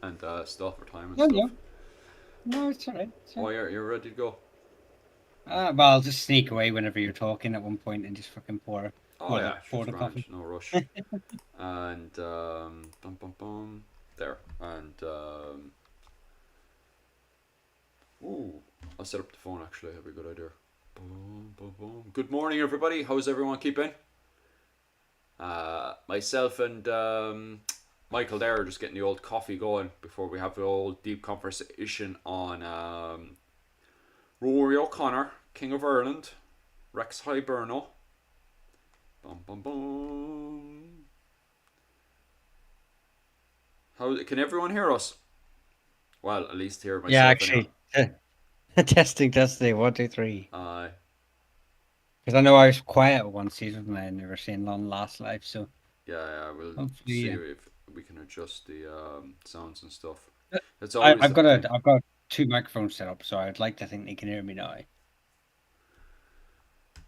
and stuff for time and No, stuff. no, no, it's all right. Oh, you're ready to go. Well, I'll just sneak away whenever you're talking at one point and just fucking Oh yeah, sure, pour it's the grand, coffee. no rush. And bum bum bum, there. And ooh, I'll set up the phone actually. That'd be a good idea. Boom, boom, boom. Good morning, everybody. How's everyone keeping? Myself and Michael there are just getting the old coffee going before we have the old deep conversation on Rory O'Connor, King of Ireland, Rex Hiberno. Bum bum bum. How can everyone hear us? Well, at least hear Yeah, myself anyway. actually, testing, testing, 1, 2, 3. Uh, Because I know I was quiet at one season and I never seen on last live, so yeah, we'll hopefully, see yeah. if we can adjust the sounds and stuff. Uh, It's always I've the got thing. I've got two microphones set up, so I'd like to think they can hear me now.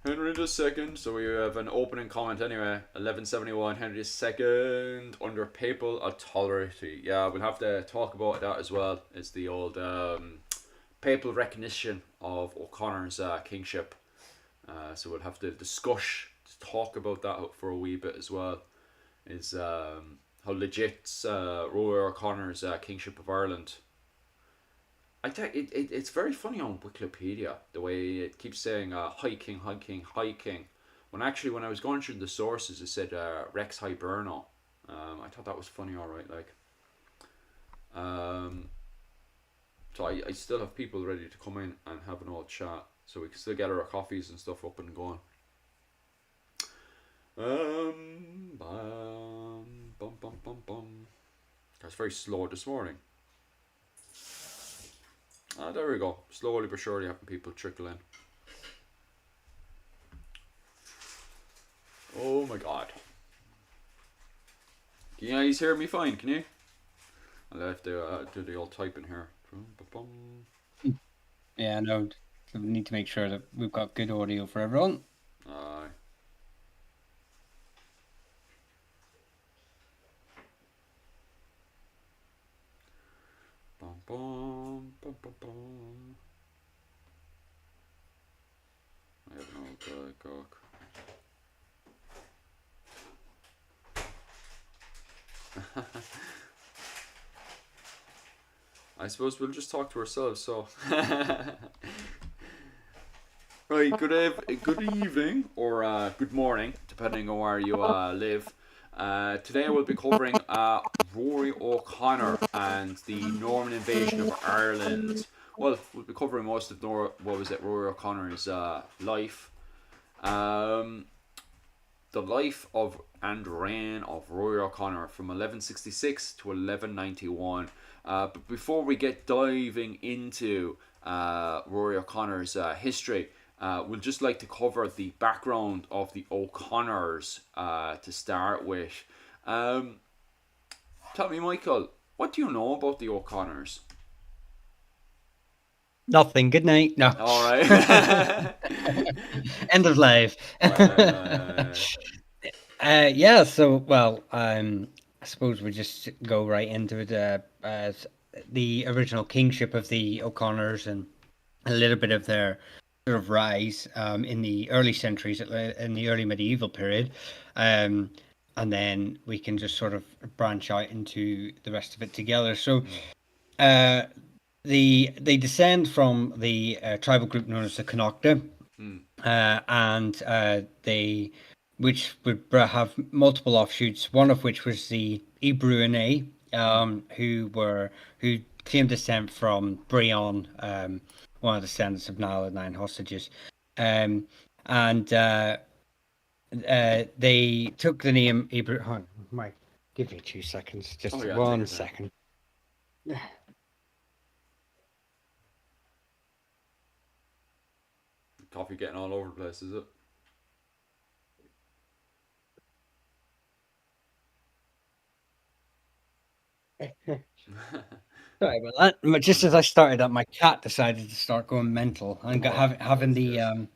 Henry II. So we have an opening comment anyway. 1171. Henry II under papal authority. Yeah, we'll have to talk about that as well. It's the old papal recognition of O'Connor's kingship. So we'll have to talk about that for a wee bit as well. Is how legit Rory O'Connor's kingship of Ireland. I tell it's very funny on Wikipedia the way it keeps saying High King, High King, High King. When actually when I was going through the sources it said Rex Hiberno. I thought that was funny, all right. Like, um, so I still have people ready to come in and have an old chat, so we can still get our coffees and stuff up and going. Bum bum bum bum. I was very slow this morning. There we go. Slowly but surely having people trickle in. Oh my god. Can you guys hear me fine? Can you? I'll have to do the old typing here. Yeah, no, so we need to make sure that we've got good audio for everyone. Aye. Bum bum bum bum bum. I have an old cock. I suppose we'll just talk to ourselves. So, right. Good evening or good morning, depending on where you live. Today we'll be covering Rory O'Connor and the Norman invasion of Ireland. Well, we'll be covering most of Rory O'Connor's life. Um, the life of and reign of Rory O'Connor from 1166 to 1191. But before we get diving into Rory O'Connor's history, we'll just like to cover the background of the O'Connors to start with. Um, Tell me, Michael, what do you know about the O'Connors? Nothing. Good night. No. All right. End of live. Yeah. So, well, I suppose we just go right into it. As the original kingship of the O'Connors and a little bit of their sort of rise in the early centuries, in the early medieval period, and then we can just sort of branch out into the rest of it together. So, uh, they descend from the tribal group known as the Connacht, and they which would have multiple offshoots. One of which was the Ibruine, who claimed descent from Brion, one of the descendants of Niall and Nine Hostages, and they took the name Ibru. Mike, give me 2 seconds, just Oh yeah, take your one time. second. Coffee getting all over the place, is it? Sorry about that. But just as I started that, my cat decided to start going mental and having the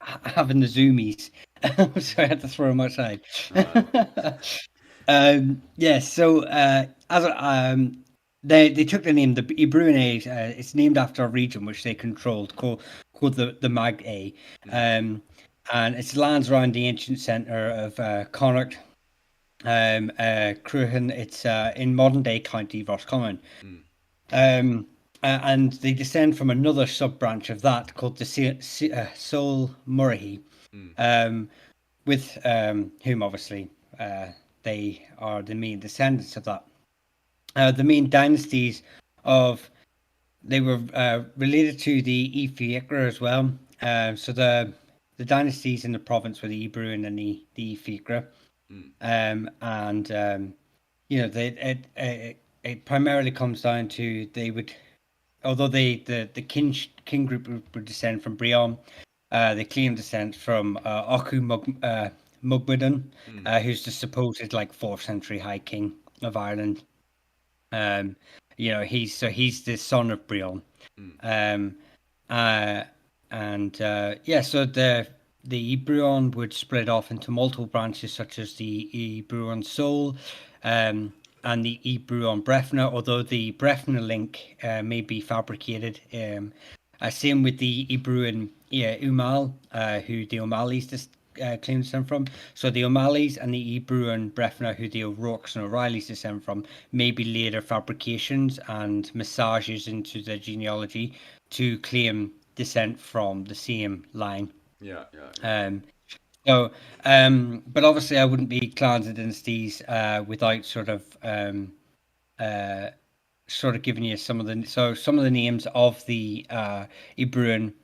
having the zoomies, so I had to throw him outside. Yeah. So as they took the name the Ibruin. It's named after a region which they controlled called the Mag A, and it lands around the ancient centre of Connacht, Cruachan. It's in modern day County Roscommon. And they descend from another sub branch of that called the Sol Murray, with whom obviously they are the main descendants of that. The main dynasties they were related to the Ifiakra as well. So the dynasties in the province were the Ibruin and the Ifiakra. It primarily comes down to although the king group would descend from Brion, they claim descent from Oku Mugwidden, who's the supposed 4th century High King of Ireland. He's the son of Brion. So the Ebruon would split off into multiple branches, such as the Ebruon Soul, and the Ebruon Brefna, although the Brefna link may be fabricated. Same with the Ebruon Umal, who the O'Malley's claim descent from. So the O'Malleys and the Ebruon Brefna, who the O'Rourke's and O'Reillys descend from, may be later fabrications and massages into the genealogy to claim descent from the same line. But obviously I wouldn't be clans and dynasties without sort of giving you some of the names of the Ebruin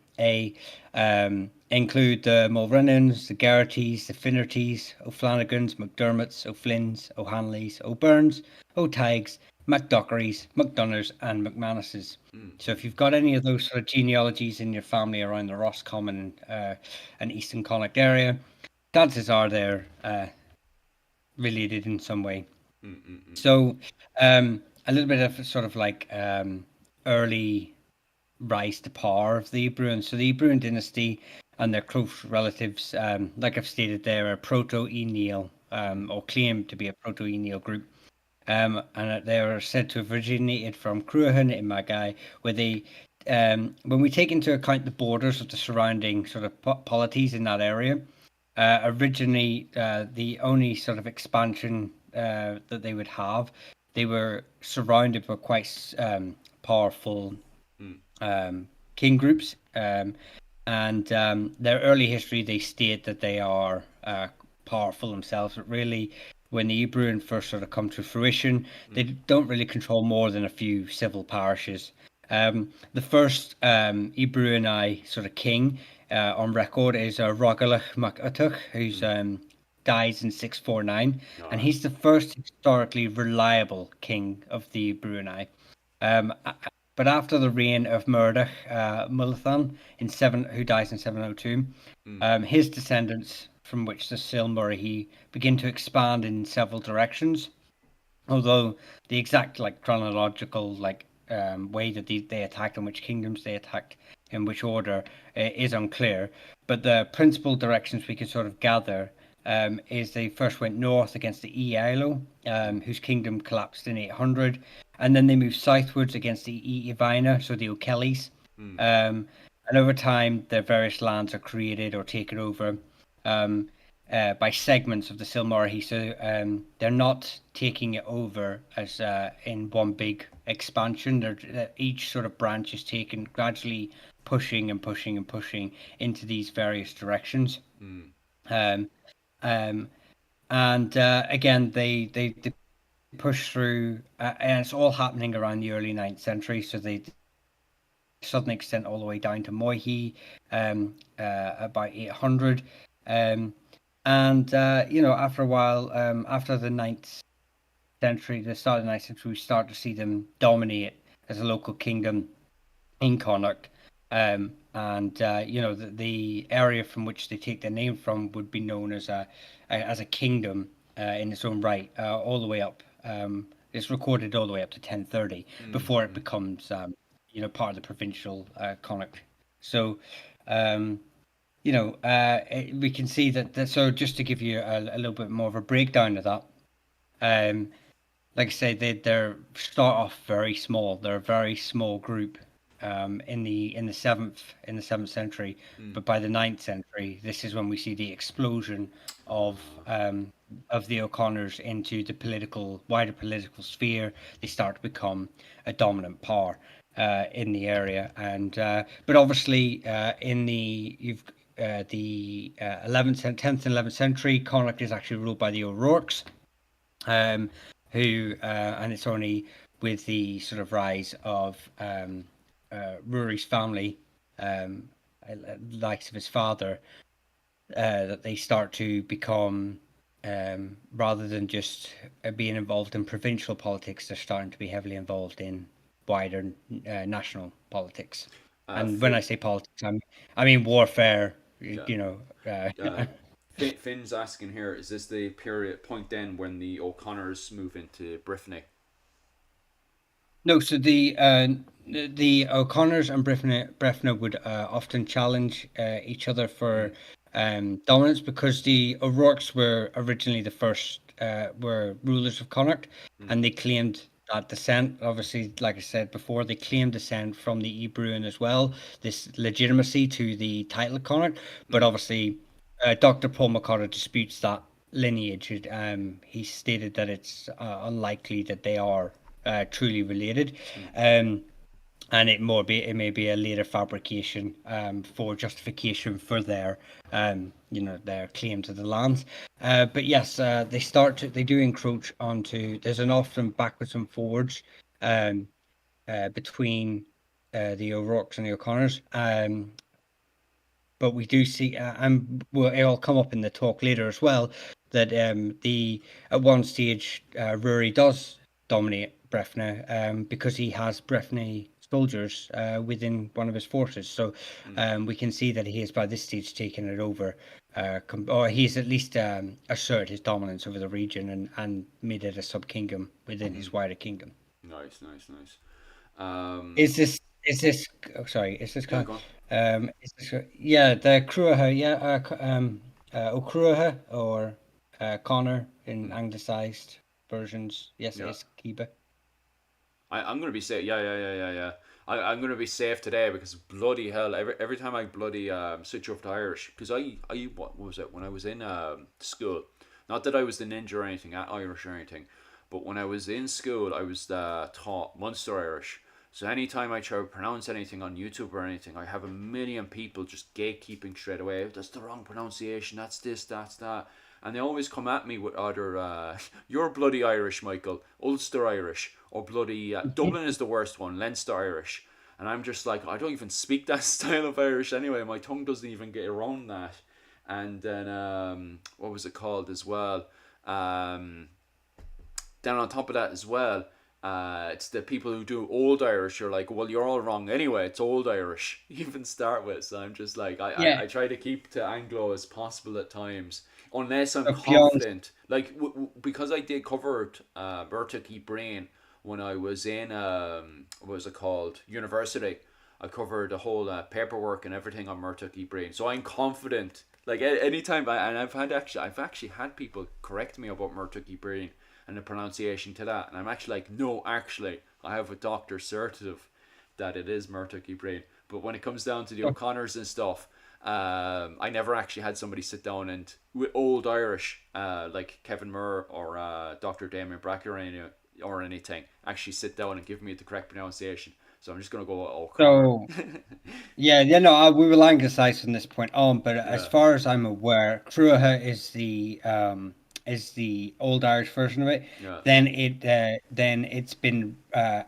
include the Mulrennans, the Garrities, the Finnertys, O'Flanagans, McDermotts, O'Flynn's, O'Hanleys, O'Byrnes, O'Tighes, McDockerys, McDonners, and McManuses. So if you've got any of those sort of genealogies in your family around the Roscommon and Eastern Connacht area, chances are they're related in some way. So a little bit of sort of early rise to power of the Ebruin. So the Ebruin dynasty and their close relatives, like I've stated, they're a proto-Eneal, or claim to be a proto-Eneal group. And they are said to have originated from Cruachan in Magai, where they, when we take into account the borders of the surrounding sort of polities in that area, originally the only sort of expansion that they would have, they were surrounded by quite powerful king groups, and their early history, they state that they are powerful themselves, but really when the Ebruin first sort of come to fruition, they don't really control more than a few civil parishes. The first Ebruinai sort of king on record is Rogalach MacUtuch, who's dies in 649, and he's the first historically reliable king of the Ebruinai. But after the reign of Murdoch Mulathan who dies in 702, his descendants, from which the Silmurray begin to expand in several directions. Although the exact chronological way that they attacked and which kingdoms they attacked in which order is unclear. But the principal directions we can sort of gather is they first went north against the Eilo, whose kingdom collapsed in 800, and then they moved southwards against the Evina, so the O'Kellys. And over time, their various lands are created or taken over by segments of the Silmurray. So they're not taking it over as in one big expansion. Each sort of branch is taken, gradually pushing and pushing and pushing into these various directions. And again, they push through, and it's all happening around the early 9th century. So they suddenly extend all the way down to Moihi, about 800. After a while, after the 9th century, the start of the 9th century, we start to see them dominate as a local kingdom in Connacht. The area from which they take their name from would be known as a kingdom in its own right, all the way up. It's recorded all the way up to 1030 before it becomes, part of the provincial Connacht. So, we can see that. So, just to give you a little bit more of a breakdown of that, like I say, they start off very small. They're a very small group in the seventh century, Mm. but by the ninth century, this is when we see the explosion Uh, of the O'Connors into the wider political sphere. They start to become a dominant power in the area, and but obviously in the you've the 11th, 10th, and 11th century, Connacht is actually ruled by the O'Rourke's, um, who and it's only with the sort of rise of Rory's family, um, likes of his father, that they start to become, rather than just being involved in provincial politics, they're starting to be heavily involved in wider national politics. And when I Fi- say politics, I mean warfare. yeah. You know, Finn's asking here: is this the period point then when the O'Connors move into Brittany? No, so the O'Connors and Breffna would often challenge each other for Mm. dominance because the O'Rourke's were originally the first were rulers of Connacht, Mm. and they claimed that descent. Obviously, like I said before, they claimed descent from the Ebruin as well, this legitimacy to the title of Connacht. But Mm. obviously, Dr. Paul McCarter disputes that lineage. He stated that it's unlikely that they are truly related. Mm. Um, and it may be a later fabrication for justification for their their claim to the lands. But yes, they do encroach onto. There's an often backwards and forwards um, between the O'Rourke's and the O'Connors. But we do see, and well, it'll come up in the talk later as well, that the at one stage Rory does dominate Breffna because he has Breffni soldiers within one of his forces. So Mm. we can see that he has by this stage taken it over, or he's at least asserted his dominance over the region and made it a sub kingdom within Mm. his wider kingdom. Nice, nice, nice. Um, Is this oh, sorry, is this yeah, go on. is this yeah, the Cruaha, yeah, O'Cruaha or Connor in Mm. anglicized versions. Yes, it Yeah. is Kiba. I'm gonna be safe. Yeah, yeah, yeah, yeah, yeah. I'm gonna be safe today because bloody hell, every time I bloody switch over to Irish, because what was it when I was in school? Not that I was the ninja or anything, Irish or anything, but when I was in school, I was taught Munster Irish. So anytime I try to pronounce anything on YouTube or anything, I have a million people just gatekeeping straight away. That's the wrong pronunciation. That's this. That's that. And they always come at me with either you're bloody Irish, Michael, Ulster Irish, or bloody Dublin is the worst one, Leinster Irish. And I'm just like, I don't even speak that style of Irish anyway. My tongue doesn't even get around that. And then what was it called as well? Um, then on top of that as well, it's the people who do old Irish. You're like, well, you're all wrong anyway. It's old Irish. Even start with. So I'm just like, Yeah, I try to keep to Anglo as possible at times, unless I'm beyond. confident. Like because I did cover Bertie Brain when I was in what was it called, university. I covered the whole paperwork and everything on Murtocky Brain, so I'm confident. Like anytime, and I've actually had people correct me about Murtocky Brain and the pronunciation to that, and I'm actually like, no, actually, I have a doctor's certificate that it is Murtocky Brain. But when it comes down to the O'Connors and stuff, I never actually had somebody sit down and with old Irish, like Kevin Murr or Dr. Damien Bracker or anything, actually sit down and give me the correct pronunciation. So I'm just gonna go O'Connor. So yeah, no, we will anglicise from this point on. But as Yeah, far as I'm aware, Cruaha is the old Irish version of it. yeah. Then it's been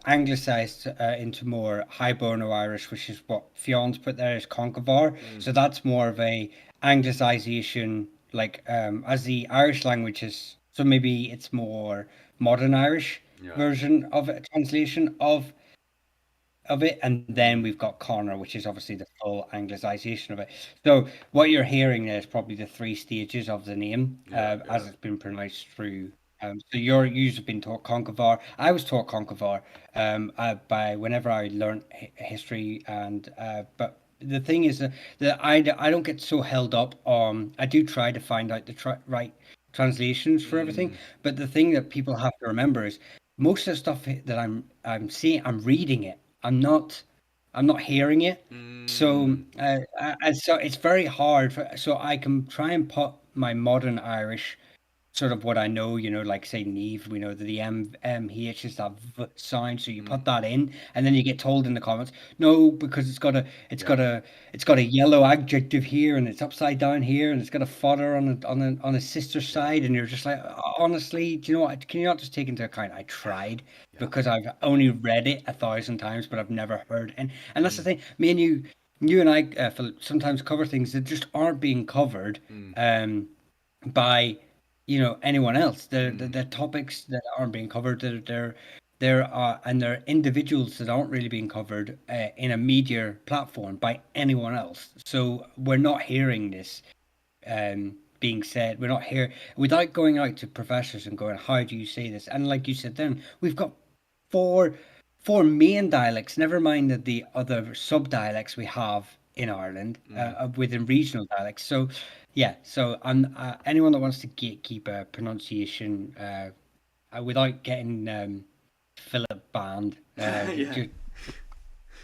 anglicised into more Hiberno Irish, which is what Fion's put there as Conchobar. Mm, So that's more of a anglicisation, like as the Irish language is. So maybe it's more modern Irish yeah. version of a translation of it, and then Mm, we've got Connor, which is obviously the full anglicization of it. So what you're hearing there is probably the three stages of the name yeah, yeah. as it's been pronounced through. So you've been taught Conchobar. I was taught Conchobar by whenever I learned history, and but the thing is that I don't get so held up on. I do try to find out the right translations for everything. Mm, But the thing that people have to remember is most of the stuff that I'm seeing, I'm reading it. I'm not hearing it. So mm, and so it's very hard. So I can try and put my modern Irish sort of what I know, like say Neve, we know that the MH is that sound, so you mm, put that in, and then you get told in the comments, no, because it's yeah, got a, it's got a yellow adjective here, and it's upside down here, and it's got a fodder on a sister yeah, side, and you're just like, honestly, do you know what? Can you not just take into account I tried yeah. because I've only read it 1,000 times, but I've never heard, and that's the Mm, thing. Me and you and I, Philip, sometimes cover things that just aren't being covered. mm, By anyone else. mm, They're topics that aren't being covered. They're individuals that aren't really being covered in a media platform by anyone else. So we're not hearing this being said. We're not here without going out to professors and going, "How do you say this?" And like you said, then we've got four four main dialects. Never mind the other sub dialects we have in Ireland mm. within regional dialects. So yeah, so anyone that wants to keep a pronunciation without getting Philip banned, Yeah. just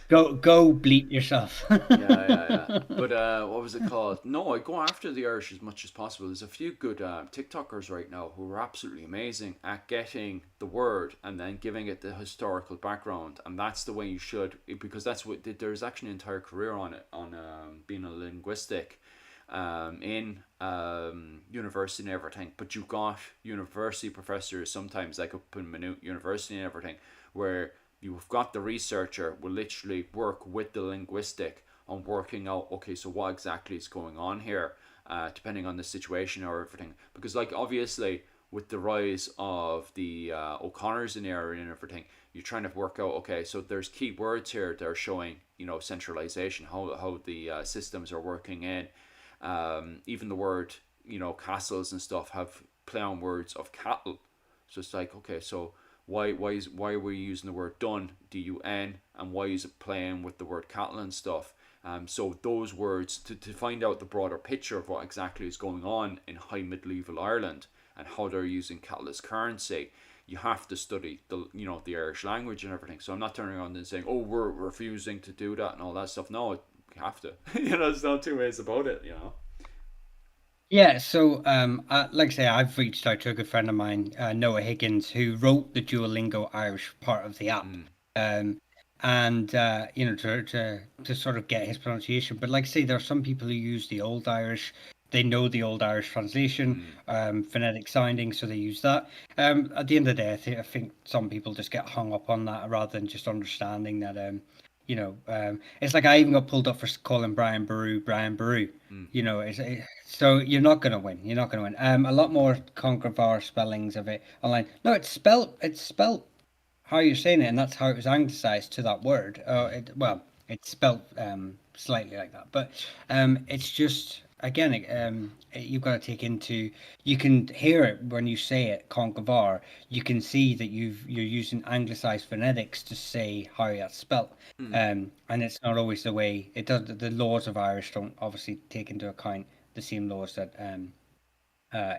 go bleep yourself. Yeah, yeah, yeah. But what was it called? No, I go after the Irish as much as possible. There's a few good TikTokers right now who are absolutely amazing at getting the word and then giving it the historical background, and that's the way you should, because that's what there's actually an entire career on it, on being a linguistic in university and everything. But you've got university professors sometimes, like up in Maynooth University and everything, where you've got the researcher will literally work with the linguistic on working out, okay, so what exactly is going on here, depending on the situation or everything. Because, like, obviously, with the rise of the O'Connors in the area and everything, you're trying to work out, okay, so there's key words here that are showing, centralization, how the systems are working in. Even the word, castles and stuff have play on words of cattle. So it's like, okay, so why are we using the word dun, dun, and why is it playing with the word cattle and stuff? So those words, to find out the broader picture of what exactly is going on in high medieval Ireland and how they're using cattle as currency, you have to study the Irish language and everything. So I'm not turning around and saying, oh, we're refusing to do that and all that stuff. No, you have to. There's no two ways about it. Yeah, so like I say, I've reached out to a good friend of mine, Noah Higgins, who wrote the Duolingo Irish part of the app, Mm, um, and to sort of get his pronunciation. But like I say, there are some people who use the Old Irish. They know the Old Irish translation, mm, phonetic sounding, so they use that. At the end of the day, I think some people just get hung up on that rather than just understanding that. It's like I even got pulled up for calling Brian Baru Brian Baru. mm, So you're not gonna win. You're not gonna win. A lot more Conquervar spellings of it online. No, it's spelt how you're saying it, and that's how it was anglicized to that word. Well, it's spelt slightly like that, but it's just again, you've got to take into. You can hear it when you say it, Conquervar. You can see that you're using anglicized phonetics to say how that's spelt. mm, And it's not always the way it does. The laws of Irish don't obviously take into account the same laws that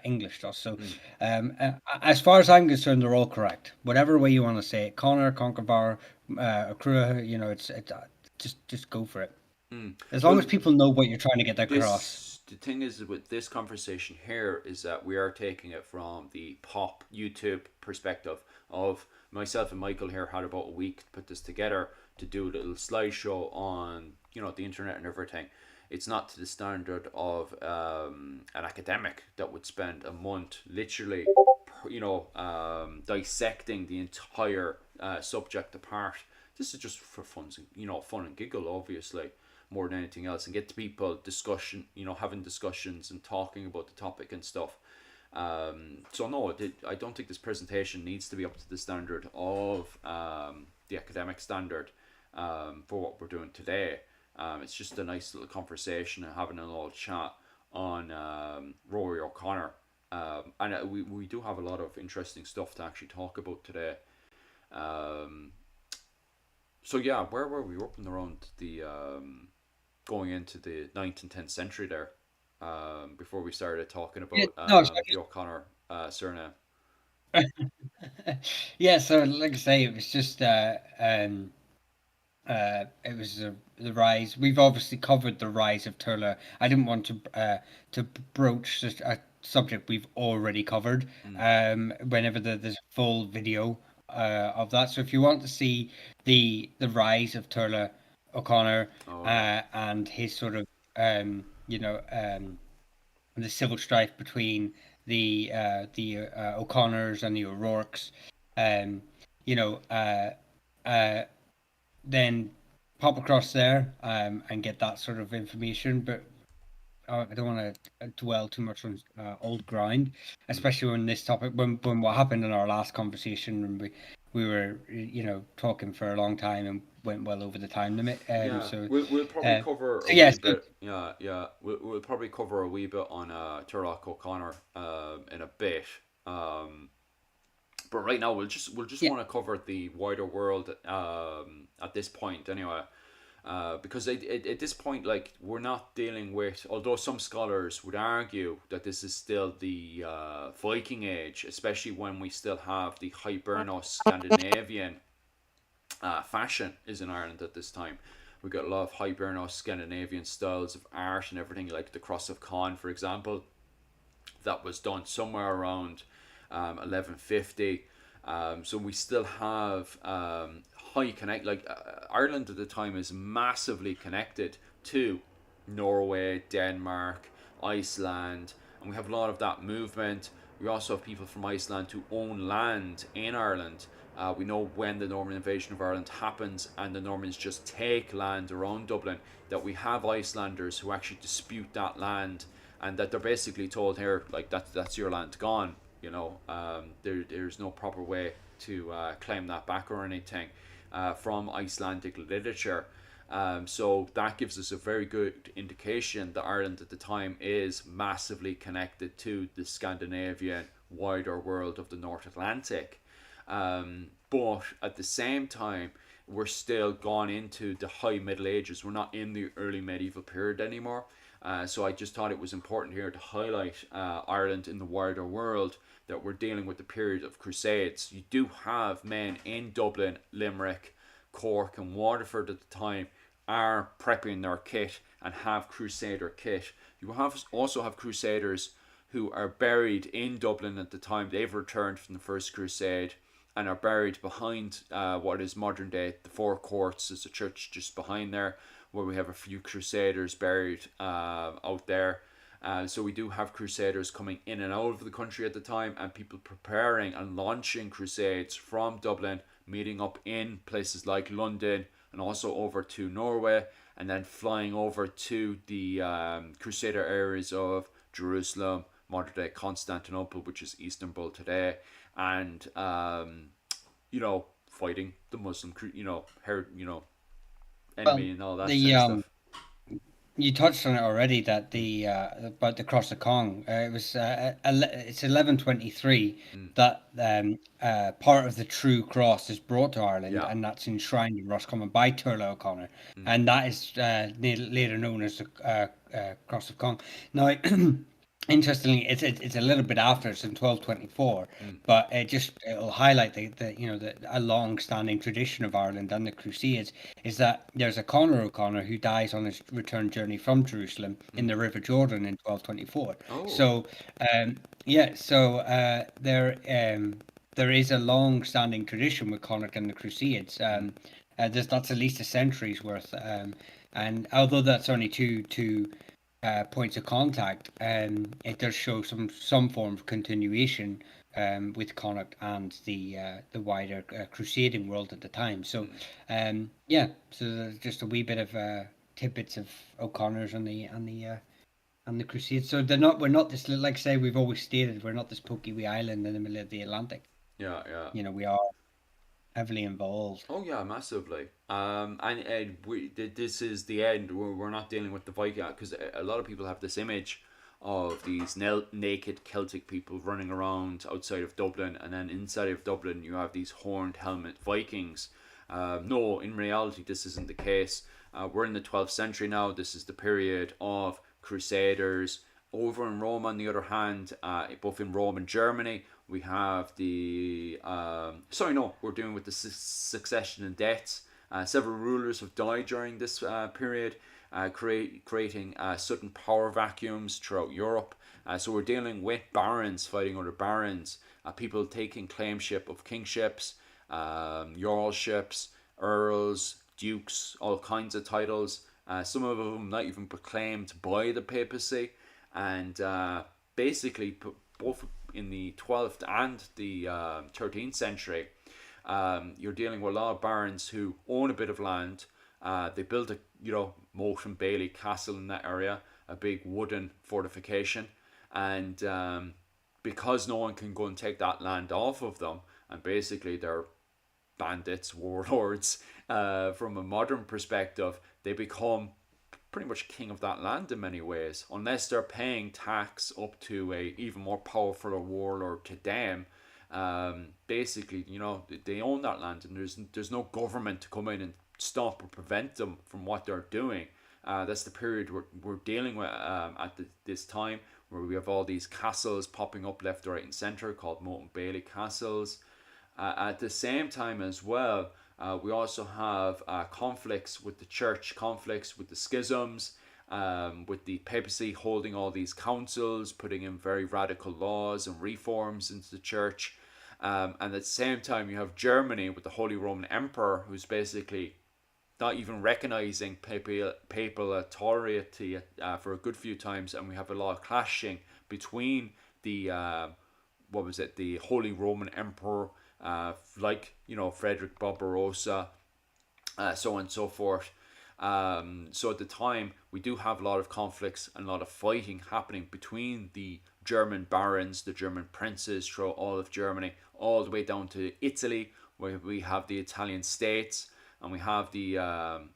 English does. So, mm. as far as I'm concerned, they're all correct. Whatever way you want to say it, Connor, Conchobar, Accrua, just go for it. Mm. As long as Well, people know what you're trying to get across. the thing is with this conversation here is that we are taking it from the pop YouTube perspective of myself and Michael here had about a week to put this together to do a little slideshow on the internet and everything. It's not to the standard of an academic that would spend a month literally dissecting the entire subject apart. This is just for fun and giggle, obviously, more than anything else, and get to people having discussions and talking about the topic and stuff. So no, I don't think this presentation needs to be up to the standard of the academic standard for what we're doing today. It's just a nice little conversation and having a little chat on Rory O'Connor. And we do have a lot of interesting stuff to actually talk about today. Um, so yeah, where were we? Up and around the going into the 9th and 10th century there. before we started talking Yeah, about no, so the O'Connor surname. yeah, so like I say, it was just it was the rise. We've obviously covered the rise of Turla. I didn't want to broach a subject we've already covered. Mm. Whenever there's a full video of that. So if you want to see the rise of Turla O'Connor Oh yeah. and his sort of the civil strife between the O'Connors and the O'Rourkes, um, you know, then pop across there and get that sort of information. But I don't want to dwell too much on old ground, Mm. especially when this topic, when what happened in our last conversation, when we were talking for a long time and went well over the time limit. Yeah, So, we'll probably uh, cover a so yeah, wee so bit. Yeah, yeah, we'll probably cover a wee bit on Turlock O'Connor in a bit. Um, but right now we'll just yeah, want to cover the wider world at this point anyway. Because at this point, like, we're not dealing with, although some scholars would argue that this is still the Viking Age, especially when we still have the Hiberno Scandinavian fashion is in Ireland at this time. We've got a lot of Hiberno Scandinavian styles of art and everything, like the Cross of Con, for example, that was done somewhere around 1150. So we still have high connect. Like Ireland at the time is massively connected to Norway, Denmark, Iceland, and we have a lot of that movement. We also have people from Iceland who own land in Ireland. We know when the Norman invasion of Ireland happens and the Normans just take land around Dublin, that we have Icelanders who actually dispute that land, and that they're basically told, here, like, that's your land gone. There's no proper way to claim that back or anything from Icelandic literature. So that gives us a very good indication that Ireland at the time is massively connected to the Scandinavian wider world of the North Atlantic. But at the same time, we're still gone into the high Middle Ages. We're not in the early medieval period anymore. So I just thought it was important here to highlight Ireland in the wider world, that we're dealing with the period of Crusades. You do have men in Dublin, Limerick, Cork, and Waterford at the time are prepping their kit and have Crusader kit. You also have Crusaders who are buried in Dublin at the time. They've returned from the First Crusade and are buried behind what is modern day the Four Courts. There's a church just behind there where we have a few Crusaders buried out there. So we do have Crusaders coming in and out of the country at the time, and people preparing and launching crusades from Dublin, meeting up in places like London and also over to Norway, and then flying over to the Crusader areas of Jerusalem, modern day Constantinople, which is Istanbul today, and fighting the Muslim, well, enemy and all that the kind of stuff. you touched on it already that Mm, the about the Cross of Kong. It's 1123 mm, that part of the true cross is brought to Ireland, yeah. and that's enshrined in Roscommon by Turla O'Connor, Mm, and that is later known as the Cross of Kong. Now, interestingly, it's a little bit after. It's in 1224, mm, but it'll highlight the a long-standing tradition of Ireland and the Crusades is that there's a Conor O'Connor who dies on his return journey from Jerusalem in mm. the River Jordan in 1224. Oh. So, yeah, so there is a long-standing tradition with Connacht and the Crusades. Mm, That's at least a century's worth. And although that's only two points of contact, it does show some form of continuation with Connacht and the wider crusading world at the time. So, mm. yeah, so there's just a wee bit of tidbits of O'Connors and the Crusades. So we're not this, like I say, we've always stated, we're not this pokey wee island in the middle of the Atlantic. Yeah, yeah. We are heavily involved. Oh yeah, massively. And this is the end. We're not dealing with the Viking, because a lot of people have this image of these naked Celtic people running around outside of Dublin, and then inside of Dublin you have these horned helmet Vikings. No, in reality, this isn't the case. We're in the 12th century now. This is the period of Crusaders, Over in Rome, on the other hand, both in Rome and Germany, we have the sorry, no, we're dealing with the succession and deaths. Several rulers have died during this period, creating sudden power vacuums throughout Europe. So we're dealing with barons fighting other barons, people taking claimship of kingships, jarlships, earls, dukes, all kinds of titles. Some of them not even proclaimed by the papacy, and basically both in the 12th and the 13th century, you're dealing with a lot of barons who own a bit of land. They built a moat and bailey castle in that area, a big wooden fortification, and because no one can go and take that land off of them, and basically they're bandits, warlords, from a modern perspective, they become pretty much king of that land in many ways, unless they're paying tax up to a even more powerful warlord to them. Basically, they own that land, and there's no government to come in and stop or prevent them from what they're doing. That's the period we're dealing with at this time, where we have all these castles popping up left, right, and centre called moat and bailey castles. At the same time as well, we also have conflicts with the church, conflicts with the schisms, with the papacy holding all these councils, putting in very radical laws and reforms into the church. And at the same time, you have Germany with the Holy Roman Emperor, who's basically not even recognizing papal authority for a good few times, and we have a lot of clashing between the the Holy Roman Emperor, Frederick Barbarossa, so on and so forth. So at the time, we do have a lot of conflicts and a lot of fighting happening between the German barons, the German princes throughout all of Germany, all the way down to Italy, where we have the Italian states, and we have the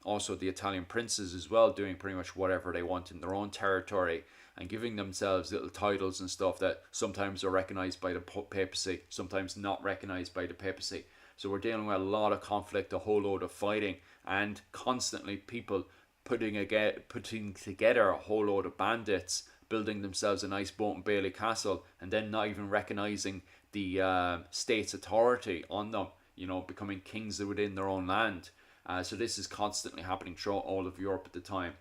also the Italian princes as well, doing pretty much whatever they want in their own territory, and giving themselves little titles and stuff that sometimes are recognized by the papacy, sometimes not recognized by the papacy. So we're dealing with a lot of conflict, a whole load of fighting, and constantly people putting together a whole load of bandits, building themselves a nice moat and bailey castle, and then not even recognizing the state's authority on them, becoming kings within their own land. So this is constantly happening throughout all of Europe at the time.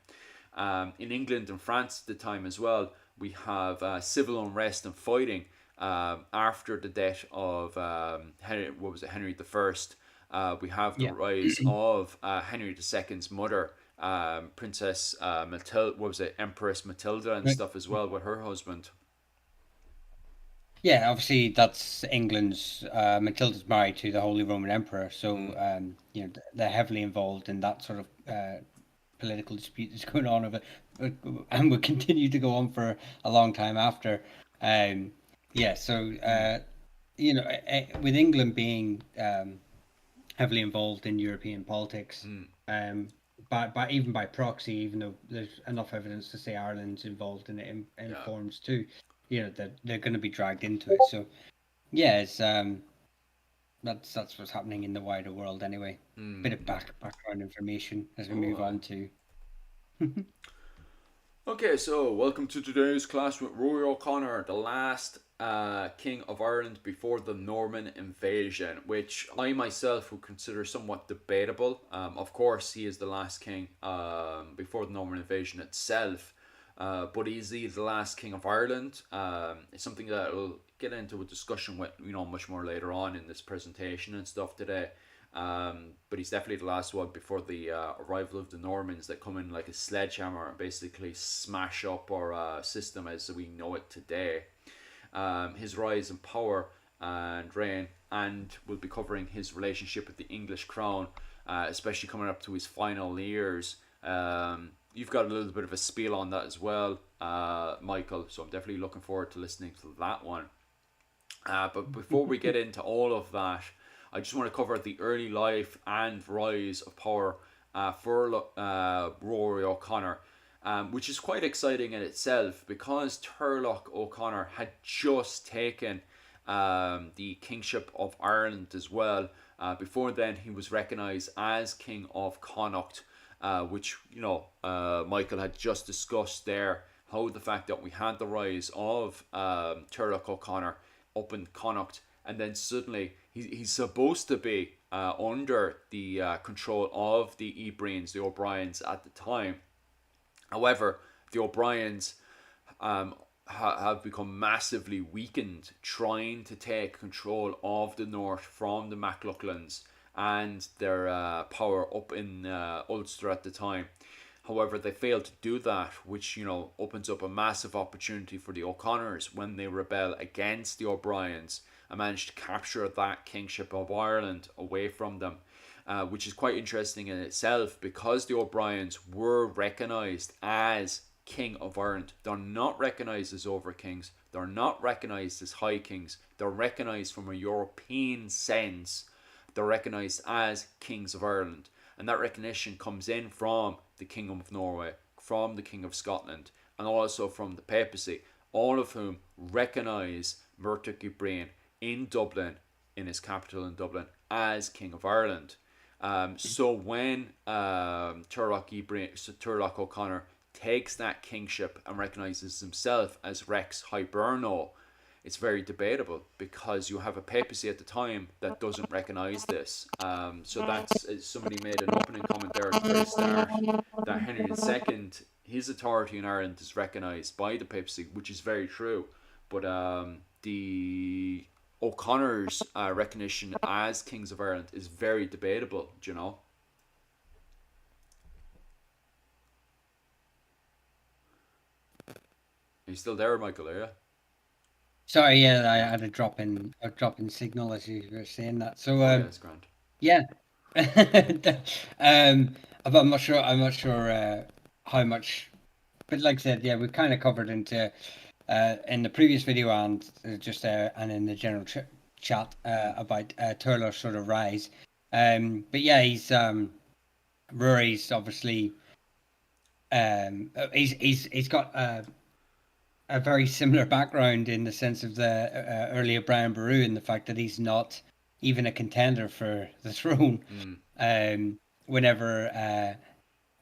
In England and France at the time as well, we have civil unrest and fighting after the death of Henry the First. We have the rise of Henry II's mother, Princess Matilda, Empress Matilda and stuff as well with her husband. Yeah, obviously that's England's. Matilda's married to the Holy Roman Emperor, so they're heavily involved in that sort of political dispute that's going on over, and will continue to go on for a long time after. With England being heavily involved in European politics, by even by proxy, even though there's enough evidence to say Ireland's involved in it in forms too. That they're going to be dragged into it. So, yeah, it's that's what's happening in the wider world anyway. Bit of background information as we move on to. Okay, so welcome to today's class with Rory O'Connor, the last king of Ireland before the Norman invasion, which I myself would consider somewhat debatable. Of course, he is the last king before the Norman invasion itself. But is he the last king of Ireland? It's something that we'll get into a discussion with, much more later on in this presentation and stuff today. But he's definitely the last one before the arrival of the Normans that come in like a sledgehammer and basically smash up our system as we know it today. His rise in power and reign, and we'll be covering his relationship with the English crown, especially coming up to his final years. You've got a little bit of a spiel on that as well, Michael, so I'm definitely looking forward to listening to that one. But before we get into all of that, I just want to cover the early life and rise of power for Rory O'Connor, which is quite exciting in itself, because Turlough O'Connor had just taken the kingship of Ireland as well. Before then, he was recognised as King of Connacht, which Michael had just discussed there how the fact that we had the rise of Turlough O'Connor up in Connacht, and then suddenly he's supposed to be under the control of the Ebreens, the O'Briens at the time. However, the O'Briens have become massively weakened trying to take control of the north from the MacLachlan's and their power up in Ulster at the time. However, they failed to do that, which opens up a massive opportunity for the O'Connors when they rebel against the O'Briens and manage to capture that kingship of Ireland away from them. Which is quite interesting in itself because the O'Briens were recognised as King of Ireland. They're not recognised as over kings. They're not recognised as high kings. They're recognised from a European sense. They're recognised as kings of Ireland. And that recognition comes in from the Kingdom of Norway, from the King of Scotland, and also from the papacy, all of whom recognise Murtagh Ibrahim in Dublin, in his capital in Dublin, as King of Ireland. So when Turlough O'Connor takes that kingship and recognises himself as Rex Hiberno, it's very debatable because you have a papacy at the time that doesn't recognise this. So that's somebody made an opening comment there at the very start that Henry II, his authority in Ireland is recognised by the papacy, which is very true. But the O'Connor's recognition as kings of Ireland is very debatable. Do you know? Are you still there, Michael? Are you? Sorry, yeah, I had a drop in signal as you were saying that. So, Yeah, it's grand. yeah, I'm not sure. How much, but like I said, yeah, we've kind of covered into in the previous video and just and in the general chat about Turlough's sort of rise. But yeah, he's Rory's obviously he's got a very similar background in the sense of the earlier Brian Boru, in the fact that he's not even a contender for the throne. Whenever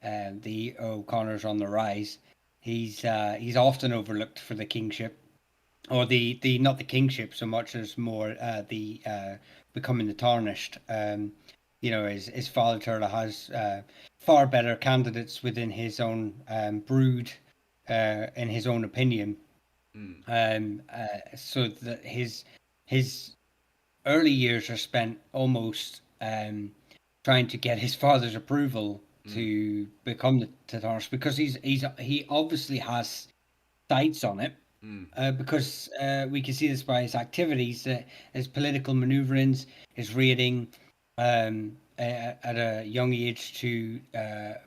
the O'Connors on the rise, he's often overlooked for the kingship, or the not the kingship so much as more the becoming the tarnished. His father Turlough has far better candidates within his own brood, in his own opinion. So that his early years are spent almost trying to get his father's approval to become the Tarnished, because he obviously has sights on it. Because we can see this by his activities, his political maneuverings, his raiding at a young age to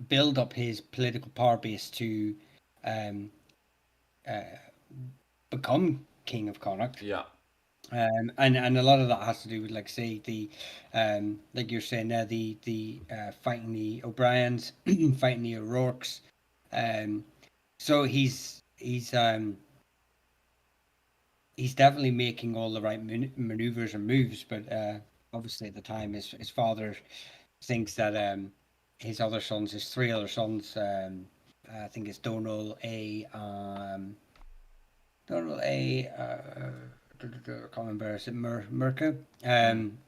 build up his political power base to become King of Connacht. Yeah. And a lot of that has to do with, like, say, the like you're saying there, the fighting the O'Briens, fighting the O'Rourkes. So he's definitely making all the right maneuvers and moves, but obviously at the time his father thinks that his other sons, his three other sons, I think it's Donal A, I can't remember, is it Merca,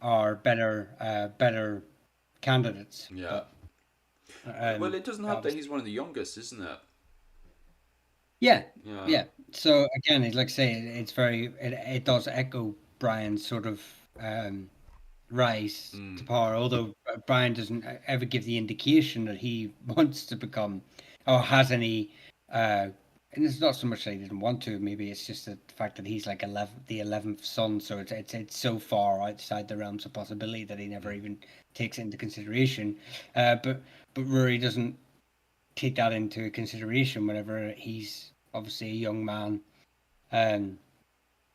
are better candidates. Yeah. But, well, it doesn't help that he's one of the youngest, isn't it? Yeah. So again, it's like I say, it's very, it does echo Brian's sort of rise to power, although Brian doesn't ever give the indication that he wants to become or has any and it's not so much that he didn't want to. Maybe it's just the fact that he's like the 11th son, so it's so far outside the realms of possibility that he never even takes it into consideration. But Rory doesn't take that into consideration whenever he's obviously a young man.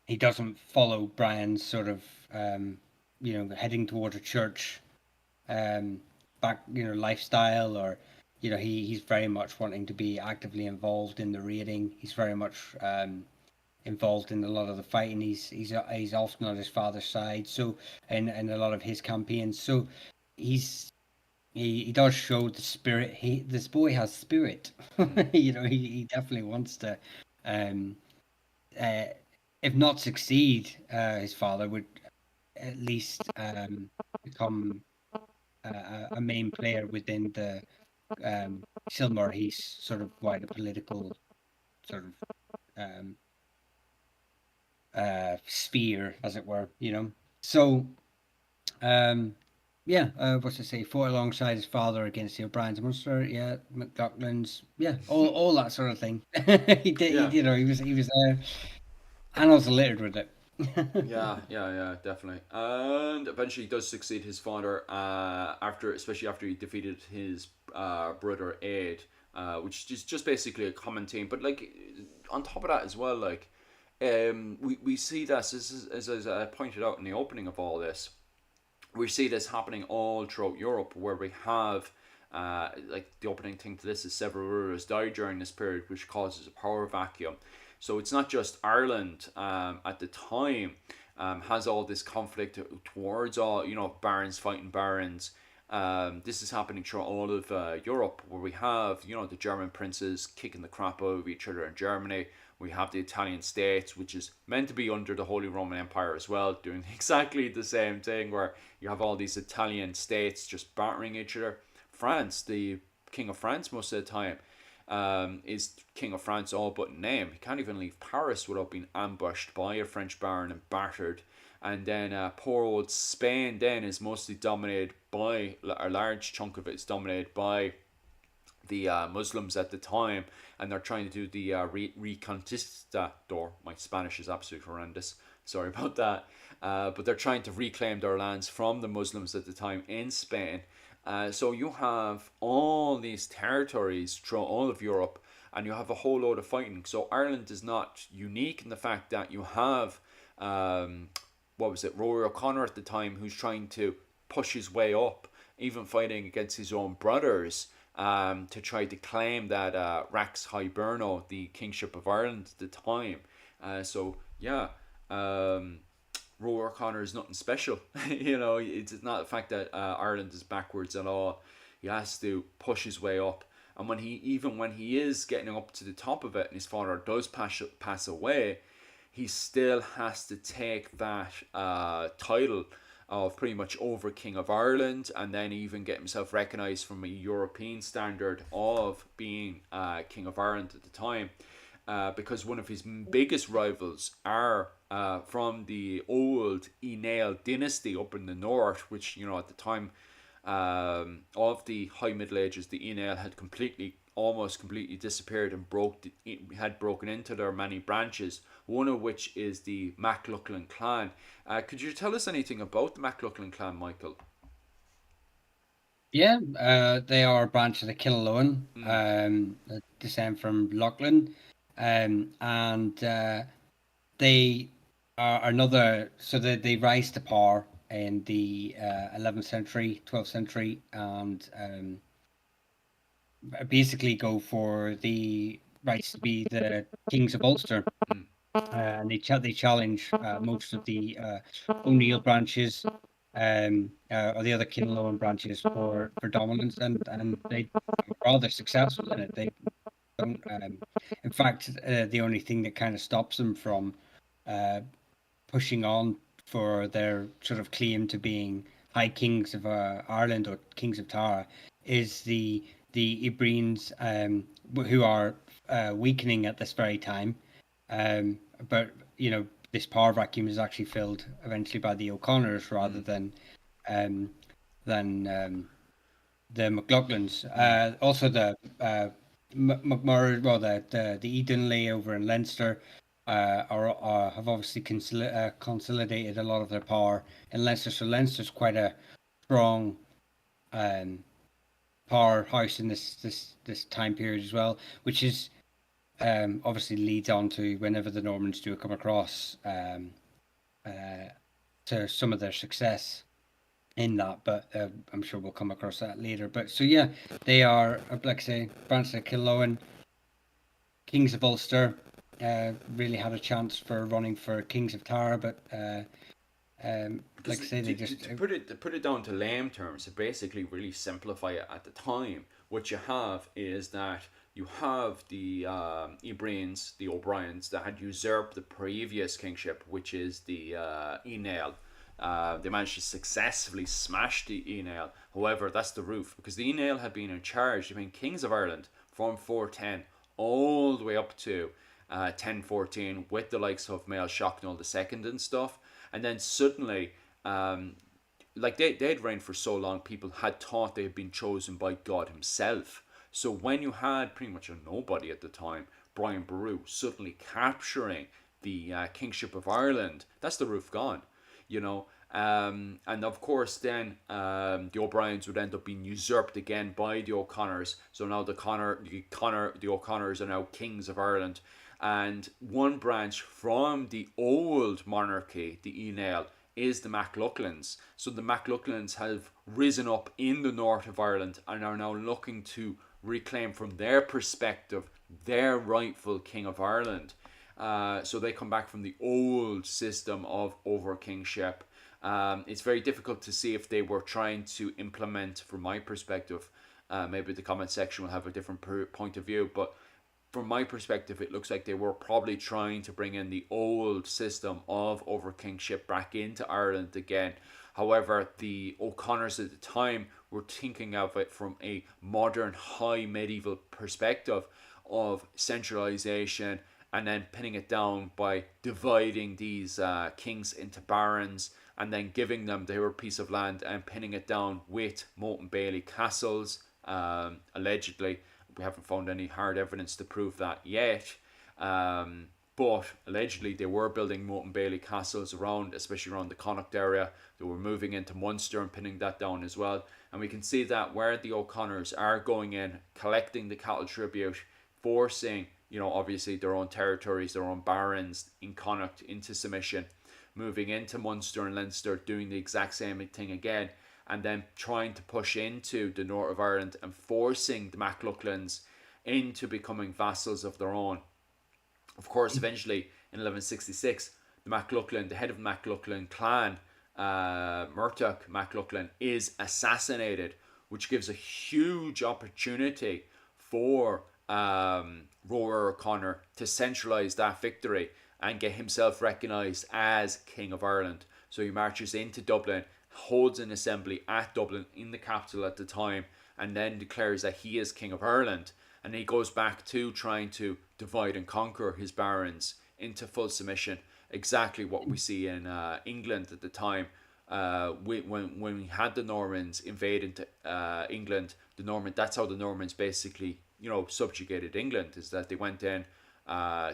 He doesn't follow Brian's sort of heading towards a church lifestyle, or he's very much wanting to be actively involved in the raiding. He's very much involved in a lot of the fighting. He's often on his father's side, so in a lot of his campaigns. So he's he does show the spirit. This boy has spirit. He definitely wants to, um, uh, if not succeed, his father would at least become a main player within the Silmarils sort of wider political sort of um, sphere, as it were. So yeah, what's to say? Fought alongside his father against the O'Brien's Munster. Yeah, McLaughlin's. Yeah, all that sort of thing. He did. Yeah. He was annals are littered with it. Yeah, definitely. And eventually, he does succeed his father especially after he defeated his brother Aid, which is just basically a common theme. But like on top of that as well, like we see this as I pointed out in the opening of all this, we see this happening all throughout Europe, where we have like the opening thing to this is several rulers died during this period, which causes a power vacuum. So it's not just Ireland at the time has all this conflict towards all barons fighting barons. This is happening throughout all of Europe, where we have the German princes kicking the crap out of each other in Germany. We have the Italian states, which is meant to be under the Holy Roman Empire as well, doing exactly the same thing, where you have all these Italian states just battering each other. France, the King of France, most of the time, is King of France all but in name. He can't even leave Paris without being ambushed by a French baron and battered. And then poor old Spain then is mostly dominated by, a large chunk of it is dominated by the Muslims at the time, and they're trying to do the Reconquistador. My Spanish is absolutely horrendous. Sorry about that. But they're trying to reclaim their lands from the Muslims at the time in Spain. So you have all these territories throughout all of Europe, and you have a whole load of fighting. So Ireland is not unique in the fact that you have, what was it, Rory O'Connor at the time, who's trying to push his way up, even fighting against his own brothers, to try to claim that Rex Hiberno, the kingship of Ireland at the time. So yeah, Rory O'Connor is nothing special. It's not the fact that Ireland is backwards at all. He has to push his way up, and when he is getting up to the top of it, and his father does pass away, he still has to take that title of pretty much over King of Ireland, and then even get himself recognised from a European standard of being King of Ireland at the time. Because one of his biggest rivals are from the old Enail dynasty up in the north, which at the time of the High Middle Ages, the Enail had almost completely disappeared and had broken into their many branches. One of which is the MacLachlan clan. Could you tell us anything about the MacLachlan clan, Michael? Yeah, they are a branch of the Killaloan, that descend from Lachlan, and they are another. So they rise to power in the 11th century, 12th century, and basically go for the rights to be the kings of Ulster. And they challenge most of the O'Neill branches, or the other Kinloan branches for dominance, and they are rather successful in it. They don't. In fact, the only thing that kind of stops them from uh, pushing on for their sort of claim to being High Kings of Ireland or Kings of Tara is the Ibreens, who are weakening at this very time. But this power vacuum is actually filled eventually by the O'Connors rather um, than the McLaughlins. Also the McMurray, well, the Edenley over in Leinster have obviously consolidated a lot of their power in Leinster. So Leinster's quite a strong um, powerhouse in this time period as well, which is obviously leads on to whenever the Normans do come across to some of their success in that, but I'm sure we'll come across that later. But so yeah, they are, like I say, branch of Killowen, Kings of Ulster. Really had a chance for running for Kings of Tara, but like I say, they just To put it down to lame terms, to basically really simplify it at the time, what you have is that you have the Ibrians, the O'Briens, that had usurped the previous kingship, which is the Enail. They managed to successfully smash the Enail. However, that's the roof, because the Enail had been in charge, they've been kings of Ireland from 410 all the way up to 1014 with the likes of Mael Shocknall II and stuff. And then suddenly, like they'd reigned for so long, people had thought they had been chosen by God himself. So when you had pretty much a nobody at the time, Brian Boru, suddenly capturing the kingship of Ireland, that's the roof gone, you know. And of course, then the O'Briens would end up being usurped again by the O'Connors. So now the O'Connors are now kings of Ireland, and one branch from the old monarchy, the Enail, is the MacLucklans. So the MacLucklans have risen up in the north of Ireland and are now looking to reclaim from their perspective their rightful king of Ireland. So they come back from the old system of over kingship. It's very difficult to see if they were trying to implement, from my perspective, maybe the comment section will have a different point of view, but from my perspective, it looks like they were probably trying to bring in the old system of over kingship back into Ireland again. However, the O'Connors at the time were thinking of it from a modern, high medieval perspective of centralisation, and then pinning it down by dividing these kings into barons and then giving them their piece of land and pinning it down with Moat Bailey castles, allegedly. We haven't found any hard evidence to prove that yet. But allegedly they were building Moat Bailey castles around, especially around the Connacht area. They were moving into Munster and pinning that down as well. And we can see that where the O'Connors are going in, collecting the cattle tribute, forcing, obviously their own territories, their own barons in Connacht into submission, moving into Munster and Leinster, doing the exact same thing again, and then trying to push into the north of Ireland and forcing the MacLucklans into becoming vassals of their own. Of course, eventually in 1166, the head of the MacLuclan clan, Murtagh MacLuclan, is assassinated, which gives a huge opportunity for Rory O'Connor to centralise that victory and get himself recognised as King of Ireland. So he marches into Dublin, holds an assembly at Dublin in the capital at the time, and then declares that he is King of Ireland. And he goes back to trying to divide and conquer his barons into full submission. Exactly what we see in England at the time. When we had the Normans invade into England, that's how the Normans basically subjugated England, is that they went in,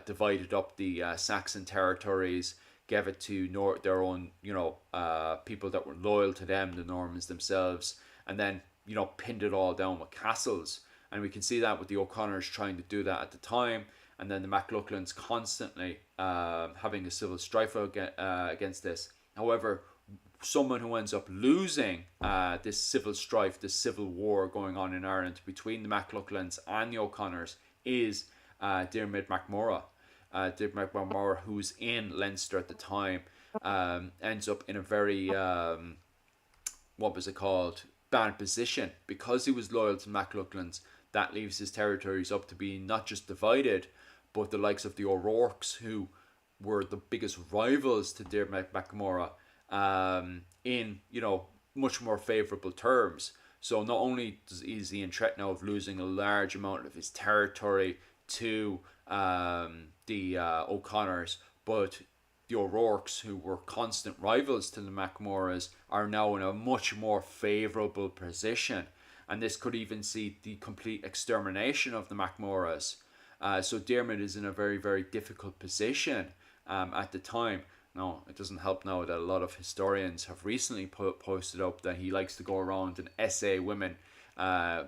divided up the Saxon territories, gave it to their own people that were loyal to them, the Normans themselves, and then pinned it all down with castles. And we can see that with the O'Connors trying to do that at the time, and then the MacLucklans constantly having a civil strife against this. However, someone who ends up losing this civil strife, this civil war going on in Ireland between the MacLucklans and the O'Connors is Diarmid MacMorra. Diarmid MacMorra, who's in Leinster at the time, ends up in a very bad position because he was loyal to MacLucklans. That leaves his territories up to be not just divided, but the likes of the O'Rourkes, who were the biggest rivals to Diarmid MacMorra, in much more favourable terms. So not only is he in threat now of losing a large amount of his territory to the O'Connors, but the O'Rourkes, who were constant rivals to the MacMorras, are now in a much more favourable position. And this could even see the complete extermination of the MacMorras. So Diarmid is in a very, very difficult position at the time. Now, it doesn't help now that a lot of historians have recently posted up that he likes to go around and essay women,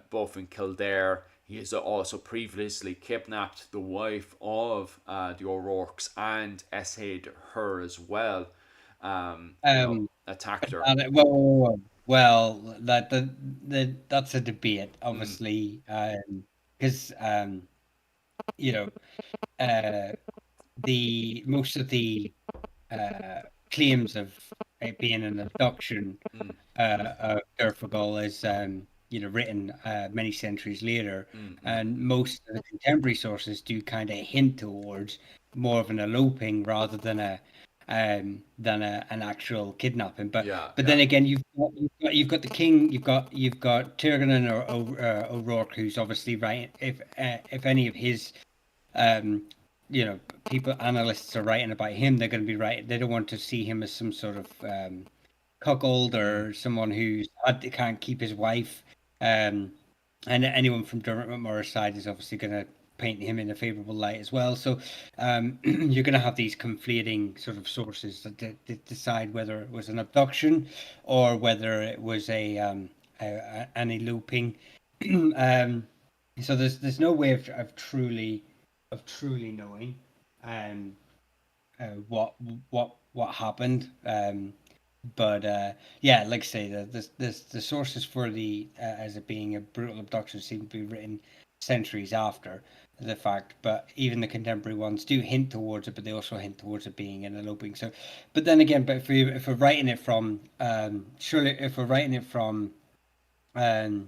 both in Kildare. He has also previously kidnapped the wife of the O'Rourkes and essayed her as well. Attacked her. Well, that's a debate, obviously, because the most of the claims of it being an abduction Mm, of Derfagol is written many centuries later, mm, mm. and most of the contemporary sources do kind of hint towards more of an eloping rather than an actual kidnapping. But Yeah, but yeah. then again, you've got the king, you've got Tiernan or O'Rourke, who's obviously right. If any of his um, people, analysts are writing about him, they're going to be right. They don't want to see him as some sort of cuckold Mm, or someone can't keep his wife. Um, and anyone from Dermot McMurray's side is obviously going to paint him in a favorable light as well. So you're going to have these conflating sort of sources that decide whether it was an abduction or whether it was an eloping. um, so there's no way of truly knowing um, what happened. But yeah, like I say, the sources for the as it being a brutal abduction seem to be written centuries after the fact. But even the contemporary ones do hint towards it, but they also hint towards it being an eloping. So, but then again, but if we're writing it from surely if we're writing it from um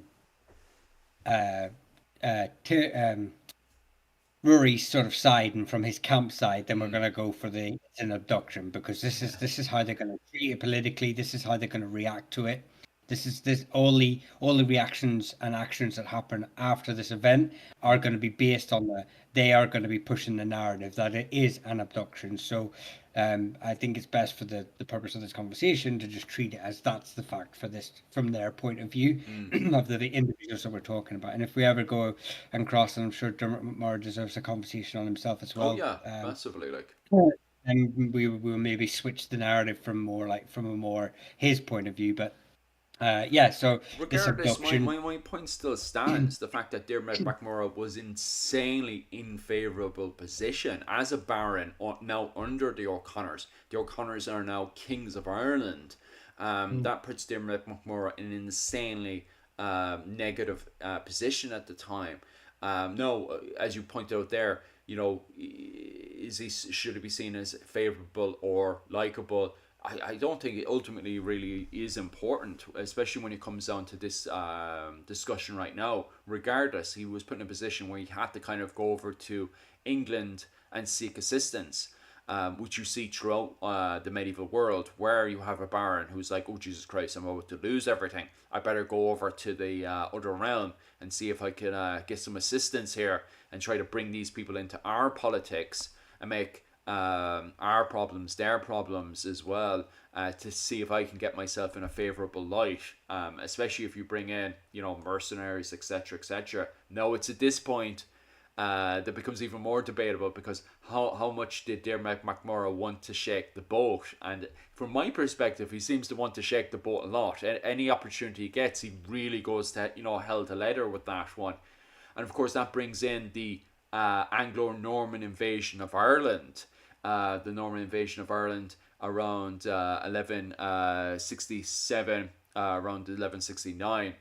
uh to Rory's sort of side and from his camp side, then we're mm. going to go for the it's an abduction because this is how they're going to treat it politically. This is how they're going to react to it. This all the reactions and actions that happen after this event are Mm. going to be based on they are going to be pushing the narrative that it is an abduction. So I think it's best for the purpose of this conversation to just treat it as that's the fact for this from their point of view Mm. of the individuals that we're talking about. And if we ever go and cross, and I'm sure Dermot McMurray deserves a conversation on himself as Oh well. yeah, massively. Like, And we will maybe switch the narrative from a more his point of view. But yeah, so this regardless, my, abduction. my, my point still stands. The fact that Dermot McMurrough was insanely in favourable position as a baron now under the O'Connors. The O'Connors are now kings of Ireland. That puts Dermot McMurrough in an insanely negative position at the time. No, as you point out there, should he be seen as favourable or likable? I don't think it ultimately really is important, especially when it comes down to this discussion right now. Regardless, he was put in a position where he had to kind of go over to England and seek assistance, which you see throughout the medieval world, where you have a baron who's like, oh, Jesus Christ, I'm about to lose everything. I better go over to the other realm and see if I can get some assistance here and try to bring these people into our politics and make our problems their problems as well, to see if I can get myself in a favorable light, especially if you bring in mercenaries, etc., etc. No, it's at this point that becomes even more debatable, because how much did Dermot McMurrough want to shake the boat? And from my perspective, he seems to want to shake the boat a lot. Any opportunity he gets, he really goes to hell to leather with that one. And of course, that brings in the Anglo-Norman invasion of Ireland. The Norman invasion of Ireland around 1167, around 1169,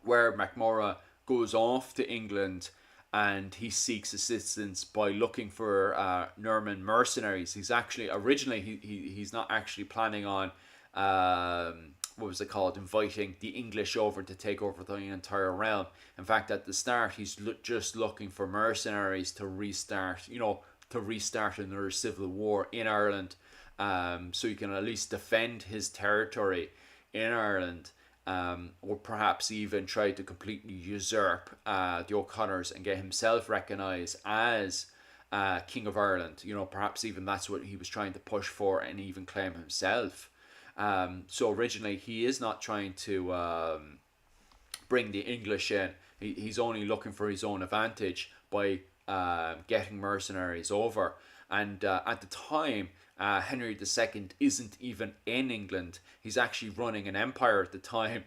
where MacMorrough goes off to England and he seeks assistance by looking for Norman mercenaries. He's actually originally he's not actually planning on what was it called, inviting the English over to take over the entire realm. In fact, at the start, he's just looking for mercenaries to restart, another civil war in Ireland, so he can at least defend his territory in Ireland, or perhaps even try to completely usurp the O'Connors and get himself recognised as King of Ireland. Perhaps even that's what he was trying to push for, and even claim himself. So originally, he is not trying to bring the English in. He's only looking for his own advantage by getting mercenaries over. And at the time, Henry II isn't even in England. He's actually running an empire at the time,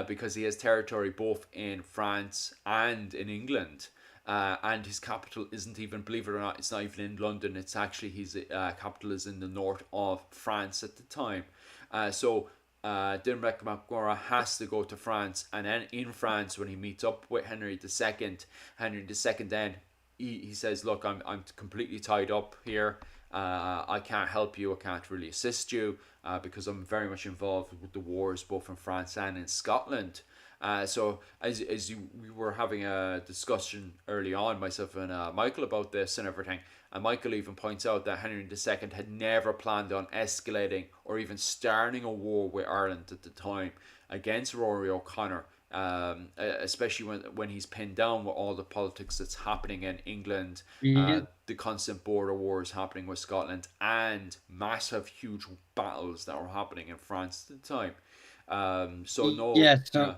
because he has territory both in France and in England. And his capital isn't even, believe it or not, it's not even in London. It's actually, his capital is in the north of France at the time. So Dermot MacMorrough has to go to France, and then in France, when he meets up with Henry II, then he says, "Look, I'm completely tied up here. I can't help you. I can't really assist you because I'm very much involved with the wars both in France and in Scotland. So we were having a discussion early on, myself and Michael, about this and everything, and Michael even points out that Henry II had never planned on escalating or even starting a war with Ireland at the time against Rory O'Connor, especially when he's pinned down with all the politics that's happening in England, Yeah. the constant border wars happening with Scotland, and massive, huge battles that were happening in France at the time. So no, Yeah. yeah, So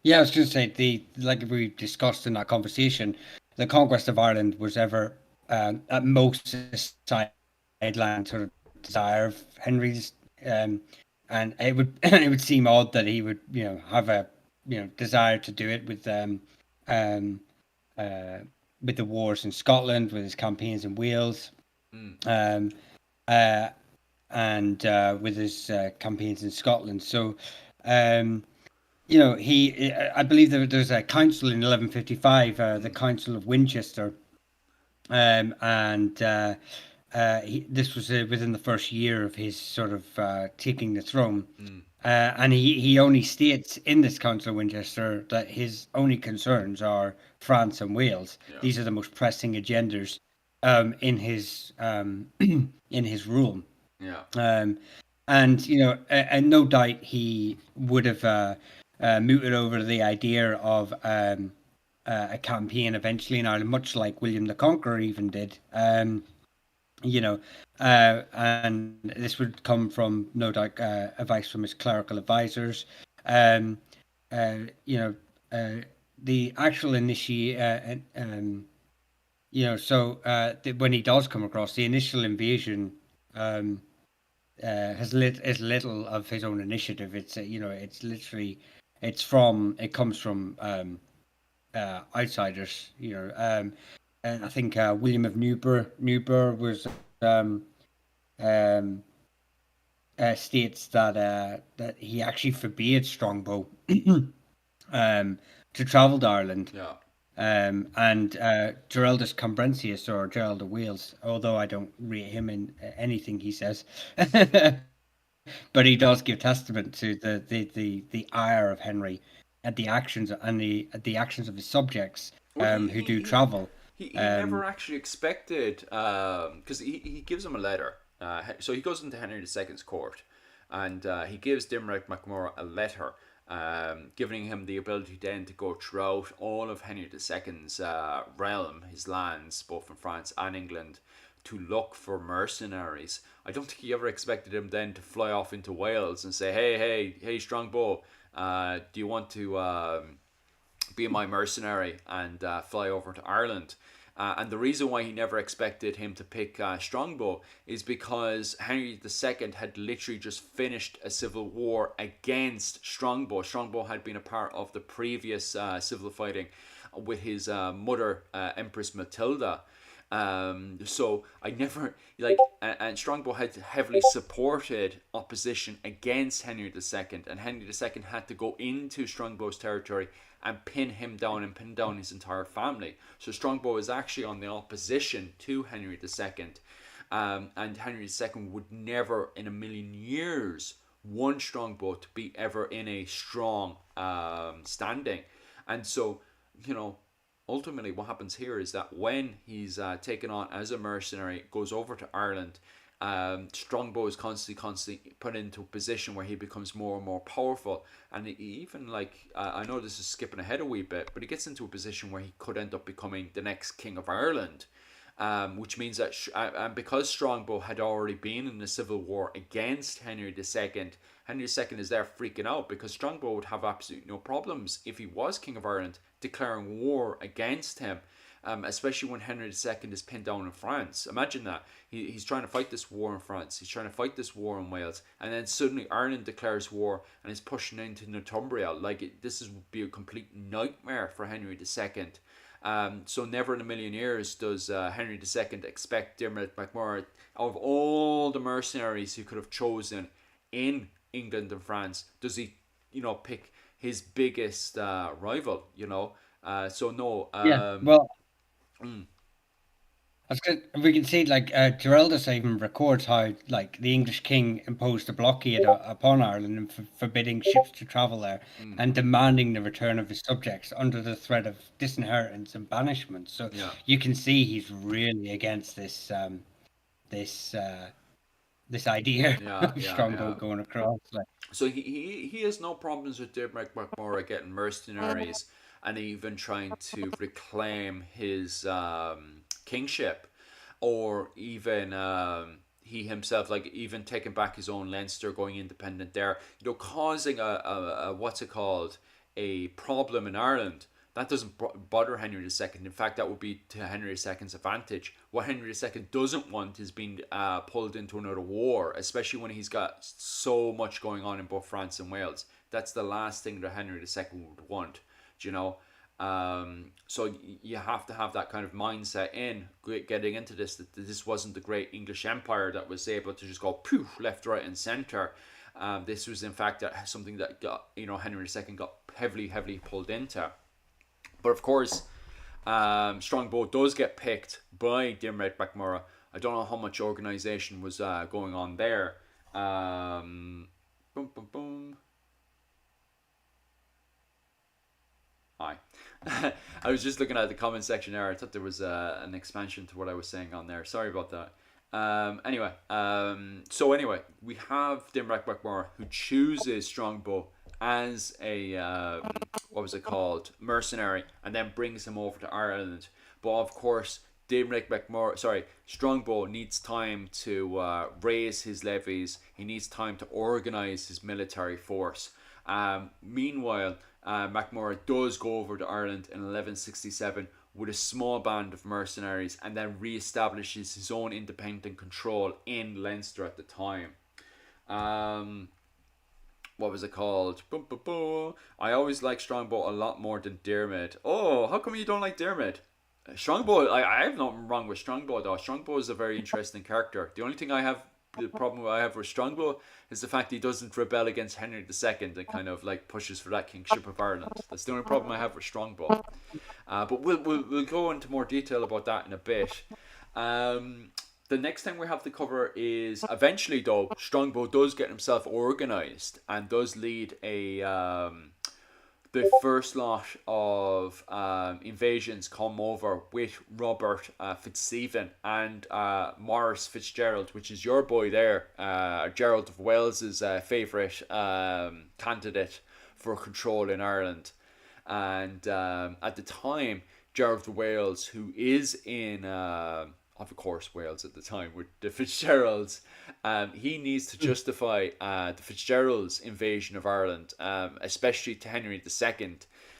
yeah, I was going to say like we discussed in that conversation, the conquest of Ireland was ever at most a sideline sort of desire of Henry's, um, and it would it would seem odd that he would have a desire to do it um, uh, with the wars in Scotland, with his campaigns in Wales, mm, um, uh, and with his campaigns in Scotland. So. Um, I believe there's a council in 1155, the mm, Council of Winchester, and this was within the first year of his sort of taking the throne. mm, And he only states in this Council of Winchester that his only concerns are France and Wales. yeah, These are the most pressing agendas in his rule. yeah, Um, and and no doubt he would have mooted over the idea of a campaign eventually in Ireland, much like William the Conqueror even did. You know, and this would come from no doubt advice from his clerical advisors. Um, you know, the actual when he does come across the initial invasion. Um, has little of his own initiative. It's it's literally it comes from outsiders. And I think William of Newburgh was um, um, states that he actually forbade Strongbow um, to travel to Ireland. yeah. And Geraldus Cambrensius or Gerald of Wales, although I don't rate him in anything he says, but he does give testament to the ire of Henry and the actions of his subjects Well, who do travel. he never Um, actually expected, because he gives him a letter. So he goes into Henry II's court, and he gives Dimric MacMorrough a letter, giving him the ability then to go throughout all of Henry II's realm, his lands, both in France and England, to look for mercenaries. I don't think he ever expected him then to fly off into Wales and say, hey, Strongbow, do you want to be my mercenary and fly over to Ireland? And the reason why he never expected him to pick Strongbow is because Henry II had literally just finished a civil war against Strongbow. Strongbow had been a part of the previous civil fighting with his mother, Empress Matilda. So I never and Strongbow had heavily supported opposition against Henry II, and Henry II had to go into Strongbow's territory and pin him down and pin down his entire family. So Strongbow is actually on the opposition to Henry II, and Henry II would never in a million years want Strongbow to be ever in a strong standing, and so you know ultimately what happens here is that when he's taken on as a mercenary, goes over to Ireland, Strongbow is constantly put into a position where he becomes more and more powerful, and he even I know this is skipping ahead a wee bit, but he gets into a position where he could end up becoming the next king of Ireland. Which means that, and because Strongbow had already been in a civil war against Henry II, Henry II is there freaking out because Strongbow would have absolutely no problems if he was King of Ireland declaring war against him, especially when Henry II is pinned down in France. Imagine that. He's trying to fight this war in France, he's trying to fight this war in Wales, and then suddenly Ireland declares war and is pushing into Northumbria. This would be a complete nightmare for Henry II. So never in a million years does Henry II expect Dermot MacMorrough, of all the mercenaries he could have chosen in England and France, does he, pick his biggest rival, So no, yeah, well, mm, We can see like Geraldus even records how like the English king imposed a blockade upon Ireland and forbidding ships to travel there and Mm-hmm. demanding the return of his subjects under the threat of disinheritance and banishment. So Yeah. you can see he's really against this this idea Yeah, of yeah, Strongbow yeah. going across. Like, So he has no problems with Dermot McMurray getting mercenaries and even trying to reclaim his kingship, or even he himself, like even taking back his own Leinster, going independent there, causing a what's it called, a problem in Ireland. That doesn't bother Henry II. In fact, that would be to Henry II's advantage. What Henry II doesn't want is being pulled into another war, especially when he's got so much going on in both France and Wales. That's the last thing that Henry II would want, you know. So you have to have that kind of mindset in getting into this, that this wasn't the great English Empire that was able to just go poof left, right, and center. This was in fact something that got Henry II got heavily pulled into. But of course, Strongbow does get picked by Diarmaid MacMurrough. I don't know how much organisation was going on there. Boom, boom, boom. Hi. I was just looking at the comment section there. I thought there was an expansion to what I was saying on there. Sorry about that. Anyway, we have Diarmaid MacMurrough, who chooses Strongbow as a what was it called, mercenary, and then brings him over to Ireland. But of course, Strongbow needs time to raise his levies. He needs time to organize his military force. Meanwhile, MacMurrough does go over to Ireland in 1167 with a small band of mercenaries, and then re-establishes his own independent control in Leinster at the time. Um, what was it called? Boom, boom, boom. I always like Strongbow a lot more than Diarmaid. Oh, how come you don't like Diarmaid? Strongbow, I have nothing wrong with Strongbow though. Strongbow is a very interesting character. The problem I have with Strongbow is the fact he doesn't rebel against Henry II and kind of like pushes for that kingship of Ireland. That's the only problem I have with Strongbow. But we'll go into more detail about that in a bit. Um, the next thing we have to cover is, eventually though, Strongbow does get himself organised and does lead the first lot of invasions come over with Robert Fitzstephen and Maurice Fitzgerald, which is your boy there, Gerald of Wales's favourite candidate for control in Ireland. And at the time, Gerald of Wales, who is in of course Wales at the time with the Fitzgeralds, he needs to justify the Fitzgeralds' invasion of Ireland, especially to Henry II.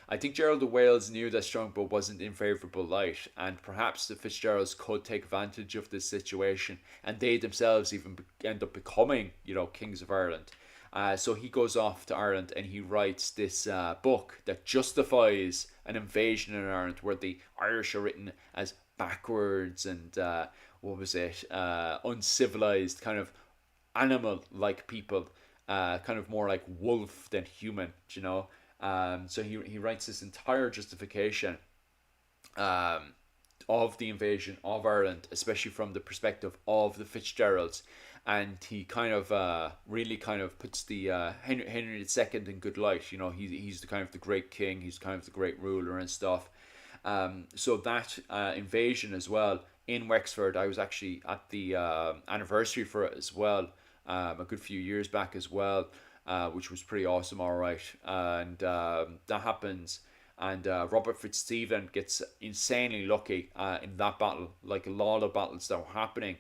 I think Gerald of Wales knew that Strongbow wasn't in favourable light, and perhaps the Fitzgeralds could take advantage of this situation, and they themselves even end up becoming, kings of Ireland. So he goes off to Ireland and he writes this book that justifies an invasion in Ireland, where the Irish are written as backwards and what was it? Uncivilized, kind of animal-like people, kind of more like wolf than human. So he writes this entire justification of the invasion of Ireland, especially from the perspective of the Fitzgeralds. And he kind of really kind of puts the Henry II in good light. He's the kind of the great king. He's kind of the great ruler and stuff. So that invasion as well in Wexford, I was actually at the anniversary for it as well, a good few years back as well, which was pretty awesome. All right, and that happens. And Robert Fitzstephen gets insanely lucky in that battle, like a lot of battles that were happening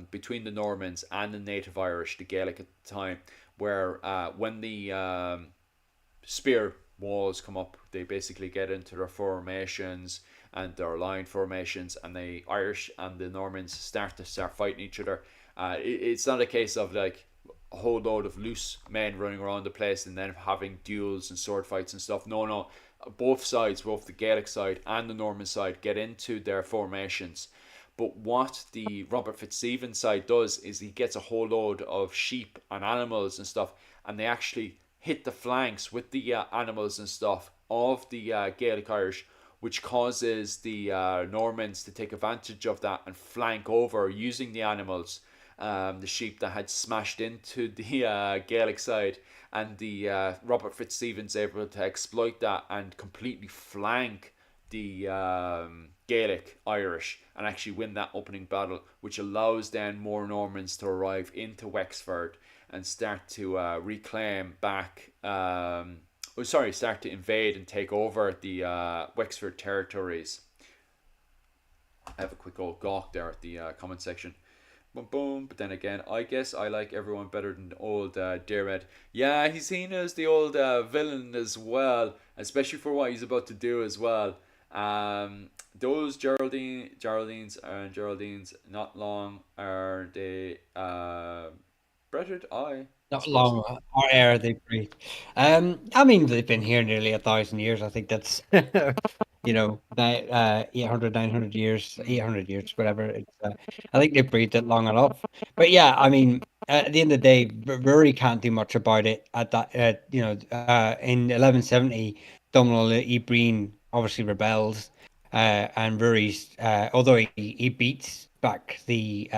between the Normans and the native Irish, the Gaelic at the time, where when the spear walls come up, they basically get into their formations and their line formations, and the Irish and the Normans start fighting each other. It's not a case of like a whole load of loose men running around the place and then having duels and sword fights and stuff. No, both sides, both the Gaelic side and the Norman side, get into their formations. But what the Robert Fitzstephen side does is he gets a whole load of sheep and animals and stuff, and they actually hit the flanks with the animals and stuff of the Gaelic Irish, which causes the Normans to take advantage of that and flank over using the animals, the sheep that had smashed into the Gaelic side, and the Robert Fitzstephen's able to exploit that and completely flank the Gaelic Irish and actually win that opening battle, which allows then more Normans to arrive into Wexford and start to reclaim back. Start to invade and take over the Wexford territories. I have a quick old gawk there at the comment section. Boom, boom. But then again, I guess I like everyone better than old Dermot. Yeah, he's seen as the old villain as well, especially for what he's about to do as well. Those Geraldines, not long are they bretted? I Not suppose. long or ere they breathe. I mean, they've been here nearly 1,000 years. I think that's, that 800, 900 years, Mm, 800 years, whatever. I think they breathed it long enough. But yeah, I mean, at the end of the day, Rory can't do much about it. At that, in 1170, Domhnall Ibreen obviously rebels, and Rory's, although he beats back the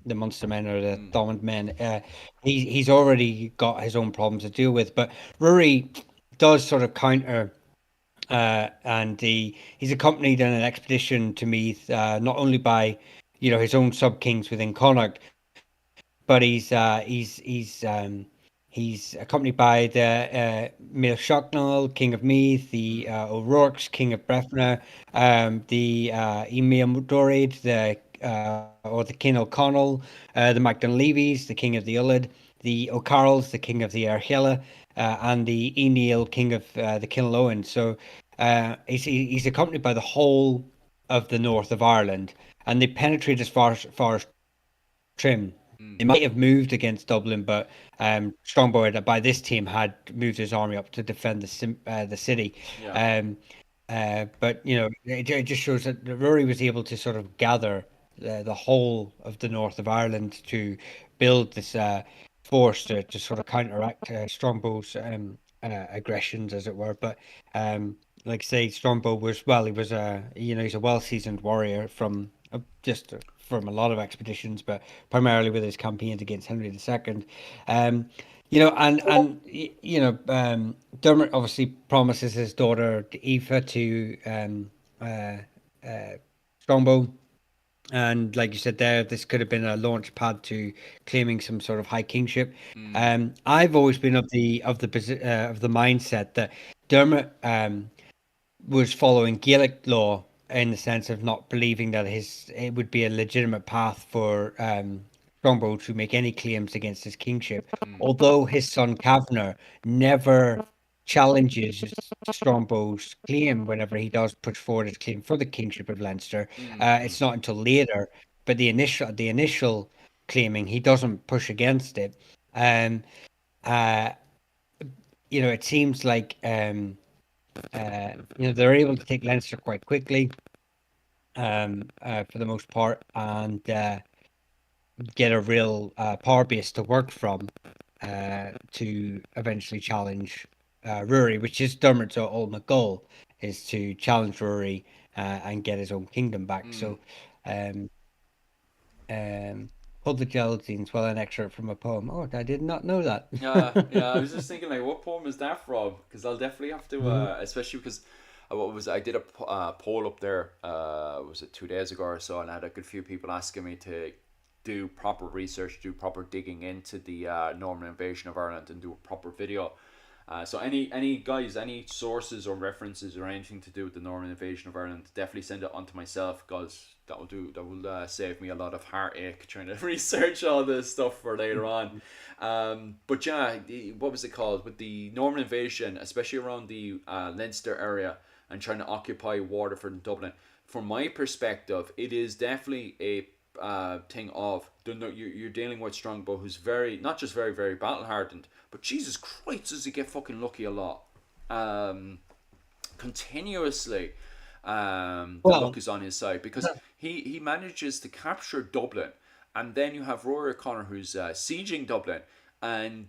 Munster men or the mm, Thomond men. He's already got his own problems to deal with. But Rory does sort of counter, and he's accompanied on an expedition to Meath, not only by his own sub kings within Connacht, but he's accompanied by the Mael Shocknall, King of Meath, the mm, O'Rourke's, King of Breffna, the Emil Dorid, or the King O'Connell, the MacDonleavys, the King of the Ullid, the O'Carrolls, the King of the Archilla, and the Enil, King of the Kinlowen. So he's accompanied by the whole of the north of Ireland, and they penetrate as far as Trim. mm. They might have moved against Dublin, but Strongbow by this team had moved his army up to defend the city. Yeah. Um, but it just shows that Rory was able to sort of gather the whole of the north of Ireland to build this force to sort of counteract Strongbow's aggressions, as it were. But like I say, Strongbow was well. He was he's a well seasoned warrior from just from a lot of expeditions, but primarily with his campaigns against Henry II. Dermot obviously promises his daughter Aoife to Strongbow, and like you said there, this could have been a launch pad to claiming some sort of high kingship. Mm, I've always been of the mindset that Dermot was following Gaelic law in the sense of not believing that it would be a legitimate path for Strongbow to make any claims against his kingship. mm, Although his son Kavanagh never challenges Strongbow's claim whenever he does put forward his claim for the kingship of Leinster. mm, mm, It's not until later, but the initial claiming he doesn't push against it. Um, uh, it seems like they're able to take Leinster quite quickly, for the most part, and get a real power base to work from to eventually challenge Rory, which is Dermot's ultimate goal, is to challenge Rory and get his own kingdom back. mm. So, um, Hold the Geraldines, well, an excerpt from a poem. Oh, I did not know that. Yeah. I was just thinking, like, what poem is that from? Because I'll definitely have to, Mhm. especially because I did a poll up there. Was it 2 days ago or so, and I had a good few people asking me to do proper research, do proper digging into the Norman invasion of Ireland, and do a proper video. So any guys, any sources or references or anything to do with the Norman invasion of Ireland, definitely send it on to myself, because that will save me a lot of heartache trying to research all this stuff for later on. But yeah, what was it called with the Norman invasion, especially around the Leinster area and trying to occupy Waterford and Dublin. From my perspective, it is definitely a thing of you're dealing with Strongbow, who's very not just very very battle hardened, but Jesus Christ, does he get fucking lucky a lot? Continuously, the luck Well, is on his side because he manages to capture Dublin, and then you have Rory O'Connor who's sieging Dublin, and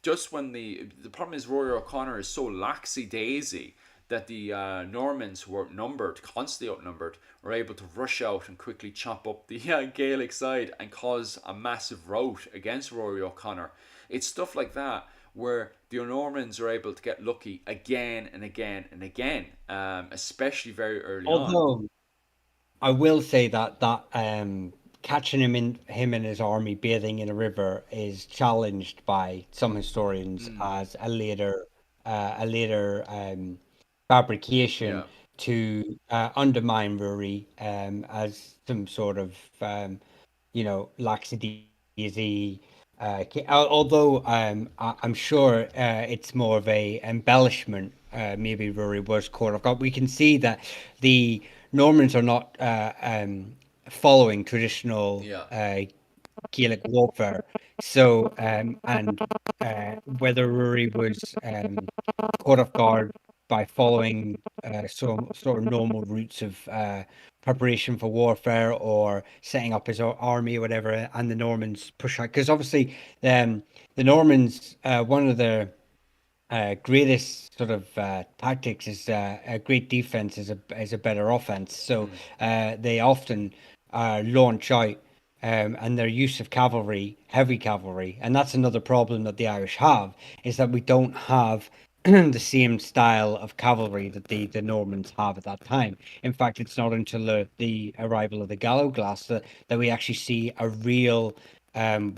just when the problem is Rory O'Connor is so laxy daisy that the Normans, who were outnumbered, constantly outnumbered, were able to rush out and quickly chop up the Gaelic side and cause a massive rout against Rory O'Connor. It's stuff like that where the Normans are able to get lucky again and again and again, especially very early on. Although I will say that catching him and his army bathing in a river is challenged by some historians Mm, as a later fabrication yeah, to undermine Rory as some sort of lackadaisy. Although I'm sure it's more of a embellishment. Maybe Rory was caught off guard. We can see that the Normans are not following traditional yeah, Gaelic warfare. So, and whether Rory was caught off guard by following some sort of normal routes of preparation for warfare or setting up his army or whatever, and the Normans push out. Because obviously, the Normans, one of their greatest sort of tactics is a great defense is a better offense. So mm, they often launch out, and their use of cavalry, heavy cavalry, and that's another problem that the Irish have is that we don't have the same style of cavalry that the Normans have at that time. In fact, it's not until the arrival of the Gallo glass that we actually see a real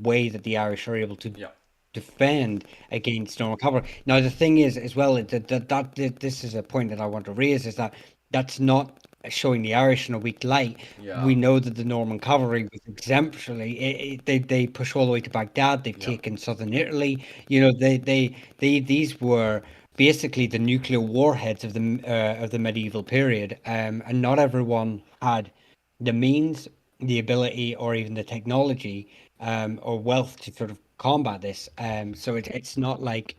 way that the Irish are able to yeah, defend against normal cover. Now, the thing is, as well, that this is a point that I want to raise is that that's not showing the Irish in a weak light. yeah, We know that the Norman cavalry was exemplary. They push all the way to Baghdad. They've yeah, taken southern Italy. These were basically the nuclear warheads of the medieval period. And not everyone had the means, the ability, or even the technology or wealth to sort of combat this. So it's not like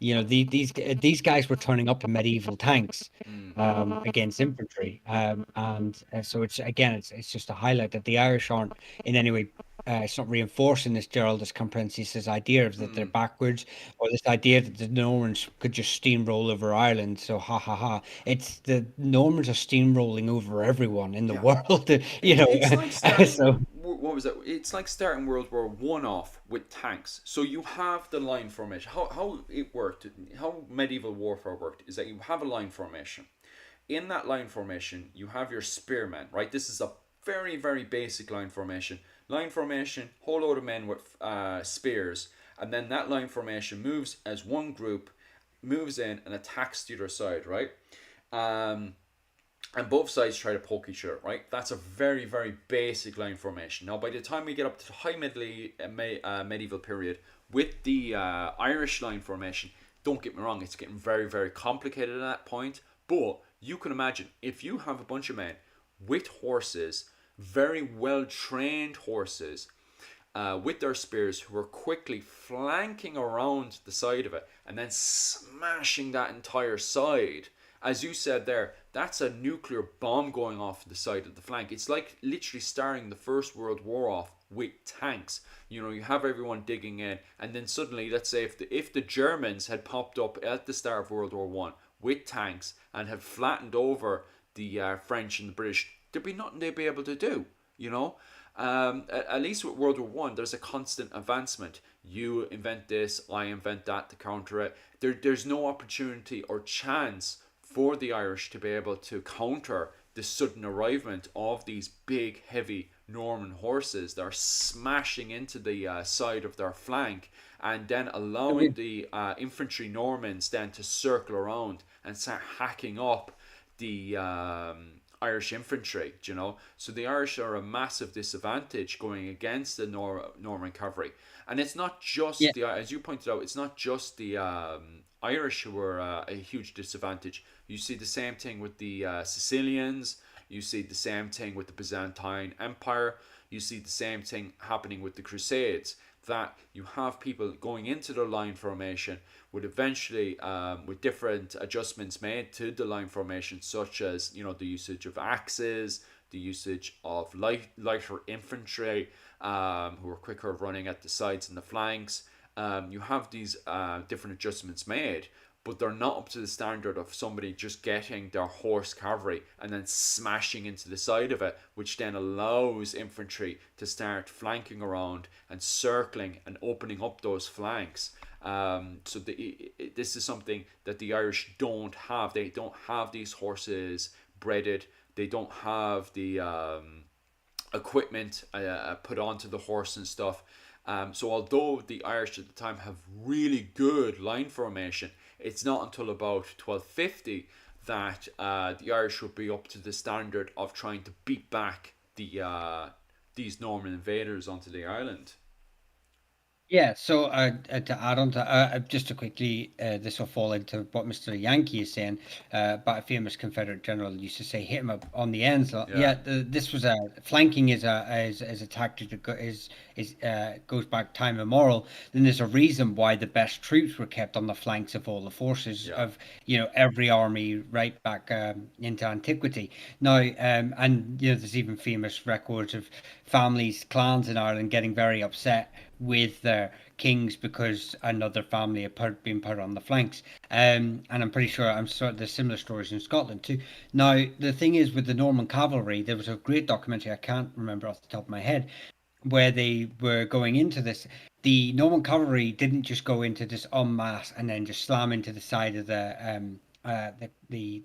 these guys were turning up in medieval tanks mm, against infantry, and so it's just a highlight that the Irish aren't in any way. It's not reinforcing this Geraldus Comprehensis idea of that they're mm, backwards, or this idea that the Normans could just steamroll over Ireland. So ha ha ha! It's the Normans are steamrolling over everyone in the yeah. world, It's like starting. So What was it? It's like starting World War One off with tanks. So you have the line formation. How it worked, how medieval warfare worked, is that you have a line formation. In that line formation, you have your spearmen. Right. This is a very very basic line formation. Line formation, whole load of men with spears, and then that line formation moves as one group, moves in and attacks the other side. Right. Um, and both sides try to poke each other, right? That's a very, very basic line formation. Now, by the time we get up to the high medieval period with the Irish line formation, don't get me wrong, it's getting very, very complicated at that point. But you can imagine if you have a bunch of men with horses, very well trained horses, with their spears, who are quickly flanking around the side of it and then smashing that entire side. As you said there, that's a nuclear bomb going off the side of the flank. It's like literally starting the First World War off with tanks. You have everyone digging in, and then suddenly, let's say if the Germans had popped up at the start of World War One with tanks and had flattened over the French and the British, there'd be nothing they'd be able to do. You know, at least with World War One, there's a constant advancement. You invent this, I invent that to counter it. There's no opportunity or chance for the Irish to be able to counter the sudden arrival of these big, heavy Norman horses that are smashing into the side of their flank, and then I allowing mean, the infantry Normans then to circle around and start hacking up the Irish infantry, So the Irish are a massive disadvantage going against the Norman cavalry. And it's not yeah, just as you pointed out, it's not just the Irish who were a huge disadvantage. You see the same thing with the Sicilians. You see the same thing with the Byzantine Empire. You see the same thing happening with the Crusades. That you have people going into the line formation would eventually, with different adjustments made to the line formation, such as the usage of axes, the usage of lighter infantry, who are quicker running at the sides and the flanks. You have these different adjustments made, but they're not up to the standard of somebody just getting their horse cavalry and then smashing into the side of it, which then allows infantry to start flanking around and circling and opening up those flanks. This is something that the Irish don't have. They don't have these horses breaded. They don't have the equipment put onto the horse and stuff. So although the Irish at the time have really good line formation, it's not until about 1250 that the Irish would be up to the standard of trying to beat back these Norman invaders onto the island. Yeah, so to add on to just to quickly, this will fall into what Mr. Yankee is saying. But a famous Confederate general used to say, "Hit him up on the ends." Yeah. Yeah, this was a flanking is a tactic that goes back time immemorial. Then there's a reason why the best troops were kept on the flanks of all the forces Yeah. of every army right back into antiquity. Now, and there's even famous records of families, clans in Ireland getting very upset with their kings because another family had been put on the flanks. And I'm pretty sure there's similar stories in Scotland too. Now, the thing is with the Norman cavalry, there was a great documentary, I can't remember off the top of my head, where they were going into this. The Norman cavalry didn't just go into this en masse and then just slam into the side of the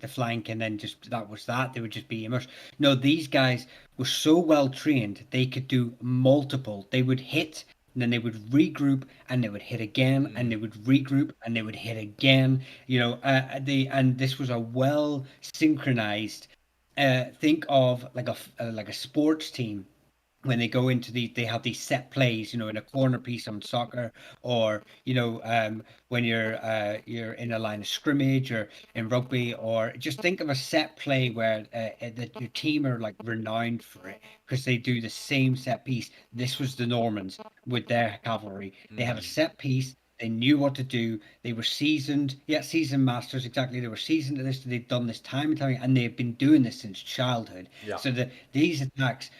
flank and then just that was that. They would just be immersed. No, these guys were so well trained they could do multiple. They would hit and then they would regroup and they would hit again and they would regroup and they would hit again. And this was a well synchronized. Think of like a sports team when they go into they have these set plays, in a corner piece on soccer, or when you're in a line of scrimmage or in rugby, or just think of a set play where that your team are like renowned for it because they do the same set piece. This was the Normans with their cavalry. They had a set piece. They knew what to do. They were seasoned, yeah, seasoned masters. Exactly, they were seasoned at this. They've done this time and time, and they've been doing this since childhood. Yeah. So these attacks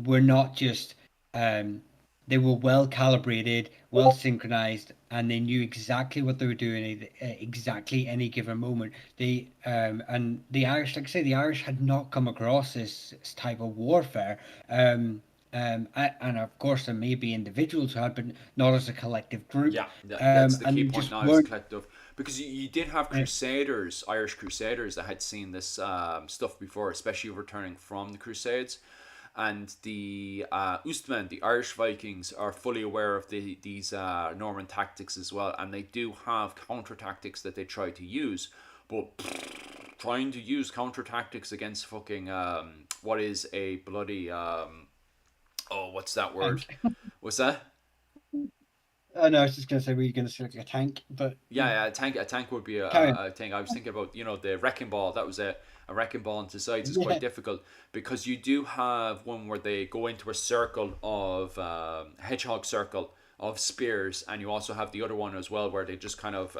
were not just um, they were well calibrated, well synchronized, and they knew exactly what they were doing at exactly any given moment. And the Irish, like I say, the Irish had not come across this type of warfare. And of course, there may be individuals who had, but not as a collective group. Yeah, that's the key And point just now, is weren't. collective. Because you did have crusaders, Irish crusaders, that had seen this stuff before, especially returning from the Crusades. And the Ustamen, the Irish Vikings, are fully aware of these Norman tactics as well. And they do have counter tactics that they try to use. But trying to use counter tactics against fucking, what is a bloody, what's that word? Tank. What's that? Oh no, I was just gonna say, were you gonna say like a tank? But Yeah, a tank would be carry on. a thing. I was thinking about, the wrecking ball. That was a wrecking ball into sides is quite Yeah, difficult because you do have one where they go into a circle of hedgehog circle of spears, and you also have the other one as well where they just kind of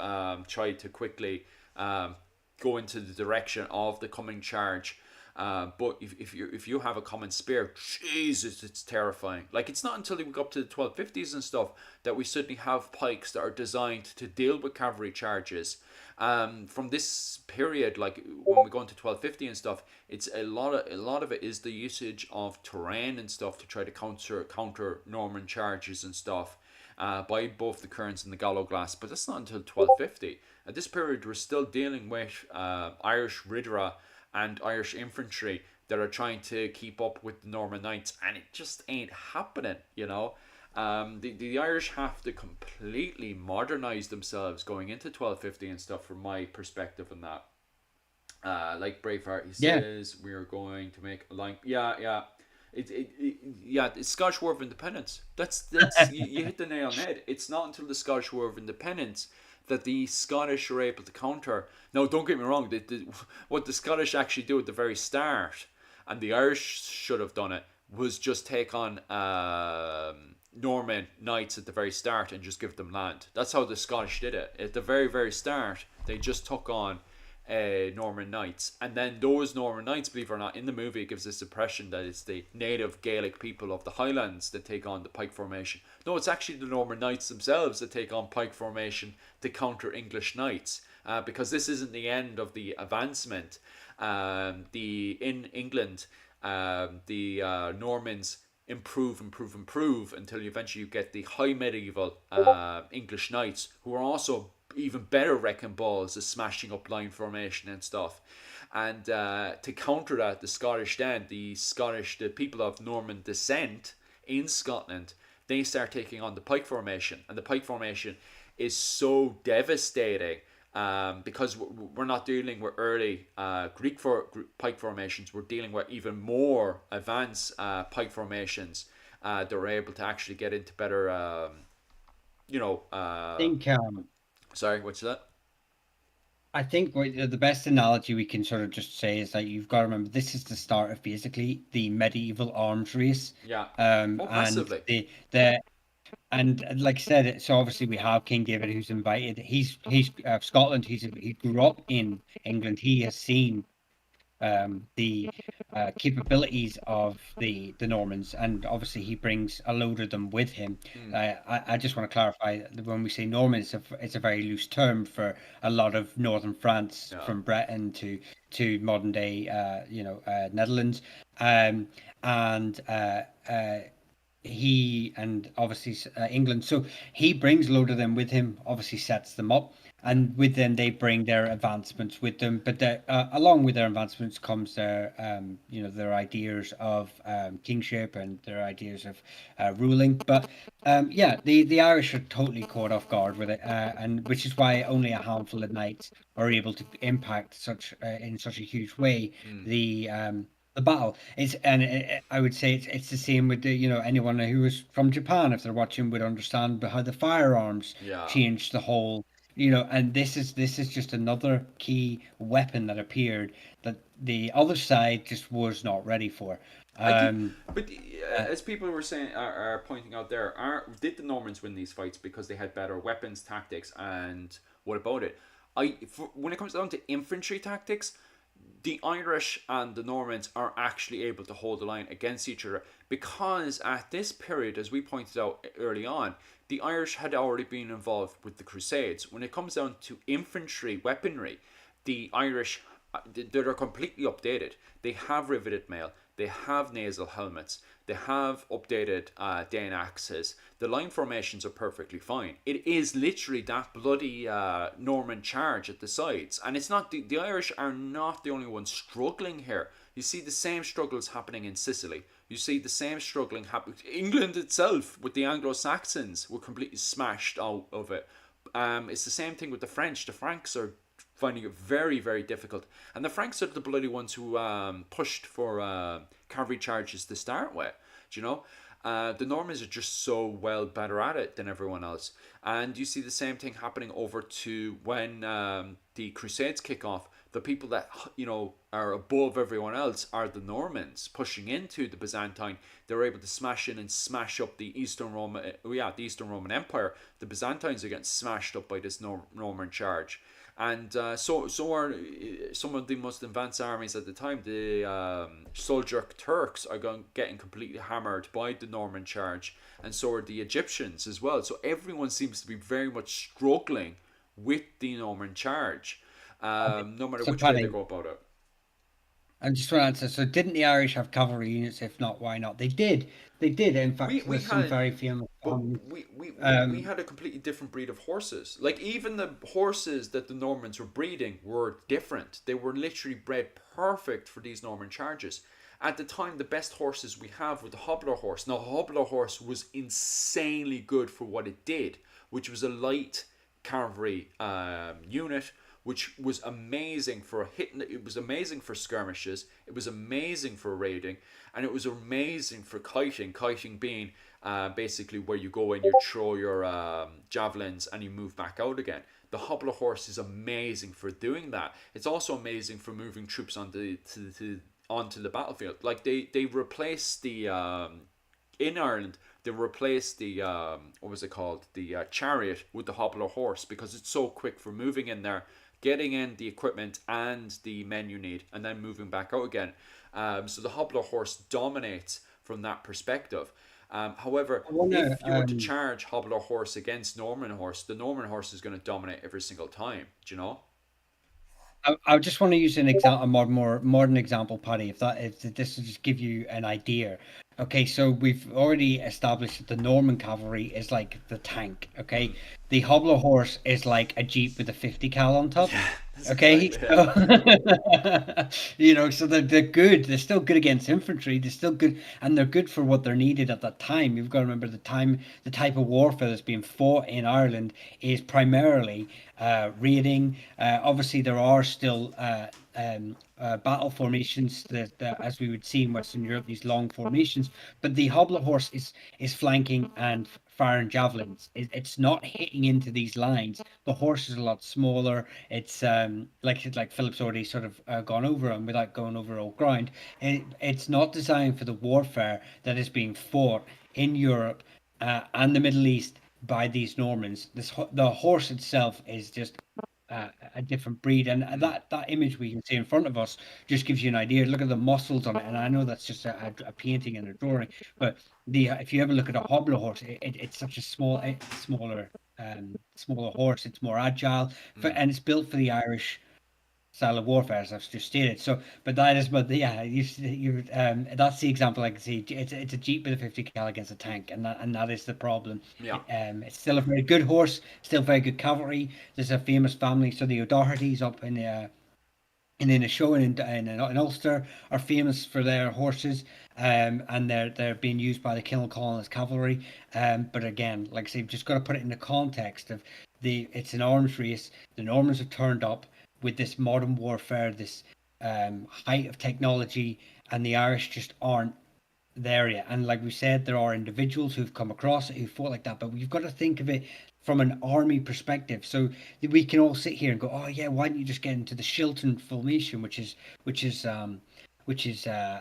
try to quickly go into the direction of the coming charge. But if you have a common spear, Jesus, it's terrifying. Like, it's not until we go up to the 1250s and stuff that we suddenly have pikes that are designed to deal with cavalry charges. From this period, like when we go into 1250 and stuff, it's a lot of it is the usage of terrain and stuff to try to counter Norman charges and stuff. By both the Kerns and the Gallowglass, but that's not until 1250. At this period, we're still dealing with Irish Ridra and Irish infantry that are trying to keep up with the Norman Knights, and it just ain't happening. The Irish have to completely modernize themselves going into 1250 and stuff, from my perspective on that. Like Braveheart, he yeah, says, we're going to make a line. Yeah, yeah. Yeah, it's Scottish War of Independence. That's you hit the nail on the head. It's not until the Scottish War of Independence that the Scottish are able to counter. Now, don't get me wrong. What the Scottish actually do at the very start, and the Irish should have done it, was just take on Norman knights at the very start and just give them land. That's how the Scottish did it. At the very, very start, they just took on Norman knights, and then those Norman knights, believe it or not, in the movie it gives this impression that it's the native Gaelic people of the Highlands that take on the pike formation. No, it's actually the Norman knights themselves that take on pike formation to counter English knights. because this isn't the end of the advancement. The in England, the Normans improve until eventually you get the high medieval English knights, who are also even better wrecking balls at smashing up line formation and stuff. And to counter that, the people of Norman descent in Scotland, they start taking on the pike formation, and the pike formation is so devastating, because we're not dealing with early pike formations. We're dealing with even more advanced pike formations that are able to actually get into better, you know. I think Sorry, what's that? the best analogy we can sort of just say is that you've got to remember this is the start of basically the medieval arms race, Yeah. Oh, and massively. the and like I said, so obviously we have King David who's invited. He's Scotland. He grew up in England. He has seen the capabilities of the Normans, and obviously he brings a load of them with him. Mm, I just want to clarify that when we say Norman, it's a very loose term for a lot of northern France, yeah. from Breton to modern day, Netherlands, um, and he and obviously England. So he brings a load of them with him. Obviously, sets them up, Yeah. and with them they bring their advancements with them. But along with their advancements comes their their ideas of kingship and their ideas of ruling. But yeah, the Irish are totally caught off guard with it, and which is why only a handful of knights are able to impact such in such a huge way Mm, the battle. I would say it's the same with anyone who was from Japan, if they're watching, would understand how the firearms yeah. changed the whole. And this is just another key weapon that appeared that the other side just was not ready for. I do, Um, but uh, as people were saying, are pointing out there, did the Normans win these fights because they had better weapons, tactics, and what about it? When it comes down to infantry tactics, the Irish and the Normans are actually able to hold the line against each other, because at this period, as we pointed out early on, the Irish had already been involved with the Crusades. When it comes down to infantry weaponry, the Irish, they're completely updated. They have riveted mail, they have nasal helmets, they have updated Dane axes. The line formations are perfectly fine. It is literally that bloody Norman charge at the sides, and it's not the Irish are not the only ones struggling here. You see the same struggles happening in Sicily. You see the same struggling happening. England itself, with the Anglo-Saxons, were completely smashed out of it. It's the same thing with the French. The Franks are finding it very, very difficult. And the Franks are the bloody ones who pushed for cavalry charges to start with. Do you know? The Normans are just so well better at it than everyone else. And you see the same thing happening over to when the Crusades kick off. The people that are above everyone else are the Normans pushing into the Byzantine. They're able to smash in and smash up the Eastern Roman Empire. The Byzantines are getting smashed up by this Norman charge. And so are some of the most advanced armies at the time. The Seljuk Turks are getting completely hammered by the Norman charge, and so are the Egyptians as well. So everyone seems to be very much struggling with the Norman charge, no matter so which way they Paddy, go about it. I just want to answer. So didn't the Irish have cavalry units? If not, why not? They did. They did. In We fact, we there's some had very famous. But we Um, had a completely different breed of horses. Like, even the horses that the Normans were breeding were different. They were literally bred perfect for these Norman charges. At the time, the best horses we have were the Hobbler horse. Now, the Hobbler horse was insanely good for what it did, which was a light cavalry unit, which was amazing for hitting. It was amazing for skirmishes. It was amazing for raiding, and it was amazing for kiting. Kiting being basically where you go and you throw your javelins and you move back out again. The Hobbler horse is amazing for doing that. It's also amazing for moving troops onto the battlefield. Like, they replaced the in Ireland, they replaced the what was it called, the chariot, with the Hobbler horse, because it's so quick for moving in there, getting in the equipment and the men you need, and then moving back out again. So the Hobbler horse dominates from that perspective. However, I wanna. if you were to charge Hobbler horse against Norman horse, the Norman horse is going to dominate every single time. Do you know? I just want to use an example, a more modern example, Paddy, if this will just give you an idea. Okay, so we've already established that the Norman cavalry is like the tank. Okay, Mm. the hobble horse is like a jeep with a 50 cal on top. Yeah, that's Okay, exactly it. so so they're good. They're still good against infantry. They're still good, and they're good for what they're needed at that time. You've got to remember the type of warfare that's being fought in Ireland is primarily raiding. Obviously, there are still battle formations that, as we would see in Western Europe, these long formations. But the hobble horse is flanking and firing javelins. It's not hitting into these lines. The horse is a lot smaller. It's like Philip's already sort of gone over, and without going over old ground, it's not designed for the warfare that is being fought in Europe and the Middle East by these Normans. The horse itself is just a different breed, and Mm. that image we can see in front of us just gives you an idea. Look at the muscles on it, and I know that's just a painting and a drawing, but the if you ever look at a hobble horse, it's such a smaller horse. It's more agile, Mm. and it's built for the Irish style of warfare, as I've just stated. So, but yeah, that's the example I can see. It's a Jeep with a 50 cal against a tank, and that is the problem. Yeah. It's still a very good horse, still very good cavalry. There's a famous family, so the O'Dohertys up in Inishowen in Ulster are famous for their horses, and they're being used by the Kilmacolin as cavalry. But again, like I say, you've just got to put it in the context of it's an arms race. The Normans have turned up with this modern warfare, this height of technology, and the Irish just aren't there yet. And like we said, there are individuals who've come across it who fought like that, but we've got to think of it from an army perspective. So we can all sit here and go, "Oh yeah, why don't you just get into the Shilton formation, which is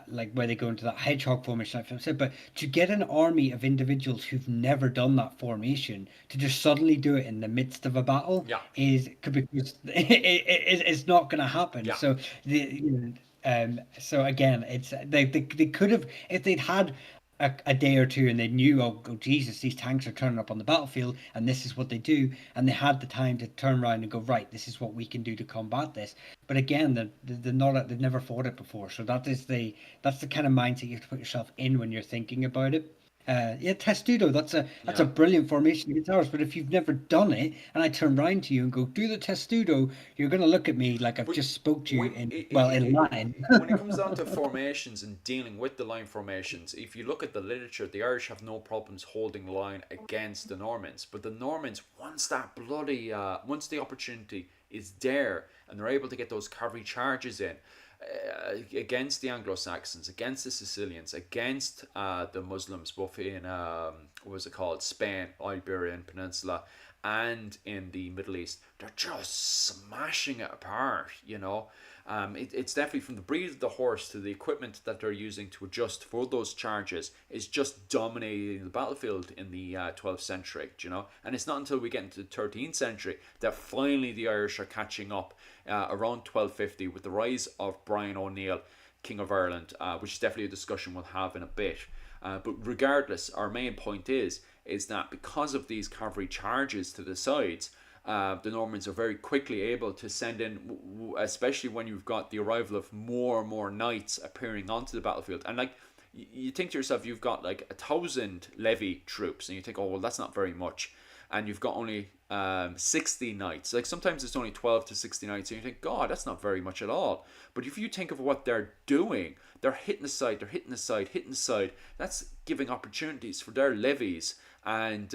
like where they go into that hedgehog formation, like I said." But to get an army of individuals who've never done that formation to just suddenly do it in the midst of a battle Yeah. because it's not going to happen. Yeah. So so again, it's they could have if they'd had a day or two and they knew, oh Jesus, these tanks are turning up on the battlefield and this is what they do, and they had the time to turn around and go, right, this is what we can do to combat this. But again, they're not they've never fought it before, so that's the kind of mindset you have to put yourself in when you're thinking about it. Yeah, testudo. That's a Yeah. brilliant formation against ours. But if you've never done it, and I turn round to you and go, "Do the testudo," you're going to look at me like I've But just spoke to you when in in Latin. when it comes down to formations and dealing with the line formations, if you look at the literature, the Irish have no problems holding the line against the Normans. But the Normans, once the opportunity is there and they're able to get those cavalry charges in, against the Anglo-Saxons, against the Sicilians, against the Muslims, both in what was it called, Spain, Iberian Peninsula, and in the Middle East, they're just smashing it apart. It's definitely from the breed of the horse to the equipment that they're using to adjust for those charges is just dominating the battlefield in the 12th century. And it's not until we get into the 13th century that finally the Irish are catching up around 1250 with the rise of Brian O'Neill, King of Ireland, which is definitely a discussion we'll have in a bit. But regardless, our main point is that because of these cavalry charges to the sides, the Normans are very quickly able to send in, especially when you've got the arrival of more and more knights appearing onto the battlefield. And like you think to yourself, you've got like 1,000 levy troops, and you think, oh well, that's not very much. And you've got only 60 knights. Like sometimes it's only 12 to 60 knights, and you think, God, that's not very much at all. But if you think of what they're doing, they're hitting the side, they're hitting the side, hitting the side. That's giving opportunities for their levies and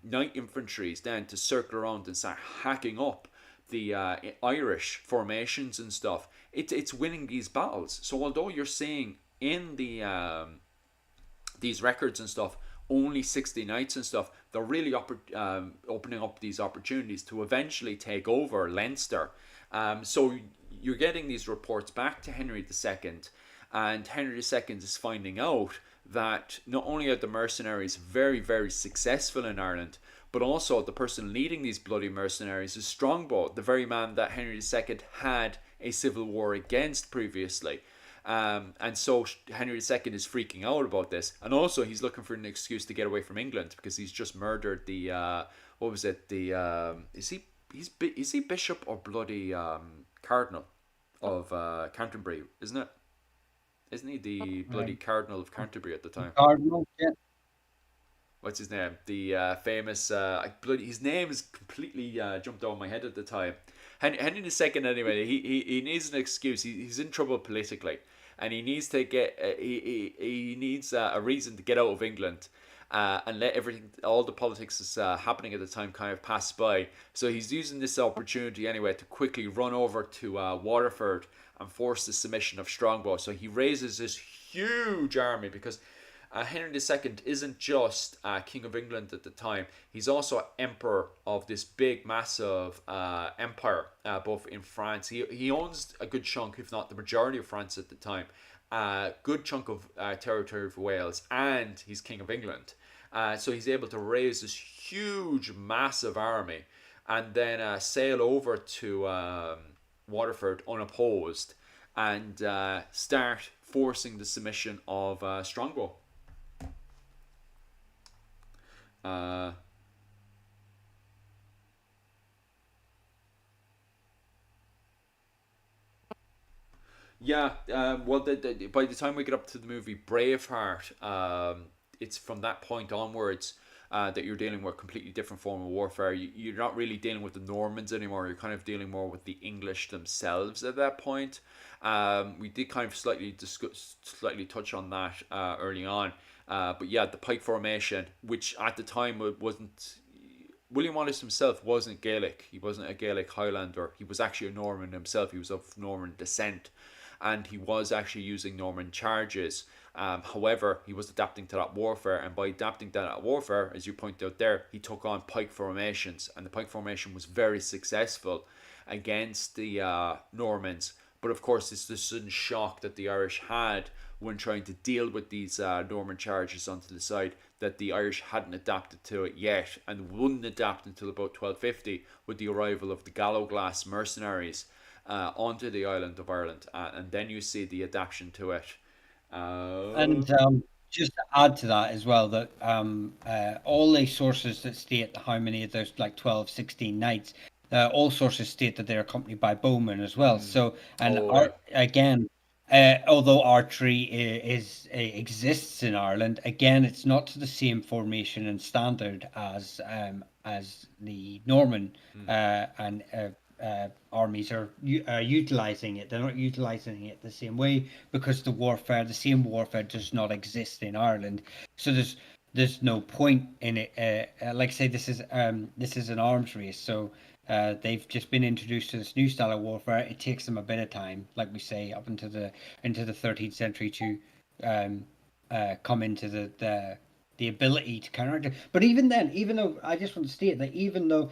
night infantries then to circle around and start hacking up the Irish formations and stuff. It's winning these battles. So although you're seeing in the these records and stuff only 60 knights and stuff, they're really opening up these opportunities to eventually take over Leinster. So you're getting these reports back to Henry II, and Henry II is finding out that not only are the mercenaries very, very successful in Ireland, but also the person leading these bloody mercenaries is Strongbow, the very man that Henry II had a civil war against previously. And so Henry II is freaking out about this, and also he's looking for an excuse to get away from England because he's just murdered the what was it? The is he Bishop or bloody Cardinal of Canterbury, isn't it? Isn't he the bloody Cardinal of Canterbury at the time? Cardinal, yeah. What's his name? The famous. His name is completely jumped over my head at the time. Henry II. Anyway, he needs an excuse. He's in trouble politically, and he needs to get. He needs a reason to get out of England. And let everything, all the politics is happening at the time, kind of pass by. So he's using this opportunity anyway to quickly run over to Waterford and force the submission of Strongbow. So he raises this huge army because Henry II isn't just King of England at the time. He's also Emperor of this big, massive empire, both in France. He owns a good chunk, if not the majority of France at the time. A good chunk of territory of Wales, and he's King of England. So he's able to raise this huge, massive army and then sail over to Waterford unopposed and start forcing the submission of Strongbow. Uh, yeah, well, by the time we get up to the movie Braveheart, it's from that point onwards that you're dealing with a completely different form of warfare. You're not really dealing with the Normans anymore. You're kind of dealing more with the English themselves at that point. We did kind of slightly touch on that early on. But yeah, the pike formation, which at the time wasn't. William Wallace himself wasn't Gaelic. He wasn't a Gaelic Highlander. He was actually a Norman himself. He was of Norman descent, and he was actually using Norman charges. However, he was adapting to that warfare, and by adapting to that warfare, as you point out there, he took on pike formations, and the pike formation was very successful against the Normans. But of course, it's the sudden shock that the Irish had when trying to deal with these Norman charges onto the side, that the Irish hadn't adapted to it yet, and wouldn't adapt until about 1250 with the arrival of the Gallowglass mercenaries onto the island of Ireland, and then you see the adaptation to it. Uh, And just to add to that as well, that all the sources that state how many of those, like 12, 16 knights, all sources state that they're accompanied by bowmen as well. So, and oh, yeah. again, although archery exists in Ireland, again, it's not to the same formation and standard as the Norman and armies are utilizing it. They're not utilizing it the same way because the same warfare does not exist in Ireland. So there's no point in it. Like I say, this is an arms race. So they've just been introduced to this new style of warfare. It takes them a bit of time, like we say, up into the 13th century to come into the ability to counter. But even then, even though I just want to state that even though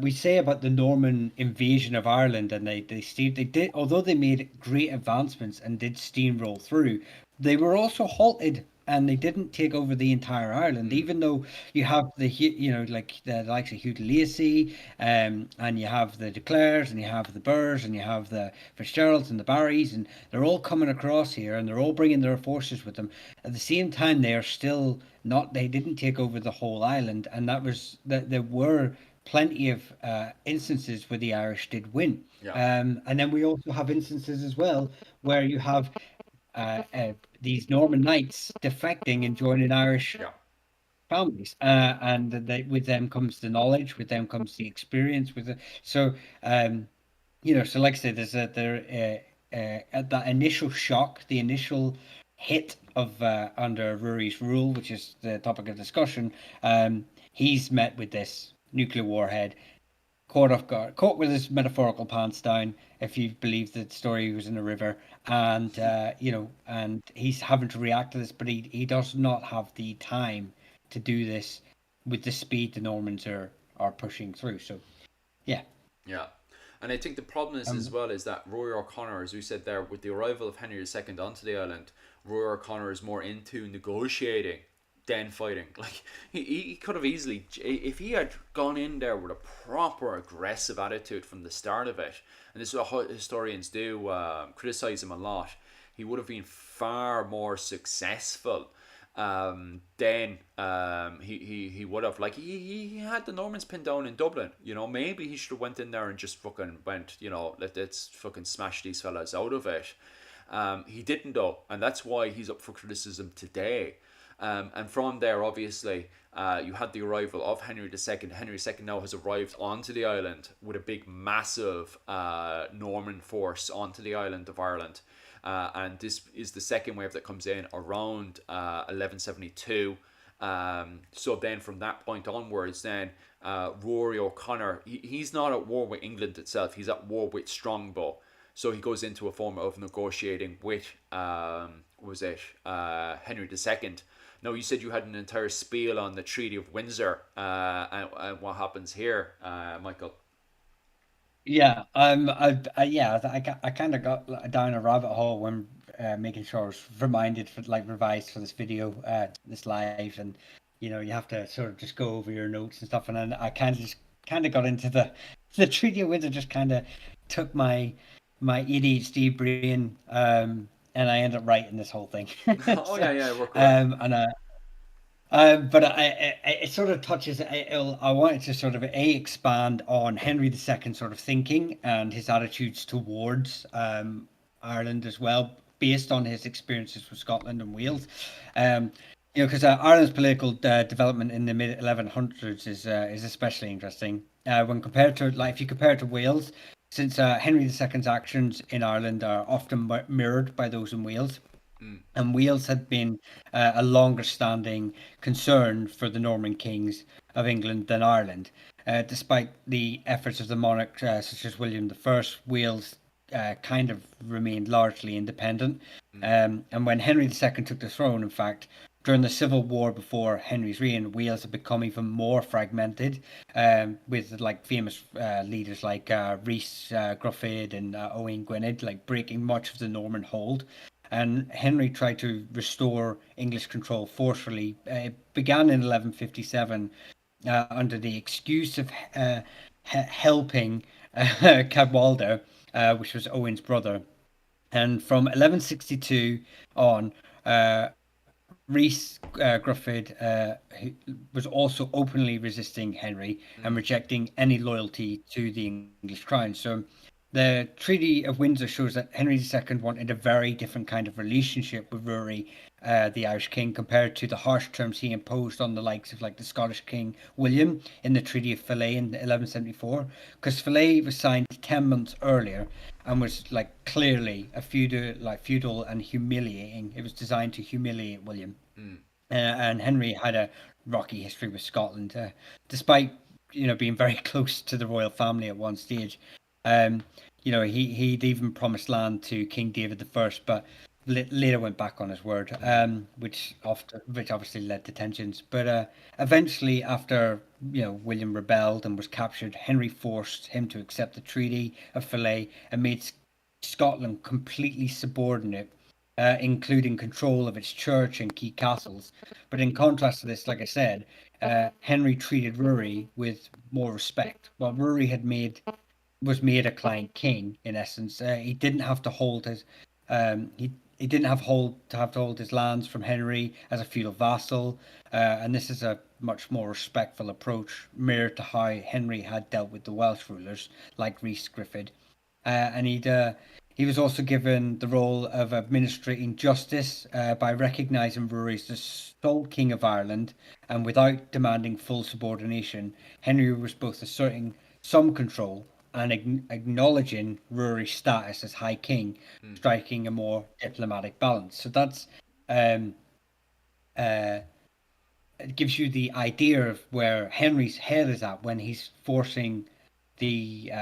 we say about the Norman invasion of Ireland, and they did, although they made great advancements and did steamroll through, they were also halted and they didn't take over the entire Ireland. Even though you have like the likes of Hugh de Lacy, and you have the De Clares, and you have the Burrs, and you have the Fitzgeralds and the Barrys, and they're all coming across here, and they're all bringing their forces with them. At the same time, they are still not. They didn't take over the whole island, and that was that there were plenty of instances where the Irish did win. Yeah. And then we also have instances as well where you have these Norman knights defecting and joining Irish Yeah. families, and with them comes the knowledge, with them comes the experience, so so like I said, at that initial shock, the initial hit of under Rory's rule, which is the topic of discussion, he's met with this nuclear warhead, caught off guard, caught with his metaphorical pants down, if you believe the story, he was in a river, and and he's having to react to this, but he does not have the time to do this with the speed the Normans are pushing through. So yeah. Yeah. And I think the problem is as um, well is that Rory O'Connor, as we said there, with the arrival of Henry II onto the island, Rory O'Connor is more into negotiating than fighting. Like he could have easily, if he had gone in there with a proper aggressive attitude from the start of it, and this is what historians do criticize him a lot, he would have been far more successful then he would have, like, he had the Normans pinned down in Dublin. Maybe he should have went in there and just fucking went, let's fucking smash these fellas out of it. He didn't though, and that's why he's up for criticism today. And from there, obviously, you had the arrival of Henry II. Henry II now has arrived onto the island with a big, massive Norman force onto the island of Ireland. And this is the second wave that comes in around 1172. So then from that point onwards, then Rory O'Connor, he's not at war with England itself, he's at war with Strongbow. So he goes into a form of negotiating with, Henry II. Now, you said you had an entire spiel on the Treaty of Windsor, and what happens here, Michael. Yeah, I kind of got down a rabbit hole when making sure I was reminded for like revised for this video, this live, and you have to sort of just go over your notes and stuff, and then I kind of got into the Treaty of Windsor, just kind of took my ADHD brain, and I ended up writing this whole thing. Oh, So, yeah, yeah, we're correct. and but it sort of touches. I wanted to sort of expand on Henry II's sort of thinking and his attitudes towards Ireland as well, based on his experiences with Scotland and Wales. Because Ireland's political development in the mid 1100s is especially interesting when compared to, like, if you compare it to Wales, since Henry II's actions in Ireland are often mirrored by those in Wales. Mm, And Wales had been a longer standing concern for the Norman kings of England than Ireland. Despite the efforts of the monarchs such as William I, Wales kind of remained largely independent. mm, And when Henry II took the throne, in fact, during the civil war before Henry's reign, Wales had become even more fragmented, with like famous leaders like Rhys Gruffydd and Owain Gwynedd, like breaking much of the Norman hold. And Henry tried to restore English control forcefully. It began in 1157 under the excuse of helping Cadwalder, which was Owen's brother. And from 1162 on, Rhys Gruffydd who was also openly resisting Henry and mm, rejecting any loyalty to the English crown. So the Treaty of Windsor shows that Henry II wanted a very different kind of relationship with Rory, the Irish king, compared to the harsh terms he imposed on the likes of like the Scottish King William in the Treaty of Falaise in 1174. Because Falaise was signed 10 months earlier and was like clearly a feudal and humiliating. It was designed to humiliate William, mm. and Henry had a rocky history with Scotland, despite being very close to the royal family at one stage. Um, he'd even promised land to King David I, but later went back on his word, which obviously led to tensions. But eventually, after William rebelled and was captured, Henry forced him to accept the Treaty of Falaise and made Scotland completely subordinate, including control of its church and key castles. But in contrast to this, like I said, Henry treated Rory with more respect. While Rory was made a client king in essence. He didn't have to hold his he didn't have to hold his lands from Henry as a feudal vassal, and this is a much more respectful approach, mirrored to how Henry had dealt with the Welsh rulers like Rhys Gruffydd. He was also given the role of administrating justice by recognising Rory as the sole king of Ireland, and without demanding full subordination, Henry was both asserting some control and acknowledging Rory's status as High King, Mm. striking a more diplomatic balance. So that's um, uh, it gives you the idea of where Henry's head is at when he's forcing the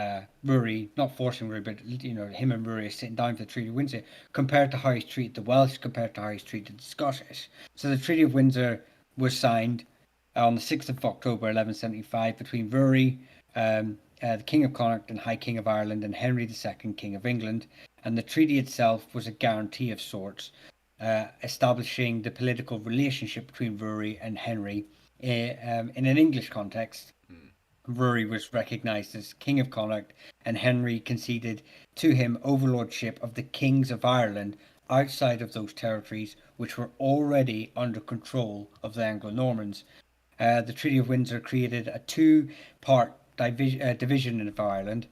Rory, not forcing Rory, but him and Rory are sitting down for the Treaty of Windsor, compared to how he's treated the Welsh, compared to how he's treated the Scottish. So the Treaty of Windsor was signed on the 6th of October 1175 between Rory, the King of Connacht and High King of Ireland, and Henry II, King of England. And the treaty itself was a guarantee of sorts, establishing the political relationship between Rory and Henry. In an English context, Mm. Rory was recognised as King of Connacht, and Henry conceded to him overlordship of the kings of Ireland outside of those territories, which were already under control of the Anglo-Normans. The Treaty of Windsor created a two-part division of Ireland.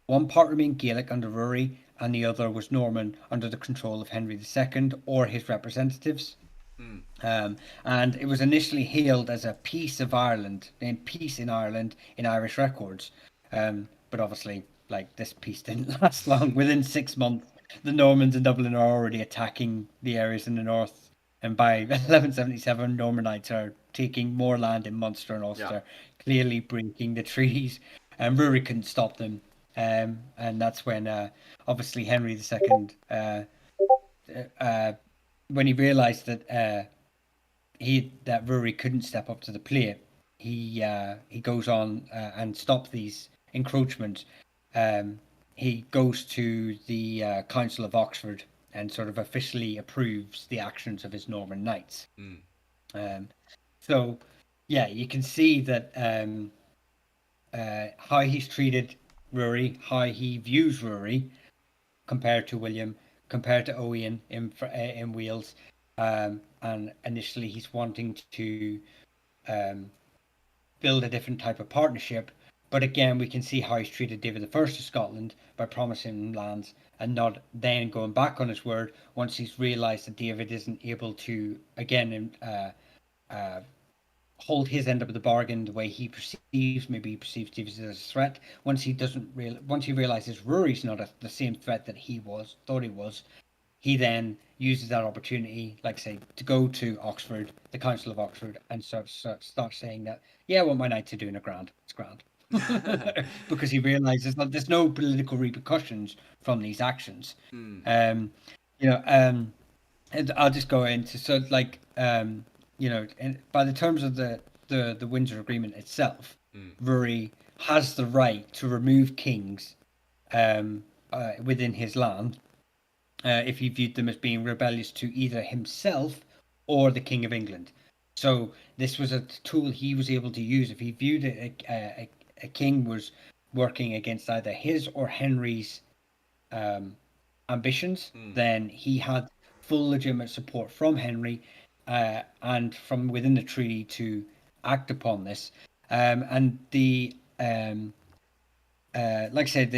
One part remained Gaelic under Ruaidrí, and the other was Norman under the control of Henry II or his representatives. Mm. And it was initially hailed as a peace of Ireland, peace in Ireland in Irish records. But obviously, like, this peace didn't last long. Within 6 months, the Normans in Dublin are already attacking the areas in the north, and by 1177, Normanites are taking more land in Munster and Ulster, clearly breaking the treaties, and Ruaidrí couldn't stop them. And that's when, obviously, Henry II, when he realised that that Ruaidrí couldn't step up to the plate, he goes on and stops these encroachments. He goes to the Council of Oxford and sort of officially approves the actions of his Norman knights. So, yeah, you can see that how he's treated Ruaidrí, how he views Ruaidrí compared to William, compared to Owain in Wales. And initially he's wanting to build a different type of partnership. But again, we can see how he's treated David I of Scotland by promising him lands and not then going back on his word once he's realised that David isn't able to, again, hold his end of the bargain the way he perceives. Maybe he perceives David as a threat. Once he realises Ruaidrí's not the same threat that he thought he was, he then uses that opportunity, like I say, to go to Oxford, the Council of Oxford, and start saying that, yeah, what my knights are doing are grand. It's grand. Because he realizes that there's no political repercussions from these actions. And I'll just go into, so like, by the terms of the Windsor Agreement itself, Ruaidrí has the right to remove kings within his land if he viewed them as being rebellious to either himself or the King of England. So this was a tool he was able to use if he viewed a king was working against either his or Henry's ambitions. Then he had full legitimate support from Henry and from within the treaty to act upon this. And the like I said,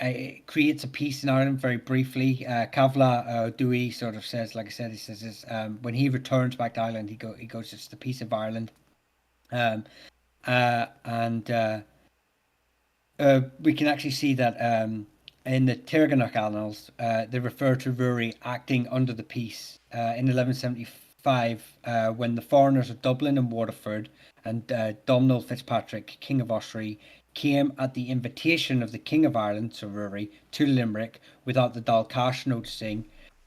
it creates a peace in Ireland very briefly. Cavla Dewey sort of says, like I said, he says when he returns back to Ireland, he goes, it's the peace of Ireland. And we can actually see that in the Tirganach Annals, they refer to Ruaidrí acting under the peace in 1175 when the foreigners of Dublin and Waterford and Domhnall Fitzpatrick, King of Ossory, came at the invitation of the King of Ireland, so Ruaidrí, to Limerick without the Dalcash noticing.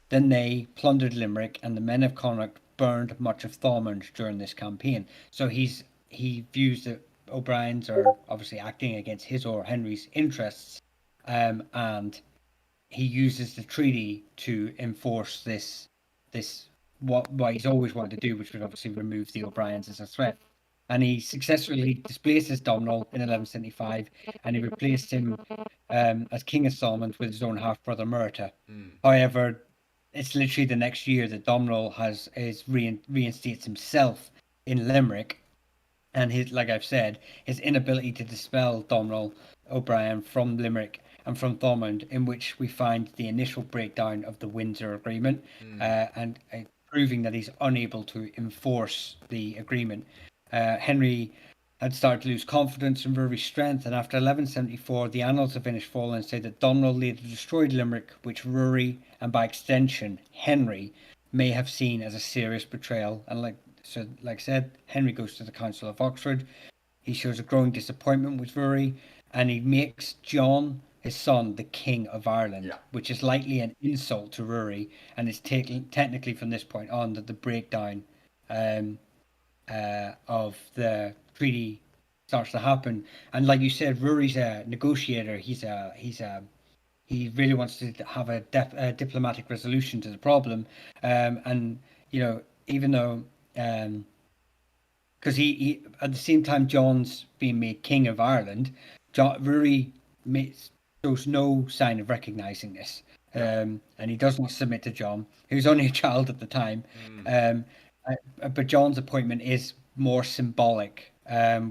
Then they plundered Limerick, and the men of Connacht burned much of Thomond during this campaign. So he views that O'Brien's are obviously acting against his or Henry's interests, and he uses the treaty to enforce this what he's always wanted to do, which would obviously remove the O'Briens as a threat. And he successfully displaces Domhnall in 1175, and he replaced him as King of Thomond with his own half-brother Murta. However, it's literally the next year that Domhnall reinstates himself in Limerick, and like I've said, his inability to dispel Domhnall O'Brien from Limerick and from Thomond, in which we find the initial breakdown of the Windsor Agreement, and proving that he's unable to enforce the agreement. Henry had started to lose confidence in Ruaidrí's strength, and after 1174, the Annals of Innisfallen say that Domhnall later destroyed Limerick, which Ruaidrí, and by extension Henry, may have seen as a serious betrayal. And like I said, Henry goes to the Council of Oxford. He shows a growing disappointment with Ruaidrí, and he makes John, his son, the King of Ireland, which is likely an insult to Ruaidrí, and it's technically from this point on that the breakdown of the treaty starts to happen. And like you said, Ruaidrí's a negotiator. He really wants to have a diplomatic resolution to the problem. And even though because he at the same time John's being made King of Ireland, Ruaidrí shows no sign of recognizing this. Yep. and he does not submit to John, who's only a child at the time. Mm. Um, but John's appointment is more symbolic,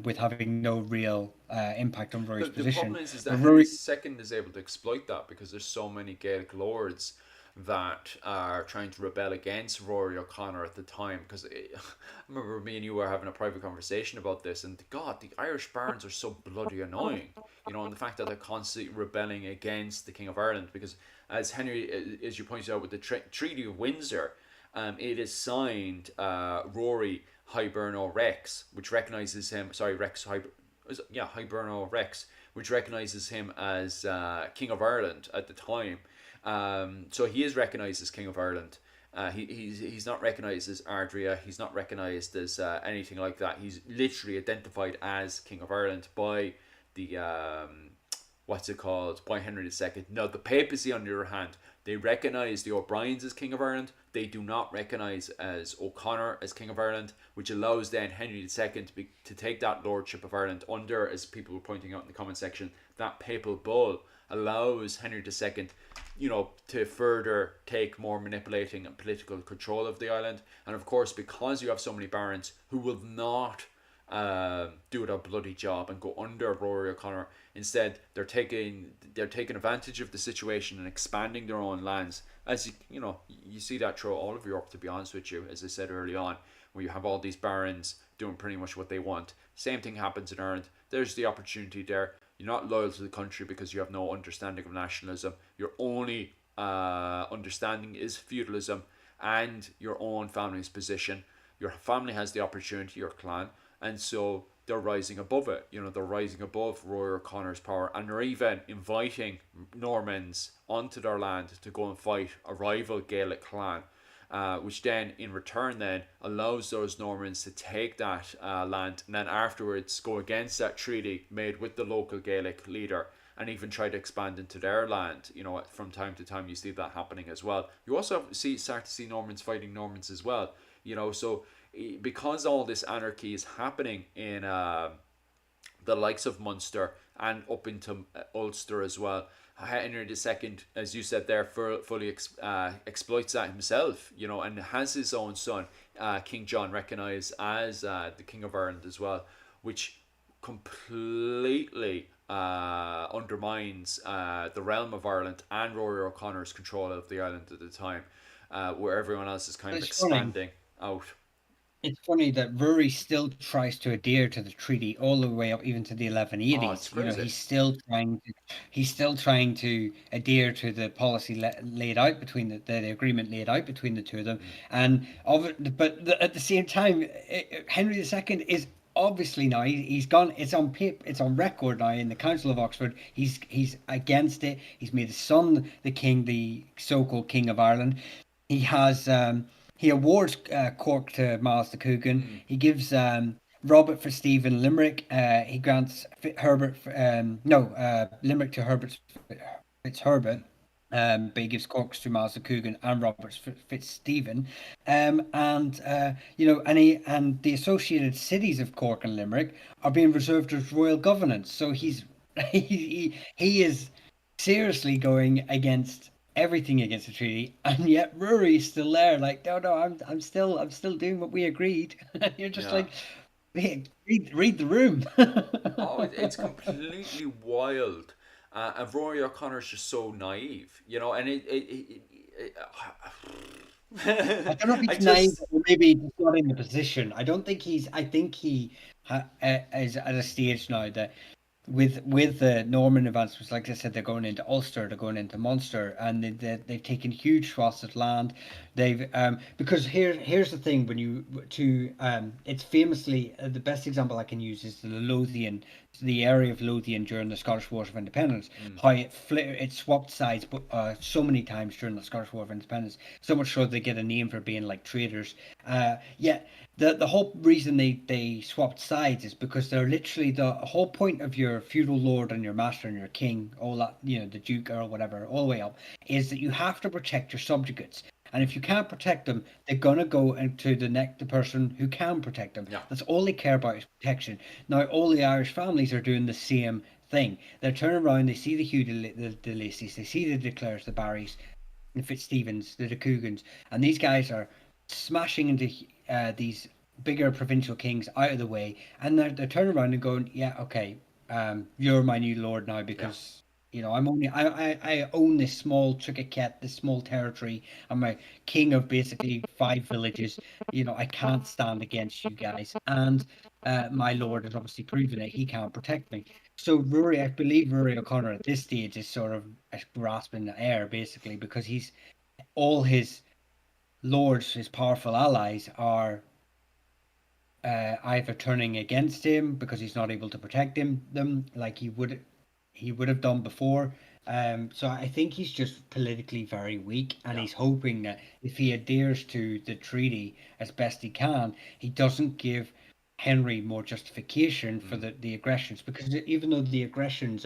with having no real impact on Rory's The position. problem is But that Henry Rory, II is able to exploit that because there's so many Gaelic lords that are trying to rebel against Rory O'Connor at the time. Because I remember me and you were having a private conversation about this, and God, the Irish barons are so bloody annoying. And the fact that they're constantly rebelling against the King of Ireland. Because as Henry, as you pointed out with the Treaty of Windsor, it is signed Rory Hiberno Rex, which recognizes him. Sorry, Hiberno Rex, which recognizes him as King of Ireland at the time. So he is recognized as King of Ireland. He's not recognized as Ardria. He's not recognized as anything like that. He's literally identified as King of Ireland by the what's it called, by Henry II. Now the papacy, on the other hand, they recognise the O'Briens as King of Ireland. They do not recognise as O'Connor as King of Ireland, which allows then Henry II to take that lordship of Ireland under, as people were pointing out in the comment section, that papal bull allows Henry II, to further take more manipulating and political control of the island. And of course, because you have so many barons who will not do their bloody job and go under Rory O'Connor. Instead, they're taking advantage of the situation and expanding their own lands. As you see that throughout all of Europe. To be honest with you, as I said early on, where you have all these barons doing pretty much what they want. Same thing happens in Ireland. There's the opportunity there. You're not loyal to the country because you have no understanding of nationalism. Your only understanding is feudalism and your own family's position. Your family has the opportunity, your clan, and so they're rising above it. They're rising above Rory O'Connor's power, and they're even inviting Normans onto their land to go and fight a rival Gaelic clan, which then in return then allows those Normans to take that land, and then afterwards go against that treaty made with the local Gaelic leader and even try to expand into their land. From time to time you see that happening as well. You also start to see Normans fighting Normans as well. So because all this anarchy is happening in the likes of Munster and up into Ulster as well, Henry II, as you said there, fully exploits that himself, and has his own son, King John, recognised as the King of Ireland as well, which completely undermines the realm of Ireland and Rory O'Connor's control of the island at the time, where everyone else is kind of expanding out. It's funny that Rory still tries to adhere to the treaty all the way up even to the 1180s. Oh, it's crazy. He's still trying to adhere to the policy laid out between the agreement laid out between the two of them. And at the same time, Henry II is obviously now he's gone. It's on paper. It's on record now in the Council of Oxford. He's against it. He's made his son the king, the so-called King of Ireland. He has. He awards Cork to Miles de Coogan. He gives Robert for Stephen Limerick. He grants Limerick to Herbert Fitzherbert. But he gives Corks to Miles de Coogan and Robert Fitzstephen. And the associated cities of Cork and Limerick are being reserved as royal governance. So he is seriously going against everything against the treaty, and yet Rory's still there. Like, no, I'm still doing what we agreed. You're just like, hey, read the room. It's completely wild, and Rory O'Connor's just so naive, and I don't know if he's naive or maybe he's not in the position. I don't think he's. I think he is at a stage now that with the Norman advancements, like I said, they're going into Ulster, they're going into Munster, and they've taken huge swaths of land. They've because here's the thing, it's famously the best example I can use is the area of Lothian during the Scottish Wars of Independence. How it swapped sides so many times during the Scottish War of Independence, so much so they get a name for being like traitors. The whole reason they swapped sides is because they're literally the whole point of your feudal lord and your master and your king, all that, the duke or whatever, all the way up, is that you have to protect your subjugates. And if you can't protect them, they're gonna go into the person who can protect them. Yeah. That's all they care about is protection. Now, all the Irish families are doing the same thing. They turn around, they see the Hugh de Lacys, they see the De Clares, the Barrys, the Fitzstephens, the De Cougans, and these guys are smashing into these bigger provincial kings out of the way, and they're turning around and going, yeah, okay, you're my new lord now Yeah. because I own this small Tricket, this small territory. I'm a king of basically 5 villages. I can't stand against you guys, and my lord has obviously proven it. He can't protect me. So Rory, I believe Rory O'Connor at this stage is sort of grasping the air basically because he's all his lords, his powerful allies, are either turning against him because he's not able to protect them like he would have done before. So I think he's just politically very weak, and Yeah. he's hoping that if he adheres to the treaty as best he can, he doesn't give Henry more justification for the aggressions. Because even though the aggressions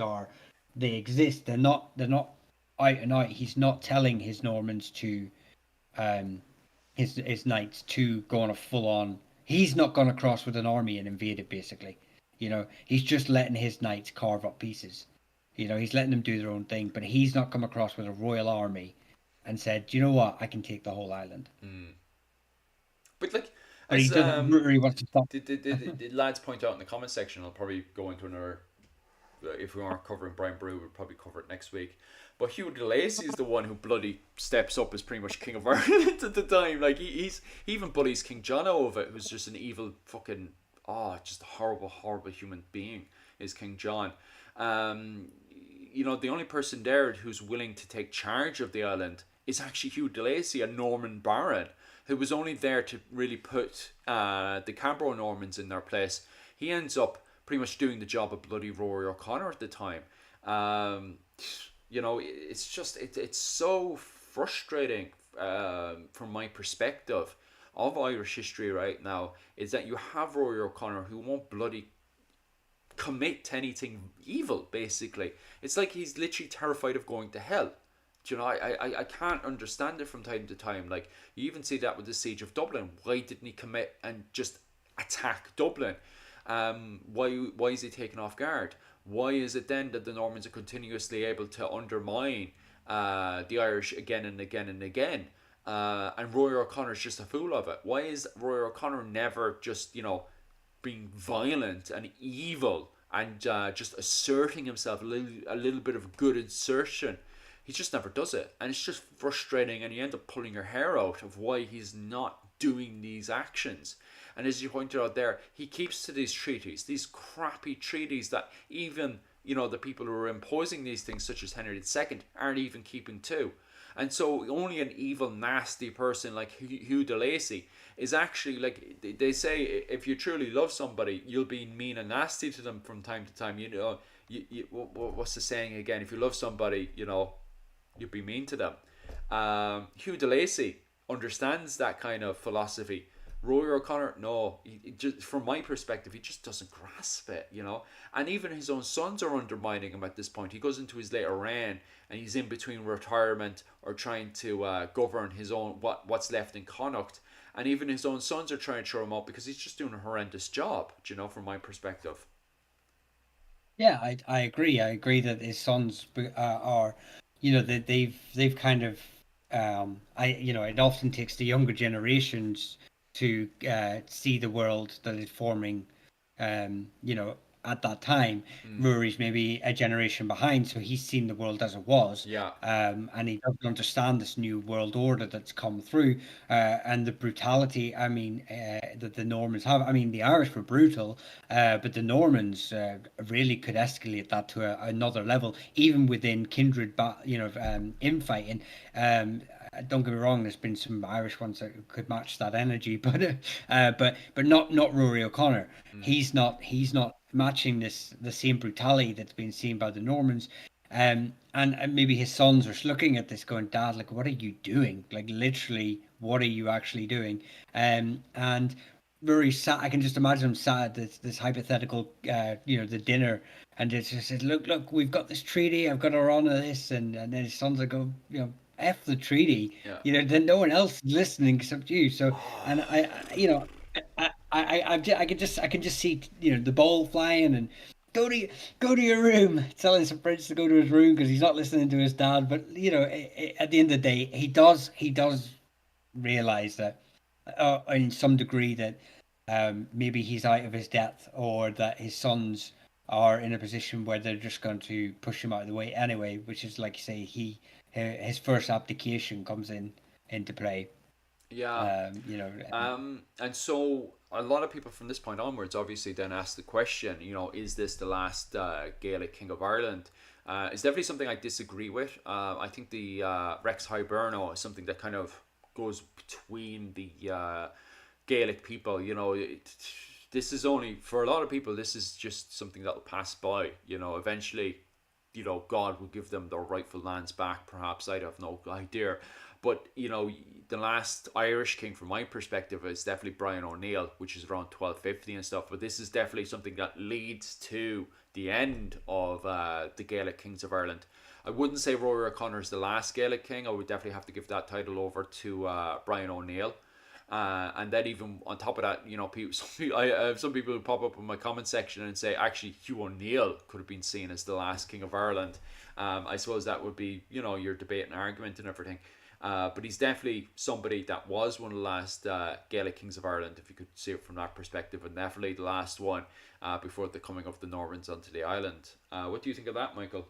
they exist, they're not out and out. He's not telling his Normans to um, his knights to go on a full on. He's not gone across with an army and invade it. Basically, he's just letting his knights carve up pieces. He's letting them do their own thing, but he's not come across with a royal army and said, "Do you know what? I can take the whole island." But like, But he as doesn't really want to stop. the lads point out in the comment section, I'll probably go into another. If we aren't covering Brian Brew, we'll probably cover it next week. But Hugh de Lacy is the one who bloody steps up as pretty much King of Ireland at the time. Like he even bullies King John over it, who's just an evil fucking just a horrible human being. Is King John. The only person there who's willing to take charge of the island is actually Hugh de Lacy, a Norman baron, who was only there to really put the Cambro Normans in their place. He ends up pretty much doing the job of bloody Rory O'Connor at the time. It's so frustrating from my perspective of Irish history right now, is that you have Rory O'Connor who won't bloody commit to anything evil, basically. It's like he's literally terrified of going to hell. I can't understand it from time to time. Like, you even see that with the siege of Dublin. Why didn't he commit and just attack Dublin? Why is he taken off guard? Why is it then that the Normans are continuously able to undermine the Irish again and again and again? And Rory O'Connor's just a fool of it. Why is Rory O'Connor never just, being violent and evil and just asserting himself, a little bit of good assertion? He just never does it, and it's just frustrating, and you end up pulling your hair out of why he's not doing these actions. And as you pointed out there, he keeps to these treaties, these crappy treaties that even the people who are imposing these things, such as Henry II, aren't even keeping to. And so only an evil, nasty person like Hugh de Lacy is actually, like they say, if you truly love somebody, you'll be mean and nasty to them from time to time. What's the saying again? If you love somebody, you'll be mean to them. Hugh de Lacy understands that kind of philosophy. Rory O'Connor, no, he just, from my perspective, he just doesn't grasp it, And even his own sons are undermining him at this point. He goes into his later reign, and he's in between retirement or trying to govern his own what's left in Connacht, and even his own sons are trying to throw him out because he's just doing a horrendous job, from my perspective. Yeah, I agree. I agree that his sons are, that they've kind of, it often takes the younger generations to see the world that is forming, at that time. Rory's maybe a generation behind, so he's seen the world as it was. Yeah. And he doesn't understand this new world order that's come through, and the brutality. I mean, that the Normans have. I mean, the Irish were brutal, but the Normans really could escalate that to another level, even within kindred, infighting. Don't get me wrong. There's been some Irish ones that could match that energy, but not Rory O'Connor. He's not matching the same brutality that's been seen by the Normans. And maybe his sons are looking at this, going, "Dad, like, what are you doing? Like, literally, what are you actually doing?" And Rory sat. I can just imagine him sat at this hypothetical, the dinner, and just said, "Look, we've got this treaty. I've got to honor this," and then his sons are go, F the treaty. Yeah. Then no one else is listening except you. So, and I can just see, the ball flying, and go to go to your room, telling some prince to go to his room because he's not listening to his dad. But at the end of the day, he does realize that, in some degree, that maybe he's out of his depth, or that his sons are in a position where they're just going to push him out of the way anyway. Which is, like you say, his first abdication comes into play. Yeah. And so a lot of people from this point onwards obviously then ask the question, is this the last Gaelic King of Ireland? It's definitely something I disagree with. I think the Rex Hiberno is something that kind of goes between the Gaelic people. This is only, for a lot of people, this is just something that'll pass by. Eventually, God will give them their rightful lands back, perhaps. I have no idea. But, the last Irish king, from my perspective, is definitely Brian O'Neill, which is around 1250 and stuff. But this is definitely something that leads to the end of the Gaelic kings of Ireland. I wouldn't say Rory O'Connor is the last Gaelic king. I would definitely have to give that title over to Brian O'Neill. And then even on top of that, I have some people who pop up in my comment section and say actually Hugh O'Neill could have been seen as the last king of Ireland. I suppose that would be your debate and argument and everything. But he's definitely somebody that was one of the last Gaelic kings of Ireland, if you could see it from that perspective, and definitely the last one before the coming of the Normans onto the island. What do you think of that, Michael?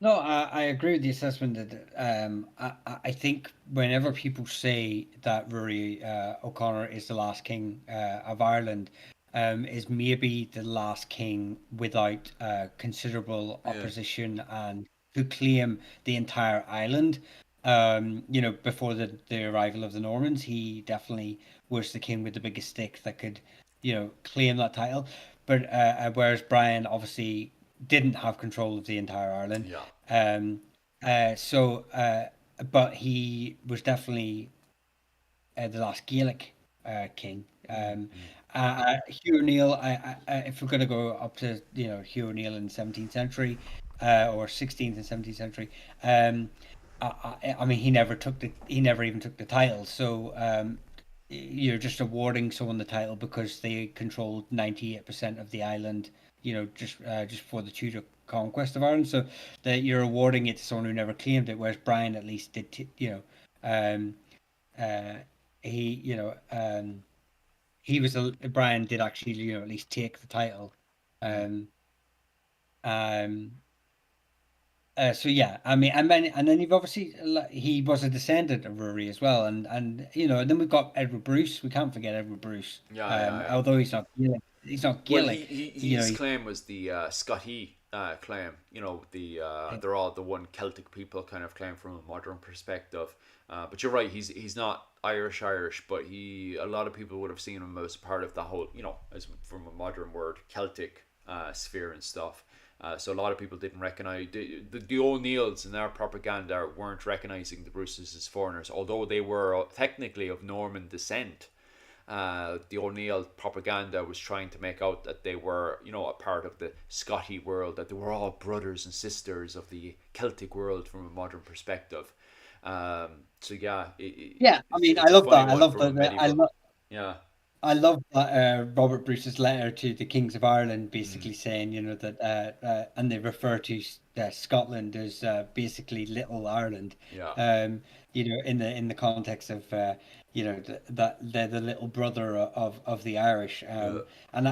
No, I agree with the assessment that I think whenever people say that Rory O'Connor is the last king of Ireland, is maybe the last king without considerable Yeah. opposition and to claim the entire island. Before the arrival of the Normans, he definitely was the king with the biggest stick that could, claim that title. But whereas Brian obviously didn't have control of the entire island. Yeah. Um, so, but he was definitely the last Gaelic king. Hugh O'Neill, if we're going to go up to Hugh O'Neill in the 17th century, or 16th and 17th century, I mean he never even took the title. So you're just awarding someone the title because they controlled 98% of the island, just for the Tudor conquest of Ireland. So that you're awarding it to someone who never claimed it, whereas Brian at least did, um, uh, he, he was Brian did actually, at least take the title. Um, um, so yeah, I mean, and then you've obviously he was a descendant of Rory as well, and then we've got Edward Bruce. We can't forget Edward Bruce. Yeah, yeah, yeah. Although he's not Gaelic, he's not Well, Gaelic. his claim was the Scotty claim. They're all the one Celtic people kind of claim from a modern perspective. But you're right, he's not Irish, but a lot of people would have seen him as part of the whole, as from a modern word, Celtic sphere and stuff. So a lot of people didn't recognize the O'Neills in their propaganda weren't recognizing the Bruces as foreigners, although they were technically of Norman descent. The O'Neill propaganda was trying to make out that they were, a part of the Scotty world, that they were all brothers and sisters of the Celtic world from a modern perspective. So yeah, Yeah, I mean, I it's a love funny that. I one love from a that. medieval. Yeah, I love that Robert Bruce's letter to the Kings of Ireland, mm, basically saying, that, and they refer to Scotland as basically Little Ireland, yeah, in the context of, that they're the little brother of the Irish, yeah, and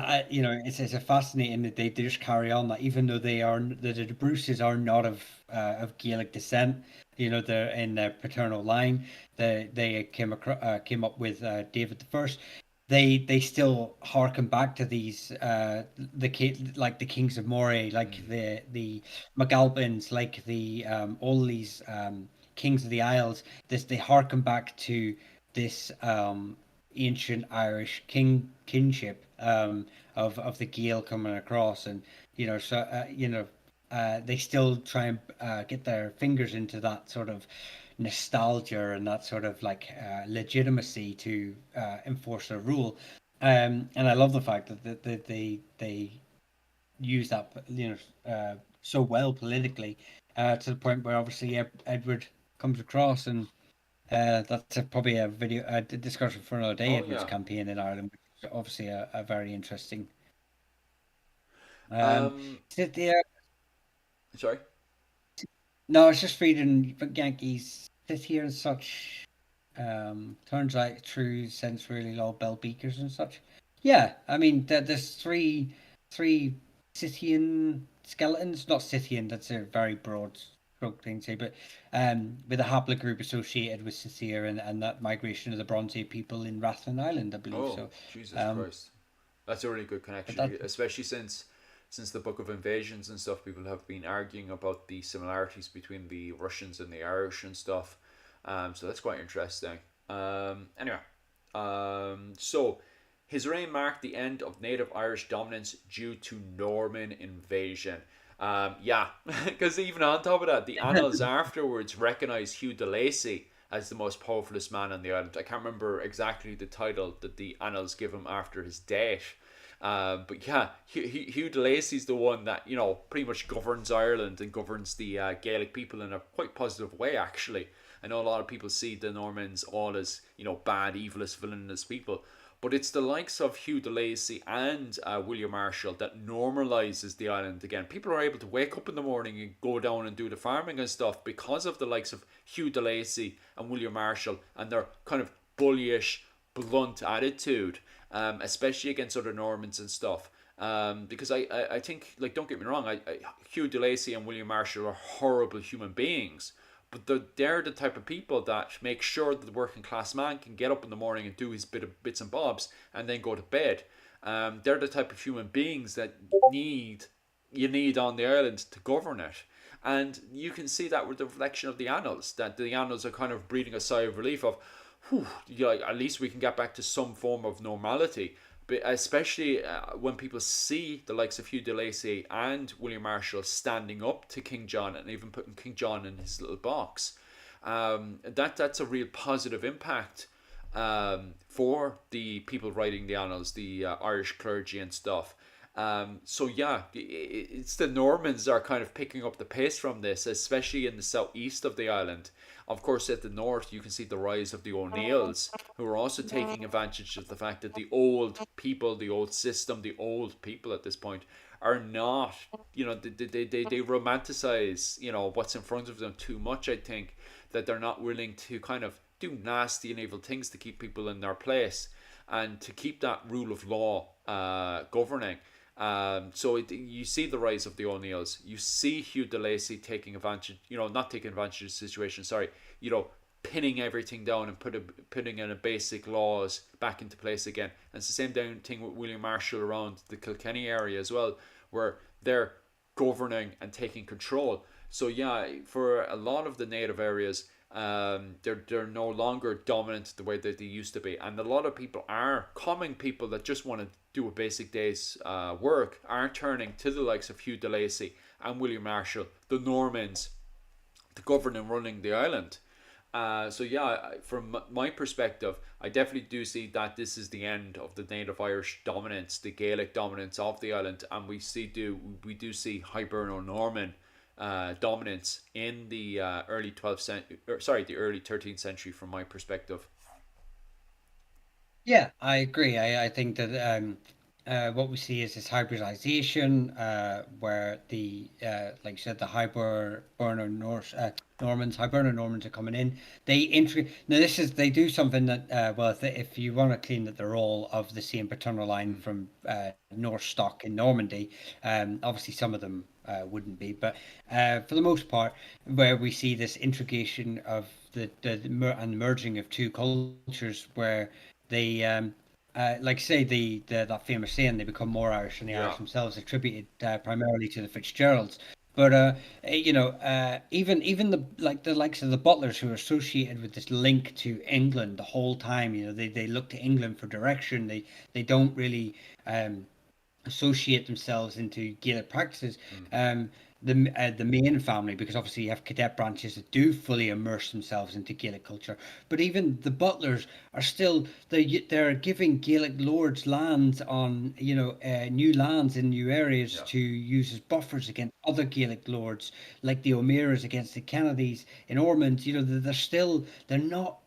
it's a fascinating that they just carry on that even though the Bruces are not of Gaelic descent, they're in their paternal line. They came up with David the First. They still harken back to these like the kings of Moray, like mm, the MacAlpins, like the all these kings of the Isles. They harken back to this ancient Irish kinship of the Gael coming across, and they still try and get their fingers into that sort of nostalgia and that sort of like legitimacy to enforce their rule. And I love the fact that they use that so well politically, to the point where obviously Edward comes across, and that's probably a discussion for another day. oh Edward's yeah. campaign in Ireland, which is obviously a very interesting. Um, Um, sit there. sorry. No, I was just reading Yankees sit here and such. Turns out true sense really low bell beakers and such. Yeah, I mean there's three Scythian skeletons, not Scythian. That's a very broad stroke thing to say, but with a haplogroup associated with Scythia and that migration of the Bronze Age people in Rathlin Island, I believe. Oh, So, Jesus um, Christ. That's a really good but connection, that especially since the Book of Invasions and stuff. People have been arguing about the similarities between the Russians and the Irish and stuff. So that's quite interesting. Anyway, so his reign marked the end of native Irish dominance due to Norman invasion. Yeah, because even on top of that, the annals afterwards recognise Hugh de Lacy as the most powerfulest man on the island. I can't remember exactly the title that the annals give him after his death. But yeah, Hugh de Lacy's the one that, pretty much governs Ireland and governs the Gaelic people in a quite positive way, actually. I know a lot of people see the Normans all as, bad, evilous, villainous people. But it's the likes of Hugh de Lacy and William Marshall that normalizes the island again. People are able to wake up in the morning and go down and do the farming and stuff because of the likes of Hugh de Lacy and William Marshall and their kind of bullyish, blunt attitude, especially against other Normans and stuff. Because I think, like, don't get me wrong, Hugh de Lacy and William Marshall are horrible human beings, but they're the type of people that make sure that the working class man can get up in the morning and do his bits and bobs and then go to bed. They're the type of human beings that you need on the island to govern it. And you can see that with the reflection of the annals, that the annals are kind of breathing a sigh of relief of, whew, at least we can get back to some form of normality. But especially when people see the likes of Hugh de Lacy and William Marshall standing up to King John and even putting King John in his little box, that's a real positive impact for the people writing the annals, the Irish clergy and stuff. So yeah, it's the Normans are kind of picking up the pace from this, especially in the southeast of the island. Of course, at the north, you can see the rise of the O'Neills, who are also taking advantage of the fact that the old people, the old system, the old people at this point are not, they romanticize, what's in front of them too much, I think, that they're not willing to kind of do nasty and evil things to keep people in their place and to keep that rule of law governing. You see the rise of the O'Neills. You see Hugh de Lacy taking advantage, not taking advantage of the situation, sorry, pinning everything down and putting in a basic laws back into place again. And it's the same thing with William Marshall around the Kilkenny area as well, where they're governing and taking control. So yeah, for a lot of the native areas, they're no longer dominant the way that they used to be, and a lot of people are common people that just want to do a basic day's work are turning to the likes of Hugh de Lacy and William Marshall, the Normans, to govern and running the island. So yeah, from my perspective, I definitely do see that this is the end of the native Irish dominance, the Gaelic dominance of the island, and we do see Hiberno-Norman dominance in the early 12th century, the early 13th century, from my perspective. Yeah, I agree. I think that what we see is this hybridization, where like you said, the Hiberno Normans are coming in. Now they do something that if you want to claim that they're all of the same paternal line Mm. from Norse stock in Normandy, obviously some of them wouldn't be, but for the most part, where we see this integration of and merging of two cultures, where they like say the that famous saying, they become more Irish than the Yeah. Irish themselves, attributed primarily to the Fitzgeralds. But even the likes of the Butlers, who are associated with this link to England the whole time, they look to England for direction. They don't really associate themselves into Gaelic practices. Mm. Um, the main family, because obviously you have cadet branches that do fully immerse themselves into Gaelic culture, but even the Butlers are still they're giving Gaelic lords lands on new lands in new areas Yeah. to use as buffers against other Gaelic lords, like the O'Mearas against the Kennedys in Ormond. They're not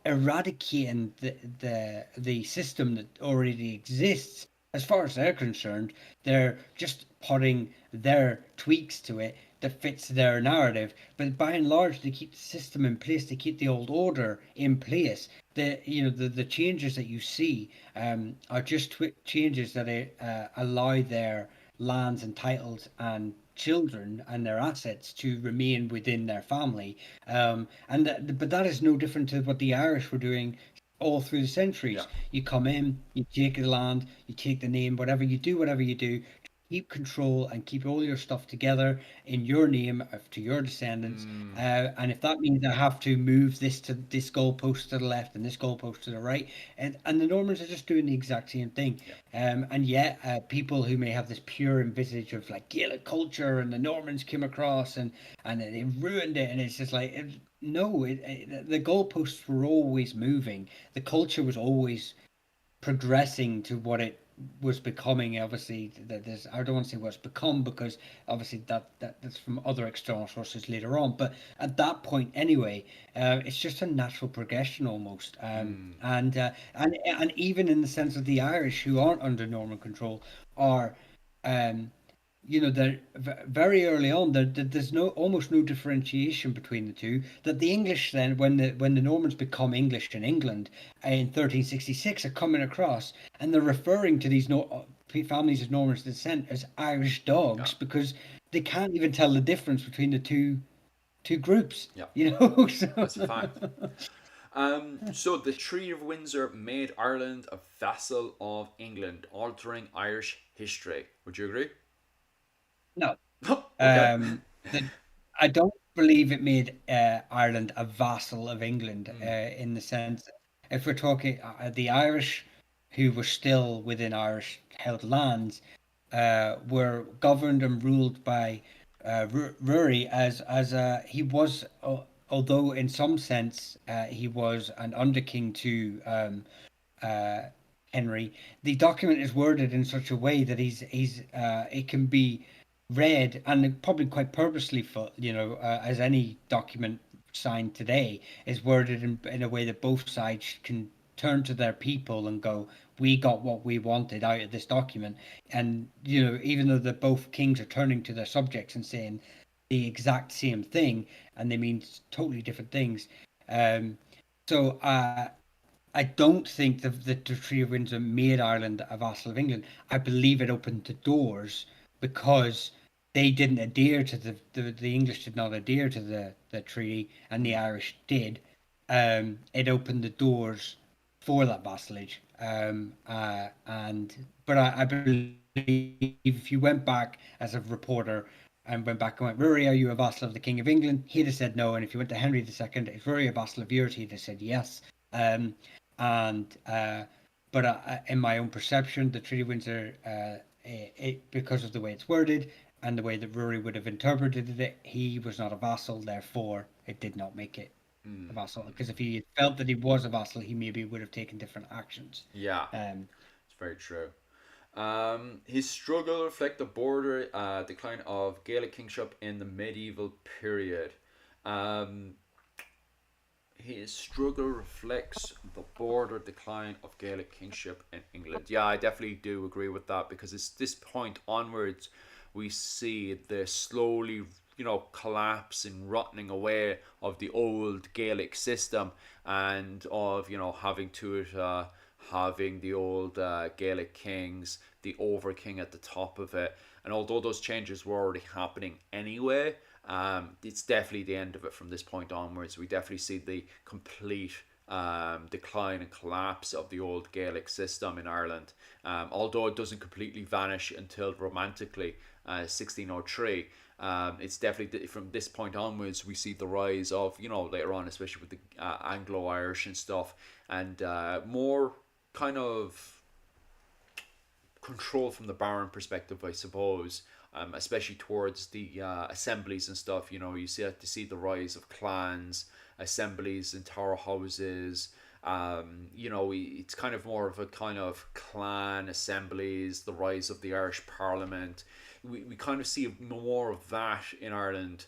eradicating the system that already exists. as far as they're concerned, they're just putting their tweaks to it that fits their narrative. But by and large, they keep the system in place. They keep the old order in place. The changes that you see are just changes that allow their lands and titles and children and their assets to remain within their family. But that is no different to what the Irish were doing all through the Yeah. centuries. You come in, you take the land, you take the name, whatever you do, keep control and keep all your stuff together in your name to your descendants. Mm, And if that means I have to move this goalpost to the left and this goalpost to the right, and the Normans are just doing the exact same thing. yeah. And yet, people who may have this pure envisage of like Gaelic culture and the Normans came across and they ruined it, and it's just like no, the goalposts were always moving. The culture was always progressing to what it was becoming. Obviously, that there's I don't want to say what's become because obviously that's from other external sources later on. But at that point, anyway, it's just a natural progression almost. Mm, And even in the sense of the Irish who aren't under Norman control are. Um, they're very early on. There's no almost no differentiation between the two. That the English then, when the Normans become English in England in 1366, are coming across and they're referring to these families of Normans descent as Irish yeah. dogs because they can't even tell the difference between the two groups. Yeah. So That's a fact. So the Treaty of Windsor made Ireland a vassal of England, altering Irish history. Would you agree? no. Okay. Um, the, I don't believe it made Ireland a vassal of England Mm, in the sense, if we're talking the Irish, who were still within Irish held lands, were governed and ruled by Rory as he was, although in some sense he was an underking to uh, Henry. The document is worded in such a way that he's it can be read and probably quite purposely for as any document signed today is worded in a way that both sides can turn to their people and go, we got what we wanted out of this document. And even though the both kings are turning to their subjects and saying the exact same thing and they mean totally different things. Um so I don't think the Treaty of Windsor made Ireland a vassal of England. I believe it opened the doors because they didn't adhere to the English did not adhere to the treaty and the mm, Irish did. It opened the doors for that vassalage. But I believe if you went back as a reporter and went back and went, Rory, are you a vassal of the King of England? He'd have said no. And if you went to Henry II, is Rory a vassal of yours? He'd have said yes. Um, and but in my own perception, the Treaty of Windsor, because of the way it's worded and the way that Rory would have interpreted it, he was not a vassal. Therefore, it did not make it a mm. vassal. Because if he felt that he was a vassal, he maybe would have taken different actions. Yeah, Um, it's very true. His struggle reflect the border decline of Gaelic kingship in the medieval period. Um, his struggle reflects the border decline of Gaelic kingship in England. Yeah, I definitely do agree with that because it's this point onwards we see the slowly, collapse and rotting away of the old Gaelic system and of, having the old Gaelic kings, the over king at the top of it. And although those changes were already happening anyway, it's definitely the end of it from this point onwards. We definitely see the complete decline and collapse of the old Gaelic system in Ireland. Although it doesn't completely vanish until romantically 1603. It's definitely from this point onwards we see the rise of, later on, especially with the Anglo-Irish and stuff, and more kind of control from the Baron perspective, I suppose. Especially towards the assemblies and stuff. You see the rise of clans, assemblies, and tower houses. It's kind of more of a kind of clan assemblies, the rise of the Irish Parliament. We kind of see more of that in Ireland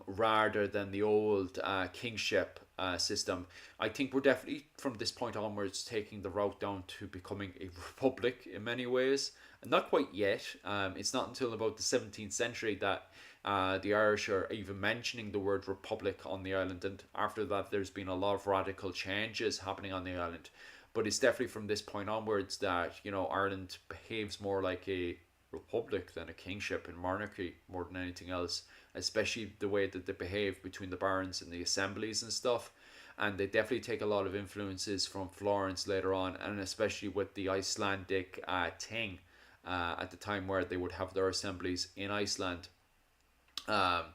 rather than the old kingship system. I think we're definitely from this point onwards taking the route down to becoming a republic in many ways. Not quite yet. It's not until about the 17th century that the Irish are even mentioning the word republic on the island, and after that, there's been a lot of radical changes happening on the island. But it's definitely from this point onwards that Ireland behaves more like a republic than a kingship and monarchy more than anything else, especially the way that they behave between the barons and the assemblies and stuff. And they definitely take a lot of influences from Florence later on, and especially with the Icelandic thing at the time where they would have their assemblies in Iceland. Um,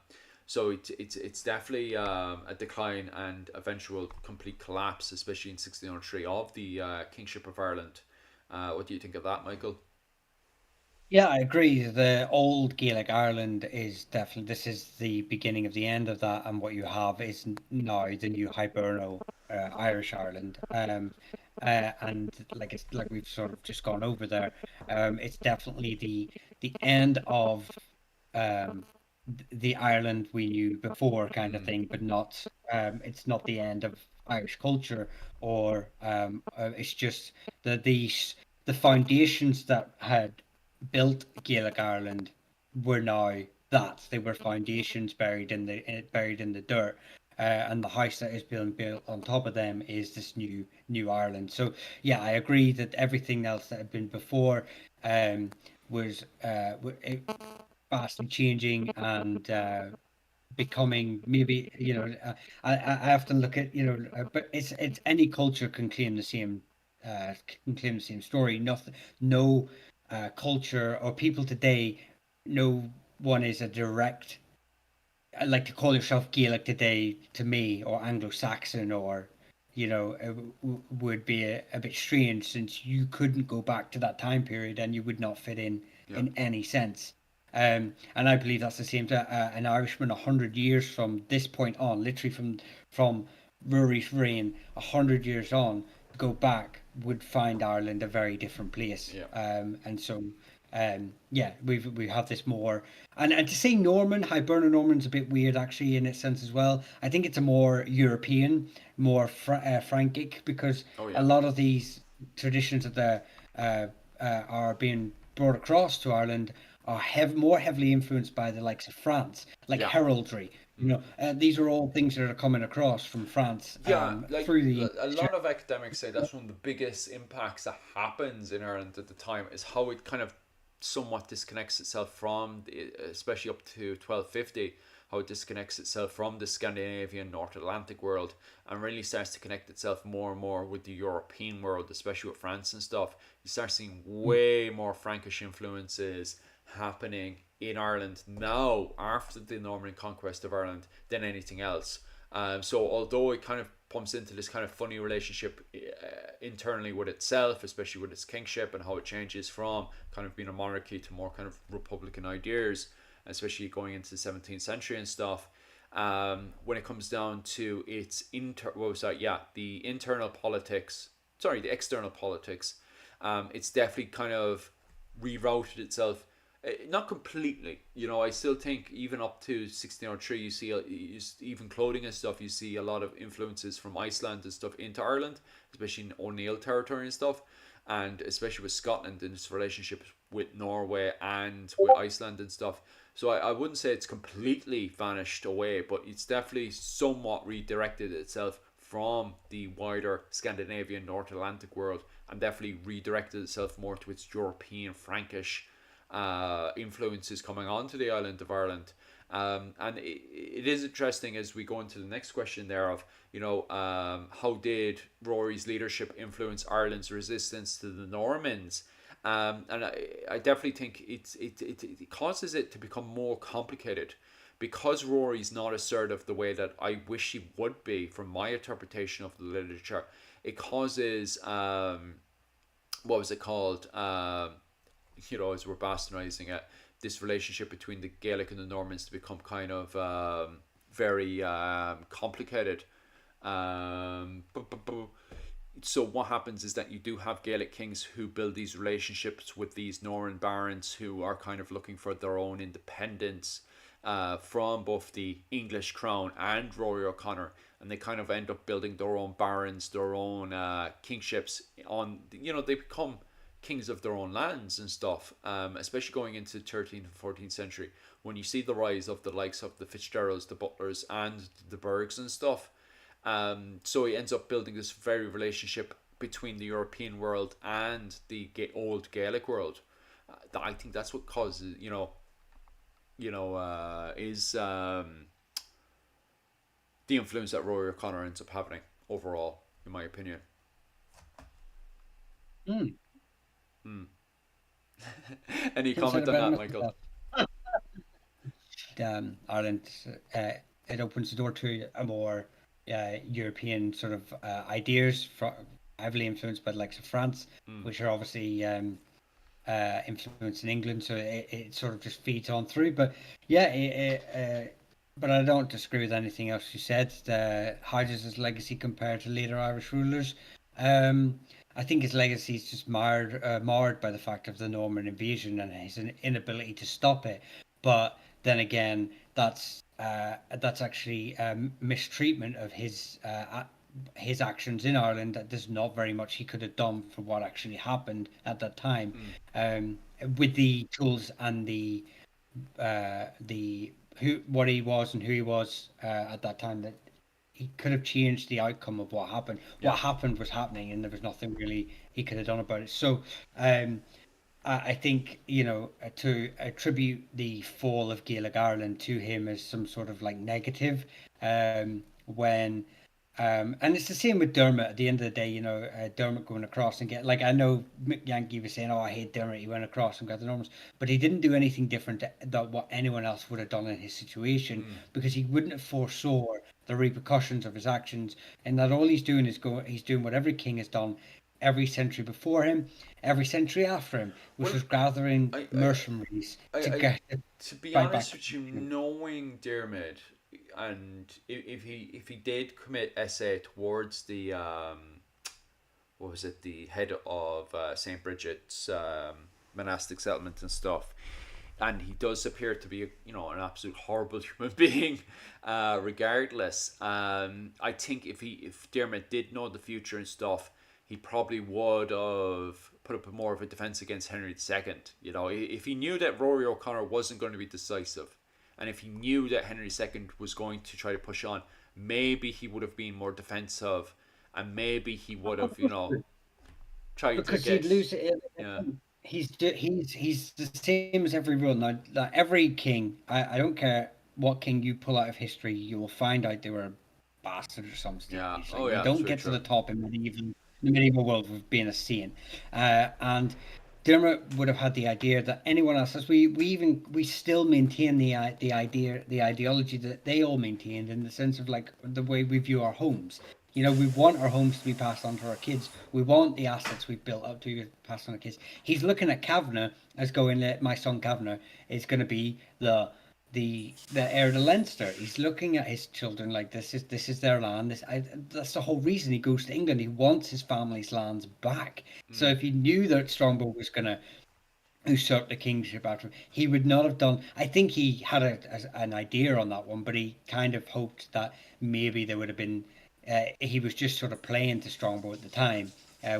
so it's definitely a decline and eventual complete collapse, especially in 1603, of the kingship of Ireland. What do you think of that, Michael? Yeah, I agree. The old Gaelic Ireland is definitely, this is the beginning of the end of that, and what you have is now the new Hiberno Irish Ireland. And like it's like we've sort of just gone over there. It's definitely the end of um the Ireland we knew before, kind of Mm, thing, but not it's not the end of Irish culture, or it's just the foundations that had built Gaelic Ireland were now that they were foundations buried in the dirt, and the house that is being built on top of them is this new Ireland. So yeah, I agree that everything else that had been before um, was vastly changing, and becoming maybe I often look at but it's any culture can claim the same story. Nothing, no culture or people today, no one is a direct, like to call yourself Gaelic today to me, or Anglo-Saxon, or would be a bit strange, since you couldn't go back to that time period and you would not fit yeah, in any sense. And I believe that's the same to an Irishman 100 years from this point on, literally from Rory's reign, 100 years on, go back, would find Ireland a very different place. yeah, And so yeah, we have this more, and to say Norman, Hiberno Norman's a bit weird actually in its sense as well. I think it's a more European, more Frankic, because oh a yeah, lot of these traditions of the are being brought across to Ireland are more heavily influenced by the likes of France, like yeah. heraldry. Mm. These are all things that are coming across from France Yeah, like through the a lot of academics say that's one of the biggest impacts that happens in Ireland at the time, is how it kind of somewhat disconnects itself from, especially up to 1250, how it disconnects itself from the Scandinavian North Atlantic world and really starts to connect itself more and more with the European world, especially with France and stuff. You start seeing way more Frankish influences happening in Ireland now after the Norman conquest of Ireland than anything else. So although it kind of pumps into this kind of funny relationship internally with itself, especially with its kingship and how it changes from kind of being a monarchy to more kind of republican ideas, especially going into the 17th century and stuff. When it comes down to its the internal politics, sorry, the external politics, it's definitely kind of rerouted itself. Not completely, I still think even up to 1603 you see even clothing and stuff, you see a lot of influences from Iceland and stuff into Ireland, especially in O'Neill territory and stuff, and especially with Scotland and its relationship with Norway and with Iceland and stuff. So I wouldn't say it's completely vanished away, but it's definitely somewhat redirected itself from the wider Scandinavian North Atlantic world, and definitely redirected itself more to its European Frankish influences coming onto the island of Ireland. And it is interesting as we go into the next question there of, how did Rory's leadership influence Ireland's resistance to the Normans? And I definitely think it causes it to become more complicated, because Rory's not assertive the way that I wish he would be from my interpretation of the literature. It causes, what was it called? As we're bastardizing it, this relationship between the Gaelic and the Normans to become kind of very complicated. So what happens is that you do have Gaelic kings who build these relationships with these Norman barons who are kind of looking for their own independence, from both the English crown and Rory O'Connor, and they kind of end up building their own barons, their own kingships. They become kings of their own lands and stuff. Especially going into the 13th and 14th century, when you see the rise of the likes of the Fitzgeralds, the Butlers, and the Bergs and stuff. So he ends up building this very relationship between the European world and the old Gaelic world. I think that's what causes, is the influence that Rory O'Connor ends up having overall, in my opinion. Mm. Any Consider comment on very that, much Michael? Ireland, uh, it opens the door to a more European sort of ideas, heavily influenced by the likes of France, Mm. which are obviously influenced in England. So it sort of just feeds on through. But yeah, but I don't disagree with anything else you said. Hodges' legacy compared to later Irish rulers. Um, I think his legacy is just marred by the fact of the Norman invasion and his inability to stop it. But then again, that's actually mistreatment of his actions in Ireland. That there's not very much he could have done for what actually happened at that time, Mm. um, with the tools and the who what he was and who he was at that time. That he could have changed the outcome of what happened. Yeah. What happened was happening, and there was nothing really he could have done about it. So, um, I think to attribute the fall of Gaelic Ireland to him as some sort of like negative, when and it's the same with Dermot. At the end of the day, Dermot going across and get like I know Mick Yankee was saying, "Oh, I hate Dermot. He went across and got the Normans," but he didn't do anything different than what anyone else would have done in his situation Mm. because he wouldn't have foresaw the repercussions of his actions, and that all he's doing is he's doing what every king has done every century before him, every century after him, which Well, was gathering I, I, mercenaries to I, get to be right back. honest with you, knowing Dermot, and if he did commit essay towards the what was it, the head of Saint Bridget's monastic settlement and stuff, and he does appear to be an absolute horrible human being. Regardless, I think if Dermot did know the future and stuff, he probably would have put up more of a defense against Henry II. If he knew that Rory O'Connor wasn't going to be decisive, and if he knew that Henry II was going to try to push on, maybe he would have been more defensive, and maybe he would have, tried to Because he'd get, lose it. yeah, He's the same as every rule. Now, like every king, I don't care what king you pull out of history, you will find out they were a bastard or some yeah, stage. oh Like they yeah, that's don't very get to true. the top in the medieval world of being a saint. And Dermot would have had the idea that anyone else, as we still maintain the ideology that they all maintained in the sense of like the way we view our homes. We want our homes to be passed on to our kids. We want the assets we've built up to be passed on to kids. He's looking at Kavanagh as going, my son Kavanagh is going to be the heir to Leinster. He's looking at his children like this is their land. That's the whole reason he goes to England. He wants his family's lands back. So Mm, if he knew that Strongbow was going to usurp the kingship after him, he would not have done. I think he had an idea on that one, but he kind of hoped that maybe there would have been. He was just sort of playing to Strongbow at the time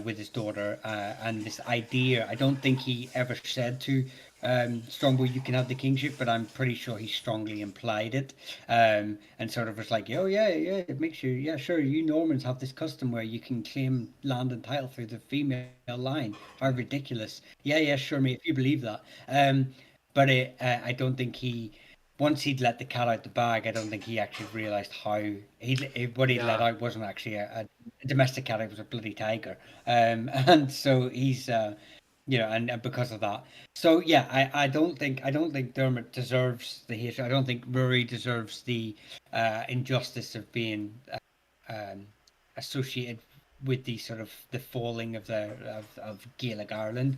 with his daughter, and this idea. I don't think he ever said to Strongbow, "You can have the kingship," but I'm pretty sure he strongly implied it, and sort of was like, "Oh yeah, yeah, it makes you, yeah, sure. You Normans have this custom where you can claim land and title through the female line. How ridiculous! Yeah, yeah, sure, mate, if you believe that." But I don't think once he'd let the cat out the bag, I don't think he actually realised how what he let yeah. out wasn't actually a domestic cat; it was a bloody tiger. And so he's, and because of that, so yeah, I don't think Dermot deserves the hate. I don't think Rory deserves the injustice of being um, associated with the sort of the falling of Gaelic Ireland.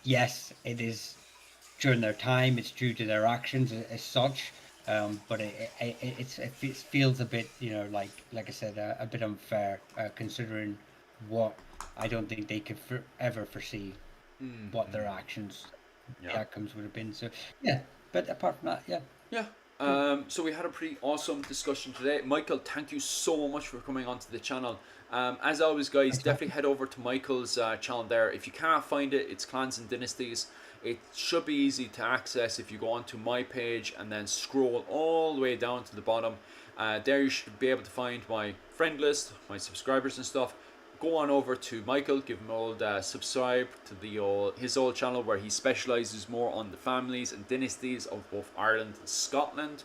Yes, it is during their time. It's due to their actions as such. But it feels a bit, like I said, a bit unfair considering what I don't think they could ever foresee Mm, what their mm, actions, the yeah. outcomes would have been. So yeah, but apart from that, yeah. Yeah. So we had a pretty awesome discussion today. Michael, thank you so much for coming onto the channel. As always, guys, Thanks, man. definitely head over to Michael's channel there. If you can't find it, it's Clans and Dynasties. It should be easy to access if you go onto my page and then scroll all the way down to the bottom. There you should be able to find my friend list, my subscribers and stuff. Go on over to Michael, give him an old subscribe to his old channel where he specialises more on the families and dynasties of both Ireland and Scotland.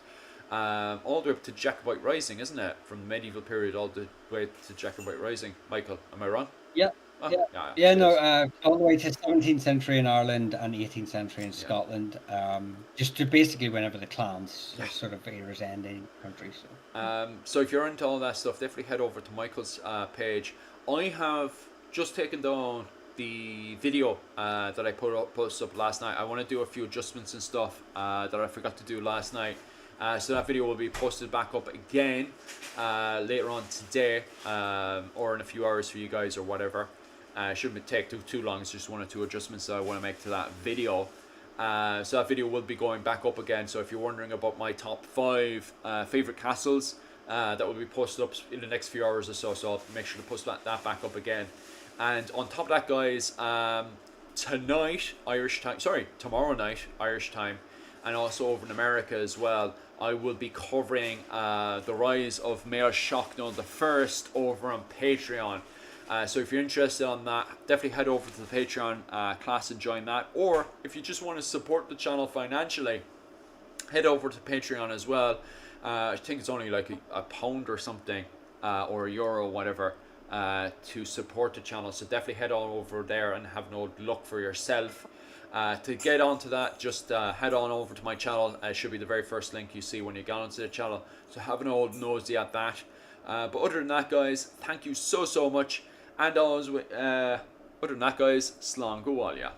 All the way up to Jacobite Rising, isn't it? From the medieval period all the way to Jacobite Rising. Michael, am I wrong? Yeah. Oh, Yeah, it no, is. all the way to 17th century in Ireland and 18th century in Yeah. Scotland. Just to basically whenever the clans Yeah. sort of eras end in countries. So. So if you're into all that stuff, definitely head over to Michael's page. I have just taken down the video that I posted up last night. I want to do a few adjustments and stuff that I forgot to do last night. So that video will be posted back up again later on today, or in a few hours for you guys or whatever. Shouldn't take too long. It's just one or two adjustments that I want to make to that video. So that video will be going back up again. So if you're wondering about my top 5 favorite castles, that will be posted up in the next few hours or so. So I'll make sure to post that back up again. And on top of that, guys, tonight Irish time. Sorry, tomorrow night Irish time, and also over in America as well. I will be covering the rise of Mayor Shockno the First over on Patreon. So if you're interested on that, definitely head over to the Patreon class and join that. Or if you just want to support the channel financially, head over to Patreon as well. I think it's only like a pound or something, or a euro, whatever, to support the channel. So definitely head on over there and have no look for yourself. To get onto that, just head on over to my channel. It should be the very first link you see when you get onto the channel. So have an old nosy at that. But other than that, guys, thank you so much. And always, other than that, guys, slán go bhfuil ya.